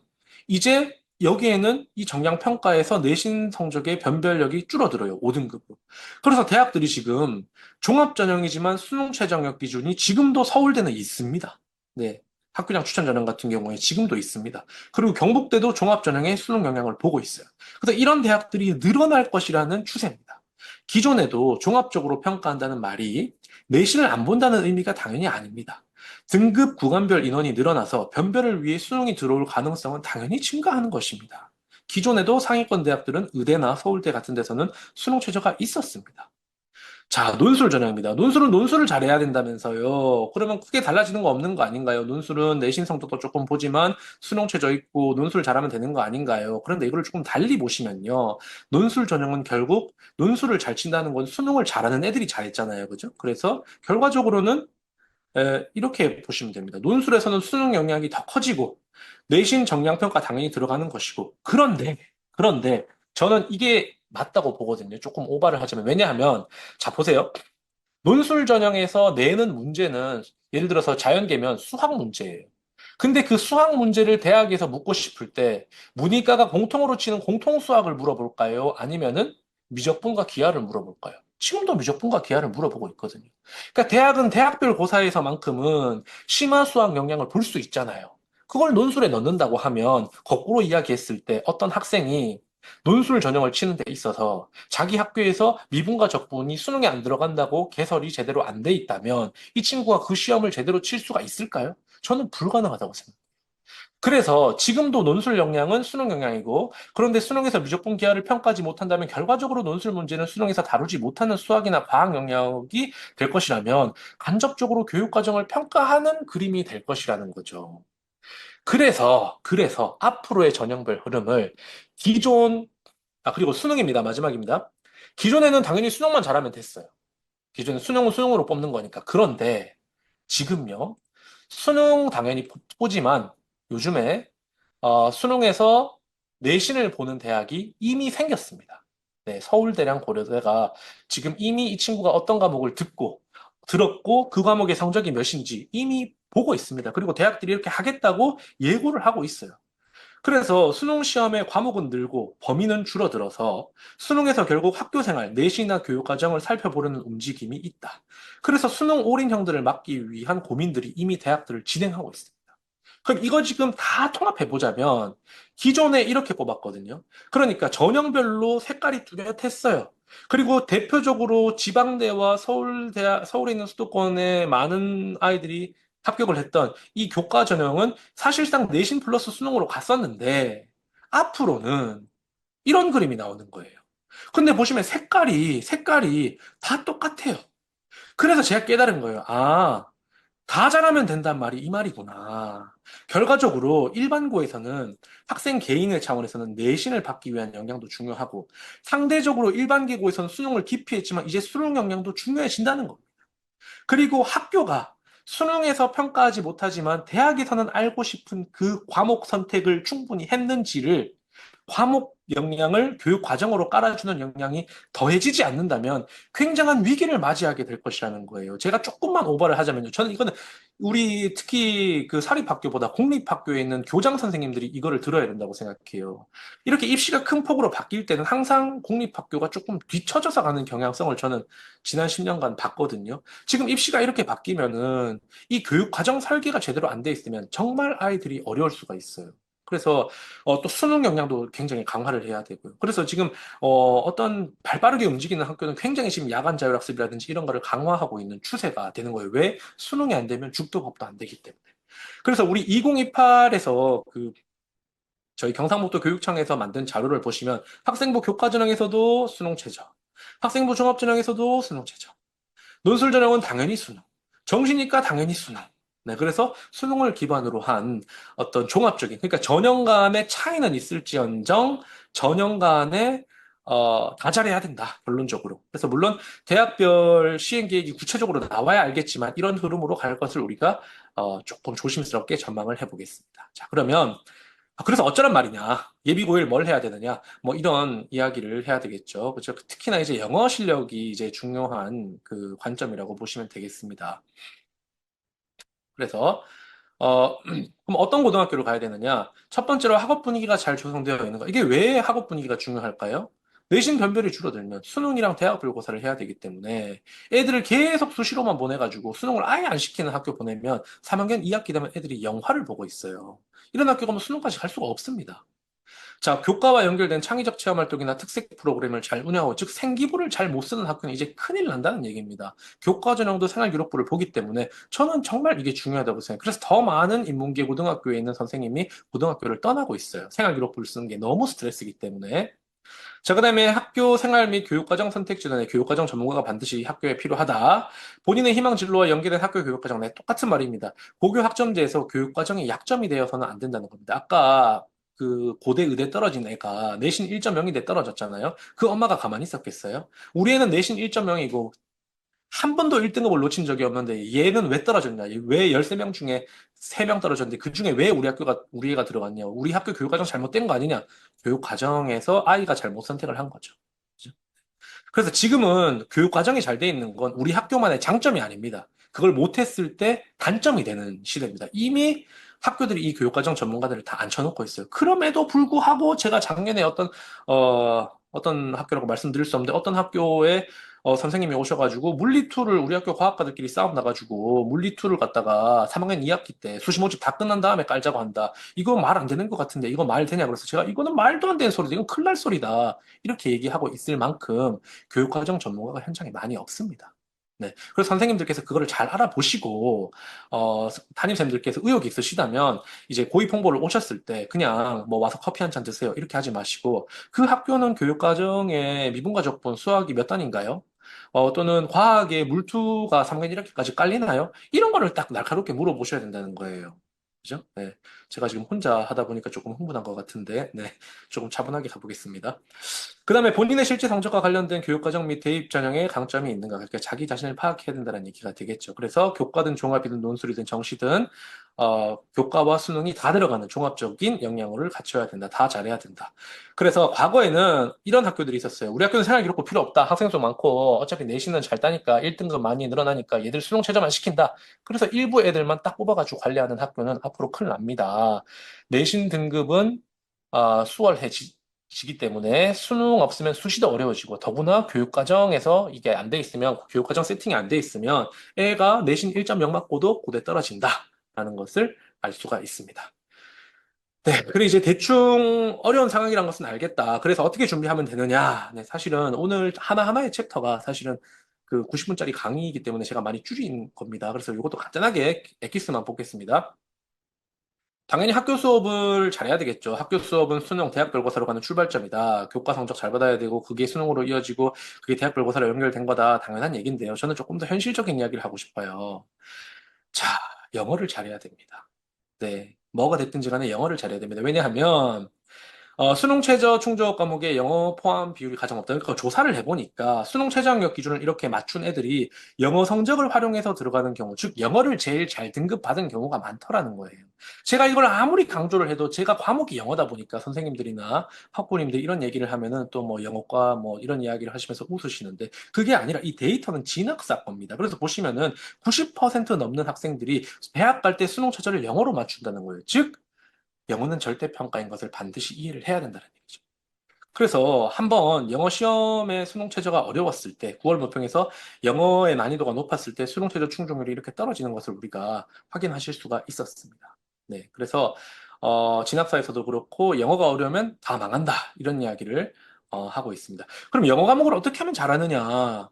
이제 여기에는 이 정량평가에서 내신 성적의 변별력이 줄어들어요. 5등급으로. 그래서 대학들이 지금 종합전형이지만 수능 최저학력 기준이 지금도 서울대는 있습니다. 네. 학교장 추천전형 같은 경우에 지금도 있습니다. 그리고 경북대도 종합전형에 수능 영향을 보고 있어요. 그래서 이런 대학들이 늘어날 것이라는 추세입니다. 기존에도 종합적으로 평가한다는 말이 내신을 안 본다는 의미가 당연히 아닙니다. 등급 구간별 인원이 늘어나서 변별을 위해 수능이 들어올 가능성은 당연히 증가하는 것입니다. 기존에도 상위권 대학들은 의대나 서울대 같은 데서는 수능 최저가 있었습니다. 자, 논술 전형입니다. 논술은 논술을 잘해야 된다면서요. 그러면 크게 달라지는 거 없는 거 아닌가요? 논술은 내신 성적도 조금 보지만 수능 최저 있고 논술 잘하면 되는 거 아닌가요? 그런데 이거를 조금 달리 보시면요. 논술 전형은 결국 논술을 잘 친다는 건 수능을 잘하는 애들이 잘했잖아요. 그죠? 그래서 결과적으로는 이렇게 보시면 됩니다. 논술에서는 수능 영향이 더 커지고 내신 정량평가 당연히 들어가는 것이고 그런데 저는 이게 맞다고 보거든요. 조금 오바를 하자면 왜냐하면 자 보세요. 논술 전형에서 내는 문제는 예를 들어서 자연계면 수학 문제예요. 근데 그 수학 문제를 대학에서 묻고 싶을 때 문이과가 공통으로 치는 공통 수학을 물어볼까요? 아니면은 미적분과 기하를 물어볼까요? 지금도 미적분과 기하를 물어보고 있거든요. 그러니까 대학은 대학별 고사에서만큼은 심화 수학 역량을 볼 수 있잖아요. 그걸 논술에 넣는다고 하면 거꾸로 이야기했을 때 어떤 학생이 논술 전형을 치는 데 있어서 자기 학교에서 미분과 적분이 수능에 안 들어간다고 개설이 제대로 안 돼 있다면 이 친구가 그 시험을 제대로 칠 수가 있을까요? 저는 불가능하다고 생각해요. 그래서 지금도 논술 역량은 수능 역량이고 그런데 수능에서 미적분 기하를 평가하지 못한다면 결과적으로 논술 문제는 수능에서 다루지 못하는 수학이나 과학 영역이 될 것이라면 간접적으로 교육 과정을 평가하는 그림이 될 것이라는 거죠. 그래서 앞으로의 전형별 흐름을 기존 그리고 수능입니다. 마지막입니다. 기존에는 당연히 수능만 잘하면 됐어요. 기존에 수능은 수능으로 뽑는 거니까. 그런데 지금요. 수능 당연히 보지만 요즘에 수능에서 내신을 보는 대학이 이미 생겼습니다. 네, 서울대랑 고려대가 지금 이미 이 친구가 어떤 과목을 들었고 그 과목의 성적이 몇인지 이미 보고 있습니다. 그리고 대학들이 이렇게 하겠다고 예고를 하고 있어요. 그래서 수능 시험의 과목은 늘고 범위는 줄어들어서 수능에서 결국 학교 생활, 내신이나 교육 과정을 살펴보려는 움직임이 있다. 그래서 수능 올인형들을 막기 위한 고민들이 이미 대학들을 진행하고 있습니다. 그럼 이거 지금 다 통합해 보자면 기존에 이렇게 뽑았거든요. 그러니까 전형별로 색깔이 뚜렷했어요. 그리고 대표적으로 지방대와 서울에 있는 수도권에 많은 아이들이 합격을 했던 이 교과 전형은 사실상 내신 플러스 수능으로 갔었는데 앞으로는 이런 그림이 나오는 거예요. 근데 보시면 색깔이 다 똑같아요. 그래서 제가 깨달은 거예요. 아, 다 잘하면 된단 말이 이 말이구나. 결과적으로 일반고에서는 학생 개인의 차원에서는 내신을 받기 위한 역량도 중요하고 상대적으로 일반기고에서는 수능을 기피했지만 이제 수능 역량도 중요해진다는 겁니다. 그리고 학교가 수능에서 평가하지 못하지만 대학에서는 알고 싶은 그 과목 선택을 충분히 했는지를 과목 역량을 교육 과정으로 깔아주는 역량이 더해지지 않는다면 굉장한 위기를 맞이하게 될 것이라는 거예요. 제가 조금만 오버를 하자면요. 저는 이거는 우리 특히 그 사립학교보다 공립학교에 있는 교장 선생님들이 이거를 들어야 된다고 생각해요. 이렇게 입시가 큰 폭으로 바뀔 때는 항상 공립학교가 조금 뒤처져서 가는 경향성을 저는 지난 10년간 봤거든요. 지금 입시가 이렇게 바뀌면은 이 교육 과정 설계가 제대로 안 돼 있으면 정말 아이들이 어려울 수가 있어요. 그래서 또 수능 역량도 굉장히 강화를 해야 되고요. 그래서 지금 어떤 발빠르게 움직이는 학교는 굉장히 지금 야간 자율학습이라든지 이런 거를 강화하고 있는 추세가 되는 거예요. 왜? 수능이 안 되면 죽도 밥도 안 되기 때문에. 그래서 우리 2028에서 그 저희 경상북도 교육청에서 만든 자료를 보시면 학생부 교과전형에서도 수능 최저, 학생부 종합전형에서도 수능 최저, 논술 전형은 당연히 수능. 정시니까 당연히 수능. 네, 그래서 수능을 기반으로 한 어떤 종합적인, 그러니까 전형 간의 차이는 있을지언정 전형 간에 다 잘해야 된다, 결론적으로. 그래서 물론 대학별 시행 계획이 구체적으로 나와야 알겠지만 이런 흐름으로 갈 것을 우리가 조금 조심스럽게 전망을 해보겠습니다. 자, 그러면 그래서 어쩌란 말이냐? 예비고일 뭘 해야 되느냐? 뭐 이런 이야기를 해야 되겠죠. 그렇죠? 특히나 이제 영어 실력이 이제 중요한 그 관점이라고 보시면 되겠습니다. 그래서 그럼 어떤 고등학교를 가야 되느냐? 첫 번째로 학업 분위기가 잘 조성되어 있는 거. 이게 왜 학업 분위기가 중요할까요? 내신 변별이 줄어들면 수능이랑 대학별고사를 해야 되기 때문에 애들을 계속 수시로만 보내가지고 수능을 아예 안 시키는 학교 보내면 3학년 2학기 되면 애들이 영화를 보고 있어요. 이런 학교 가면 수능까지 갈 수가 없습니다. 자, 교과와 연결된 창의적 체험 활동이나 특색 프로그램을 잘 운영하고, 즉 생기부를 잘 못 쓰는 학교는 이제 큰일 난다는 얘기입니다. 교과 전형도 생활 기록부를 보기 때문에 저는 정말 이게 중요하다고 생각해요. 그래서 더 많은 인문계 고등학교에 있는 선생님이 고등학교를 떠나고 있어요. 생활 기록부를 쓰는 게 너무 스트레스이기 때문에. 자, 그다음에 학교 생활 및 교육과정 선택 전에 교육과정 전문가가 반드시 학교에 필요하다. 본인의 희망 진로와 연계된 학교 교육과정 내 똑같은 말입니다. 고교 학점제에서 교육과정이 약점이 되어서는 안 된다는 겁니다. 아까 그 고대 의대 떨어진 애가 내신 1.0인데 떨어졌잖아요. 그 엄마가 가만히 있었겠어요? 우리 애는 내신 1.0이고 한 번도 1등급을 놓친 적이 없는데 얘는 왜 떨어졌냐? 왜 13명 중에 3명 떨어졌는데 그 중에 왜 우리 애가 들어갔냐? 우리 학교 교육과정 잘못된 거 아니냐? 교육과정에서 아이가 잘못 선택을 한 거죠. 그죠? 그래서 지금은 교육과정이 잘 돼 있는 건 우리 학교만의 장점이 아닙니다. 그걸 못했을 때 단점이 되는 시대입니다. 이미 학교들이 이 교육과정 전문가들을 다 앉혀놓고 있어요. 그럼에도 불구하고 제가 작년에 어떤 학교라고 말씀드릴 수 없는데 어떤 학교에 선생님이 오셔가지고 물리2를 우리 학교 과학과들끼리 싸움 나가지고 물리2를 갖다가 3학년 2학기 때 수시 모집 다 끝난 다음에 깔자고 한다. 이거 말 안 되는 것 같은데 이거 말 되냐? 그래서 제가 이거는 말도 안 되는 소리다. 이건 큰일 날 소리다. 이렇게 얘기하고 있을 만큼 교육과정 전문가가 현장에 많이 없습니다. 네. 그래서 선생님들께서 그거를 잘 알아보시고, 담임쌤들께서 의욕이 있으시다면, 이제 고입 홍보를 오셨을 때, 그냥 뭐 와서 커피 한 잔 드세요. 이렇게 하지 마시고, 그 학교는 교육과정에 미분과 적분, 수학이 몇 단인가요? 또는 과학의 물투가 3학년 1학기까지 깔리나요? 이런 거를 딱 날카롭게 물어보셔야 된다는 거예요. 그죠? 네. 제가 지금 혼자 하다 보니까 조금 흥분한 것 같은데, 네. 조금 차분하게 가보겠습니다. 그다음에 본인의 실제 성적과 관련된 교육과정 및 대입 전형에 강점이 있는가. 그러니까 자기 자신을 파악해야 된다는 얘기가 되겠죠. 그래서 교과든 종합이든 논술이든 정시든 교과와 수능이 다 들어가는 종합적인 역량을 갖춰야 된다. 다 잘해야 된다. 그래서 과거에는 이런 학교들이 있었어요. 우리 학교는 생활 기록부 필요 없다. 학생 수 많고 어차피 내신은 잘 따니까 1등급 많이 늘어나니까 얘들 수능 최저만 시킨다. 그래서 일부 애들만 딱 뽑아가지고 관리하는 학교는 앞으로 큰일 납니다. 내신 등급은 수월해지기 때문에 수능 없으면 수시도 어려워지고 더구나 교육과정에서 이게 안 돼 있으면 교육과정 세팅이 안 돼 있으면 애가 내신 1.0 맞고도 고대 떨어진다라는 것을 알 수가 있습니다. 네, 그리고 이제 대충 어려운 상황이란 것은 알겠다. 그래서 어떻게 준비하면 되느냐? 네, 사실은 오늘 하나하나의 챕터가 사실은 그 90분짜리 강의이기 때문에 제가 많이 줄인 겁니다. 그래서 이것도 간단하게 엑기스만 뽑겠습니다. 당연히 학교 수업을 잘해야 되겠죠. 학교 수업은 수능, 대학 별고사로 가는 출발점이다. 교과 성적 잘 받아야 되고, 그게 수능으로 이어지고, 그게 대학 별고사로 연결된 거다. 당연한 얘기인데요. 저는 조금 더 현실적인 이야기를 하고 싶어요. 자, 영어를 잘해야 됩니다. 네. 뭐가 됐든지 간에 영어를 잘해야 됩니다. 왜냐하면, 수능 최저 충족 과목에 영어 포함 비율이 가장 없다. 그러니까 조사를 해보니까 수능 최저 학력 기준을 이렇게 맞춘 애들이 영어 성적을 활용해서 들어가는 경우, 즉 영어를 제일 잘 등급받은 경우가 많더라는 거예요. 제가 이걸 아무리 강조를 해도 제가 과목이 영어다 보니까 선생님들이나 학부모님들이 이런 얘기를 하면은 또 뭐 영어과 뭐 이런 이야기를 하시면서 웃으시는데 그게 아니라 이 데이터는 진학사 겁니다. 그래서 보시면은 90% 넘는 학생들이 대학 갈 때 수능 최저를 영어로 맞춘다는 거예요. 즉 영어는 절대평가인 것을 반드시 이해를 해야 된다는 얘기죠. 그래서 한번 영어 시험의 수능 최저가 어려웠을 때, 9월 모평에서 영어의 난이도가 높았을 때 수능 최저 충족률이 이렇게 떨어지는 것을 우리가 확인하실 수가 있었습니다. 네, 그래서 진학사에서도 그렇고 영어가 어려우면 다 망한다 이런 이야기를 하고 있습니다. 그럼 영어 과목을 어떻게 하면 잘하느냐?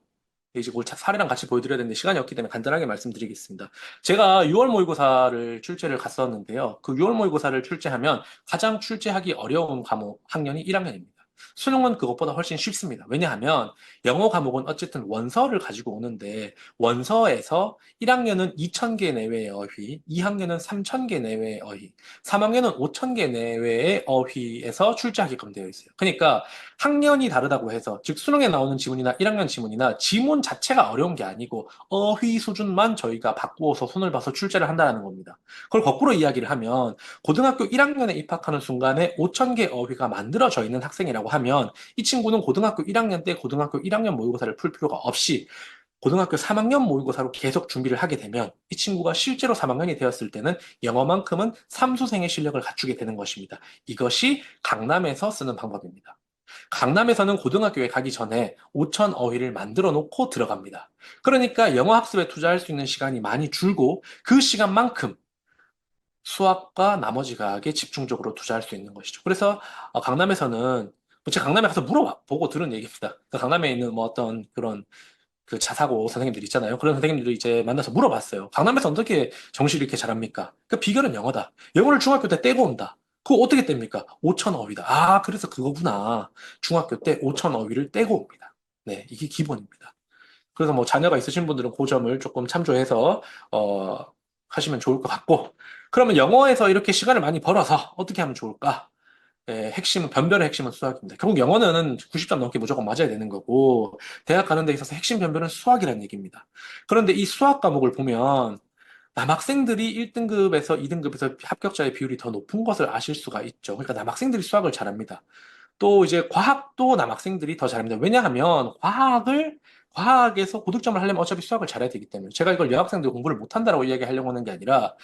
이제 그걸 사례랑 같이 보여드려야 되는데 시간이 없기 때문에 간단하게 말씀드리겠습니다. 제가 6월 모의고사를 출제를 갔었는데요. 그 6월 모의고사를 출제하면 가장 출제하기 어려운 과목 학년이 1학년입니다. 수능은 그것보다 훨씬 쉽습니다. 왜냐하면 영어 과목은 어쨌든 원서를 가지고 오는데 원서에서 1학년은 2,000개 내외의 어휘, 2학년은 3,000개 내외의 어휘, 3학년은 5,000개 내외의 어휘에서 출제하게끔 되어 있어요. 그러니까 학년이 다르다고 해서, 즉 수능에 나오는 지문이나 1학년 지문이나 지문 자체가 어려운 게 아니고 어휘 수준만 저희가 바꾸어서 손을 봐서 출제를 한다는 겁니다. 그걸 거꾸로 이야기를 하면 고등학교 1학년에 입학하는 순간에 5,000개 어휘가 만들어져 있는 학생이라고 하면 이 친구는 고등학교 1학년 때 고등학교 1학년 모의고사를 풀 필요가 없이 고등학교 3학년 모의고사로 계속 준비를 하게 되면 이 친구가 실제로 3학년이 되었을 때는 영어만큼은 삼수생의 실력을 갖추게 되는 것입니다. 이것이 강남에서 쓰는 방법입니다. 강남에서는 고등학교에 가기 전에 5천 어휘를 만들어 놓고 들어갑니다. 그러니까 영어 학습에 투자할 수 있는 시간이 많이 줄고 그 시간만큼 수학과 나머지 과학에 집중적으로 투자할 수 있는 것이죠. 그래서 강남에서는 제가 강남에 가서 물어보고 들은 얘기입니다. 그러니까 강남에 있는 뭐 어떤 그런 그 자사고 선생님들 있잖아요. 그런 선생님들도 이제 만나서 물어봤어요. 강남에서 어떻게 정시를 이렇게 잘합니까? 그 비결은 영어다. 영어를 중학교 때 떼고 온다. 그거 어떻게 뗍니까? 5천 어휘다. 아, 그래서 그거구나. 중학교 때 5천 어휘를 떼고 옵니다. 네, 이게 기본입니다. 그래서 뭐 자녀가 있으신 분들은 그 점을 조금 참조해서 하시면 좋을 것 같고. 그러면 영어에서 이렇게 시간을 많이 벌어서 어떻게 하면 좋을까? 변별의 핵심은 수학입니다. 결국 영어는 90점 넘게 무조건 맞아야 되는 거고, 대학 가는 데 있어서 핵심 변별은 수학이라는 얘기입니다. 그런데 이 수학 과목을 보면, 남학생들이 1등급에서 2등급에서 합격자의 비율이 더 높은 것을 아실 수가 있죠. 그러니까 남학생들이 수학을 잘합니다. 또 이제 과학도 남학생들이 더 잘합니다. 왜냐하면 과학에서 고득점을 하려면 어차피 수학을 잘해야 되기 때문에. 제가 이걸 여학생들 공부를 못한다라고 이야기하려고 하는 게 아니라,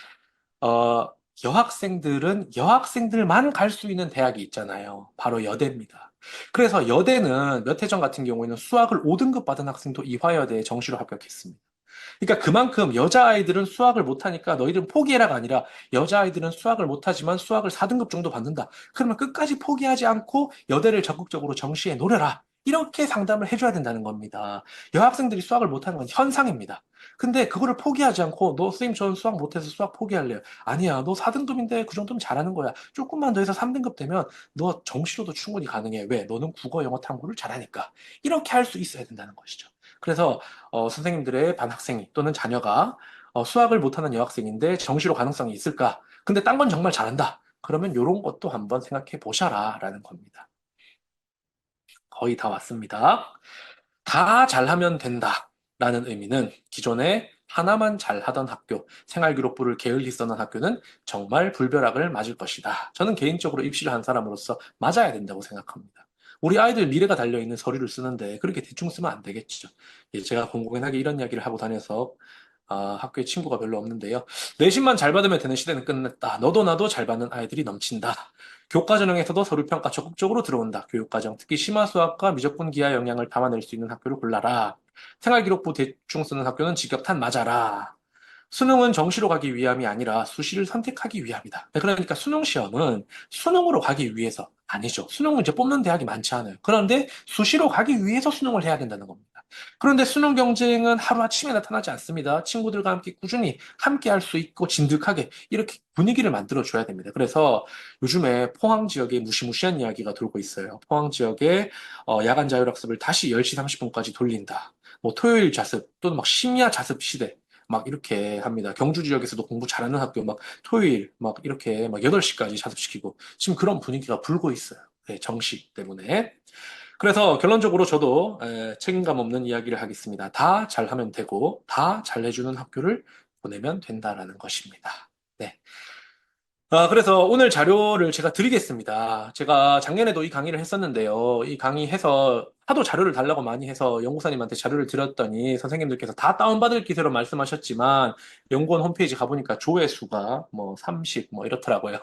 어, 여학생들은 여학생들만 갈 수 있는 대학이 있잖아요. 바로 여대입니다. 그래서 여대는 몇 해 전 같은 경우에는 수학을 5등급 받은 학생도 이화여대에 정시로 합격했습니다. 그러니까 그만큼 여자아이들은 수학을 못하니까 너희들은 포기해라가 아니라 여자아이들은 수학을 못하지만 수학을 4등급 정도 받는다. 그러면 끝까지 포기하지 않고 여대를 적극적으로 정시에 노려라. 이렇게 상담을 해줘야 된다는 겁니다. 여학생들이 수학을 못하는 건 현상입니다. 근데 그거를 포기하지 않고 너 선생님 저는 수학 못해서 수학 포기할래요. 아니야 너 4등급인데 그 정도면 잘하는 거야. 조금만 더 해서 3등급 되면 너 정시로도 충분히 가능해. 왜? 너는 국어 영어 탐구를 잘하니까. 이렇게 할 수 있어야 된다는 것이죠. 그래서 선생님들의 반 학생이 또는 자녀가 수학을 못하는 여학생인데 정시로 가능성이 있을까? 근데 딴 건 정말 잘한다. 그러면 이런 것도 한번 생각해 보셔라라는 겁니다. 거의 다 왔습니다. 다 잘하면 된다라는 의미는 기존에 하나만 잘하던 학교, 생활기록부를 게을리 써놓은 학교는 정말 불벼락을 맞을 것이다. 저는 개인적으로 입시를 한 사람으로서 맞아야 된다고 생각합니다. 우리 아이들 미래가 달려있는 서류를 쓰는데 그렇게 대충 쓰면 안 되겠죠. 예, 제가 공공연하게 이런 이야기를 하고 다녀서 학교에 친구가 별로 없는데요. 내신만 잘 받으면 되는 시대는 끝났다. 너도 나도 잘 받는 아이들이 넘친다. 교과전형에서도 서류평가 적극적으로 들어온다. 교육과정, 특히 심화수학과 미적분 기하 영향을 담아낼 수 있는 학교를 골라라. 생활기록부 대충 쓰는 학교는 직격탄 맞아라. 수능은 정시로 가기 위함이 아니라 수시를 선택하기 위함이다. 네, 그러니까 수능 시험은 수능으로 가기 위해서 아니죠. 수능 문제 뽑는 대학이 많지 않아요. 그런데 수시로 가기 위해서 수능을 해야 된다는 겁니다. 그런데 수능 경쟁은 하루아침에 나타나지 않습니다. 친구들과 함께 꾸준히 함께 할 수 있고 진득하게 이렇게 분위기를 만들어 줘야 됩니다. 그래서 요즘에 포항 지역에 무시무시한 이야기가 돌고 있어요. 포항 지역에 야간 자율학습을 다시 10시 30분까지 돌린다. 뭐 토요일 자습 또는 막 심야 자습 시대 막 이렇게 합니다. 경주 지역에서도 공부 잘하는 학교 막 토요일 막 이렇게 막 8시까지 자습시키고 지금 그런 분위기가 불고 있어요. 네, 정시 때문에. 그래서 결론적으로 저도 책임감 없는 이야기를 하겠습니다. 다 잘하면 되고 다 잘해주는 학교를 보내면 된다라는 것입니다. 네. 그래서 오늘 자료를 제가 드리겠습니다. 제가 작년에도 이 강의를 했었는데요. 이 강의해서 하도 자료를 달라고 많이 해서 연구사님한테 자료를 드렸더니 선생님들께서 다 다운받을 기세로 말씀하셨지만 연구원 홈페이지 가보니까 조회수가 뭐 30, 뭐 이렇더라고요.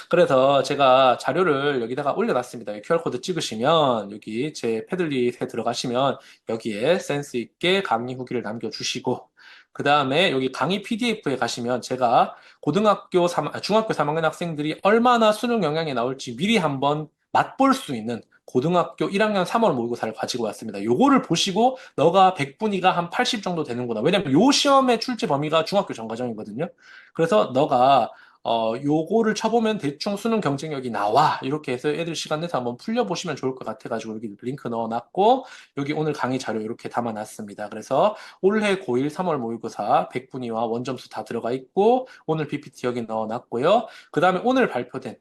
그래서 제가 자료를 여기다가 올려놨습니다. QR코드 찍으시면 여기 제 패들릿에 들어가시면 여기에 센스 있게 강의 후기를 남겨주시고 그 다음에 여기 강의 PDF에 가시면 제가 중학교 3학년 학생들이 얼마나 수능 영향이 나올지 미리 한번 맛볼 수 있는 고등학교 1학년 3월 모의고사를 가지고 왔습니다. 요거를 보시고 너가 100분위가 한 80 정도 되는구나. 왜냐면 요 시험의 출제 범위가 중학교 전과정이거든요. 그래서 너가 요거를 쳐보면 대충 수능 경쟁력이 나와. 이렇게 해서 애들 시간 내서 한번 풀려보시면 좋을 것 같아가지고 여기 링크 넣어놨고 여기 오늘 강의 자료 이렇게 담아놨습니다. 그래서 올해 고1 3월 모의고사 100분위와 원점수 다 들어가 있고 오늘 PPT 여기 넣어놨고요. 그 다음에 오늘 발표된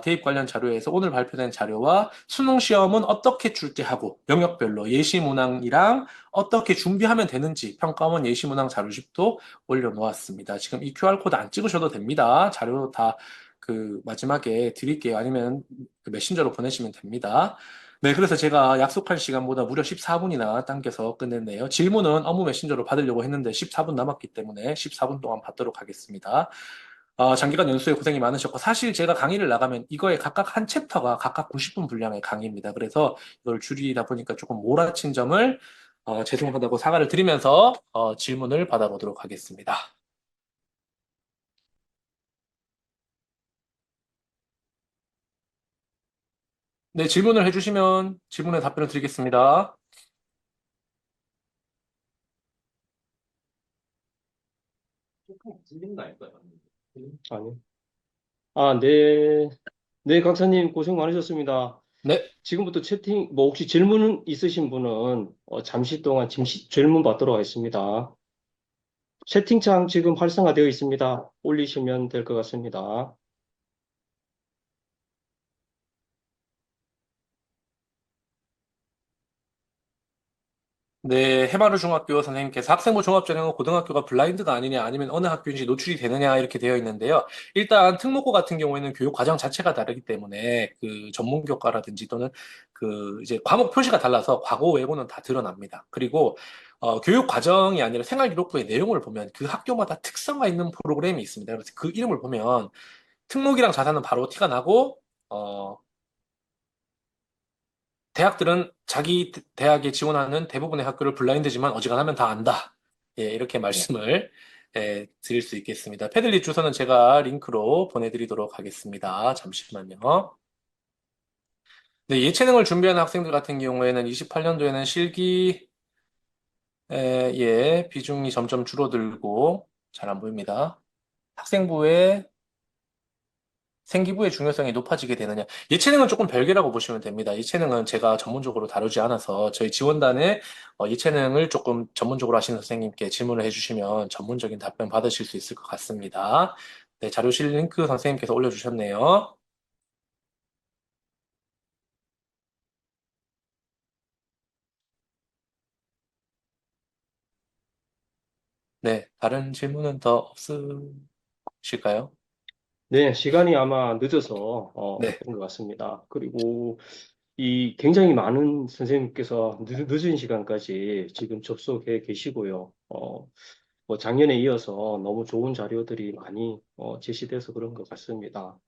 대입 관련 자료에서 오늘 발표된 자료와 수능 시험은 어떻게 출제하고 영역별로 예시문항이랑 어떻게 준비하면 되는지 평가원 예시문항 자료집도 올려놓았습니다. 지금 이 QR코드 안 찍으셔도 됩니다. 자료 다 그 마지막에 드릴게요. 아니면 그 메신저로 보내시면 됩니다. 네, 그래서 제가 약속한 시간보다 무려 14분이나 당겨서 끝냈네요. 질문은 업무 메신저로 받으려고 했는데 14분 남았기 때문에 14분 동안 받도록 하겠습니다. 장기간 연수에 고생이 많으셨고, 사실 제가 강의를 나가면 이거에 각각 한 챕터가 각각 90분 분량의 강의입니다. 그래서 이걸 줄이다 보니까 조금 몰아친 점을 죄송하다고 사과를 드리면서 질문을 받아보도록 하겠습니다. 네, 질문을 해주시면 질문에 답변을 드리겠습니다. 조금 들리는 거 아닐까요? 아니요. 아, 네. 네, 강사님 고생 많으셨습니다. 네, 지금부터 채팅, 뭐 혹시 질문 있으신 분은 잠시 동안 질문 받도록 하겠습니다. 채팅창 지금 활성화되어 있습니다. 올리시면 될 것 같습니다. 네, 해마루 중학교 선생님께서 학생부 종합전형은 고등학교가 블라인드가 아니냐 아니면 어느 학교인지 노출이 되느냐 이렇게 되어 있는데요. 일단 특목고 같은 경우에는 교육 과정 자체가 다르기 때문에 그 전문 교과라든지 또는 그 이제 과목 표시가 달라서 과거 외고는 다 드러납니다. 그리고 교육 과정이 아니라 생활기록부의 내용을 보면 그 학교마다 특성화 있는 프로그램이 있습니다. 그래서 그 이름을 보면 특목이랑 자사는 바로 티가 나고 대학들은 자기 대학에 지원하는 대부분의 학교를 블라인드지만 어지간하면 다 안다. 예, 이렇게 말씀을 드릴 수 있겠습니다. 패들릿 주소는 제가 링크로 보내드리도록 하겠습니다. 잠시만요. 네, 예체능을 준비하는 학생들 같은 경우에는 28년도에는 실기 예, 비중이 점점 줄어들고 잘 안 보입니다. 학생부의 생기부의 중요성이 높아지게 되느냐. 예체능은 조금 별개라고 보시면 됩니다. 예체능은 제가 전문적으로 다루지 않아서 저희 지원단에 예체능을 조금 전문적으로 하시는 선생님께 질문을 해주시면 전문적인 답변 받으실 수 있을 것 같습니다. 네, 자료실 링크 선생님께서 올려주셨네요. 네, 다른 질문은 더 없으실까요? 네, 시간이 아마 늦어서 네. 그런 것 같습니다. 그리고 이 굉장히 많은 선생님께서 늦은 시간까지 지금 접속해 계시고요. 뭐 작년에 이어서 너무 좋은 자료들이 많이 제시돼서 그런 것 같습니다.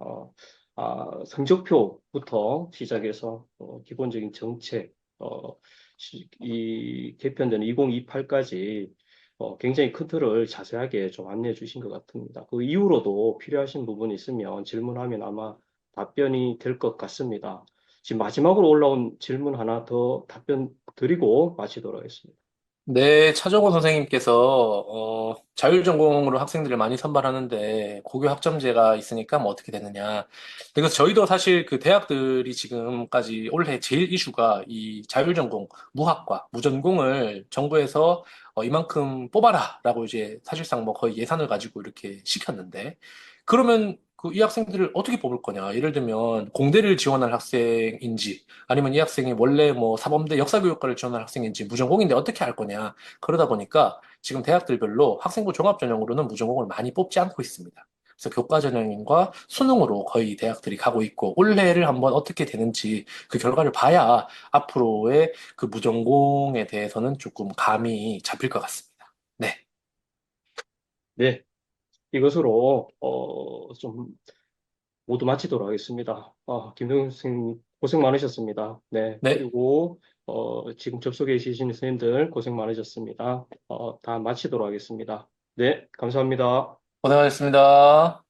성적표부터 시작해서 기본적인 정책, 이 개편된 2028까지 굉장히 큰 틀을 자세하게 좀 안내해 주신 것 같습니다. 그 이후로도 필요하신 부분이 있으면 질문하면 아마 답변이 될 것 같습니다. 지금 마지막으로 올라온 질문 하나 더 답변 드리고 마치도록 하겠습니다. 네, 차정호 선생님께서 자율전공으로 학생들을 많이 선발하는데 고교 학점제가 있으니까 뭐 어떻게 되느냐. 그래서 저희도 사실 그 대학들이 지금까지 올해 제일 이슈가 이 자율전공, 무학과, 무전공을 정부에서 이만큼 뽑아라라고 이제 사실상 뭐 거의 예산을 가지고 이렇게 시켰는데 그러면 그 이 학생들을 어떻게 뽑을 거냐. 예를 들면 공대를 지원할 학생인지 아니면 이 학생이 원래 뭐 사범대 역사교육과를 지원할 학생인지 무전공인데 어떻게 할 거냐. 그러다 보니까 지금 대학들별로 학생부 종합전형으로는 무전공을 많이 뽑지 않고 있습니다. 그래서 교과전형과 수능으로 거의 대학들이 가고 있고 올해를 한번 어떻게 되는지 그 결과를 봐야 앞으로의 그 무전공에 대해서는 조금 감이 잡힐 것 같습니다. 네. 네, 이것으로 좀 모두 마치도록 하겠습니다. 김동현 선생님 고생 많으셨습니다. 네, 네. 그리고 지금 접속해 주신 선생님들 고생 많으셨습니다. 다 마치도록 하겠습니다. 네, 감사합니다. 고생하셨습니다.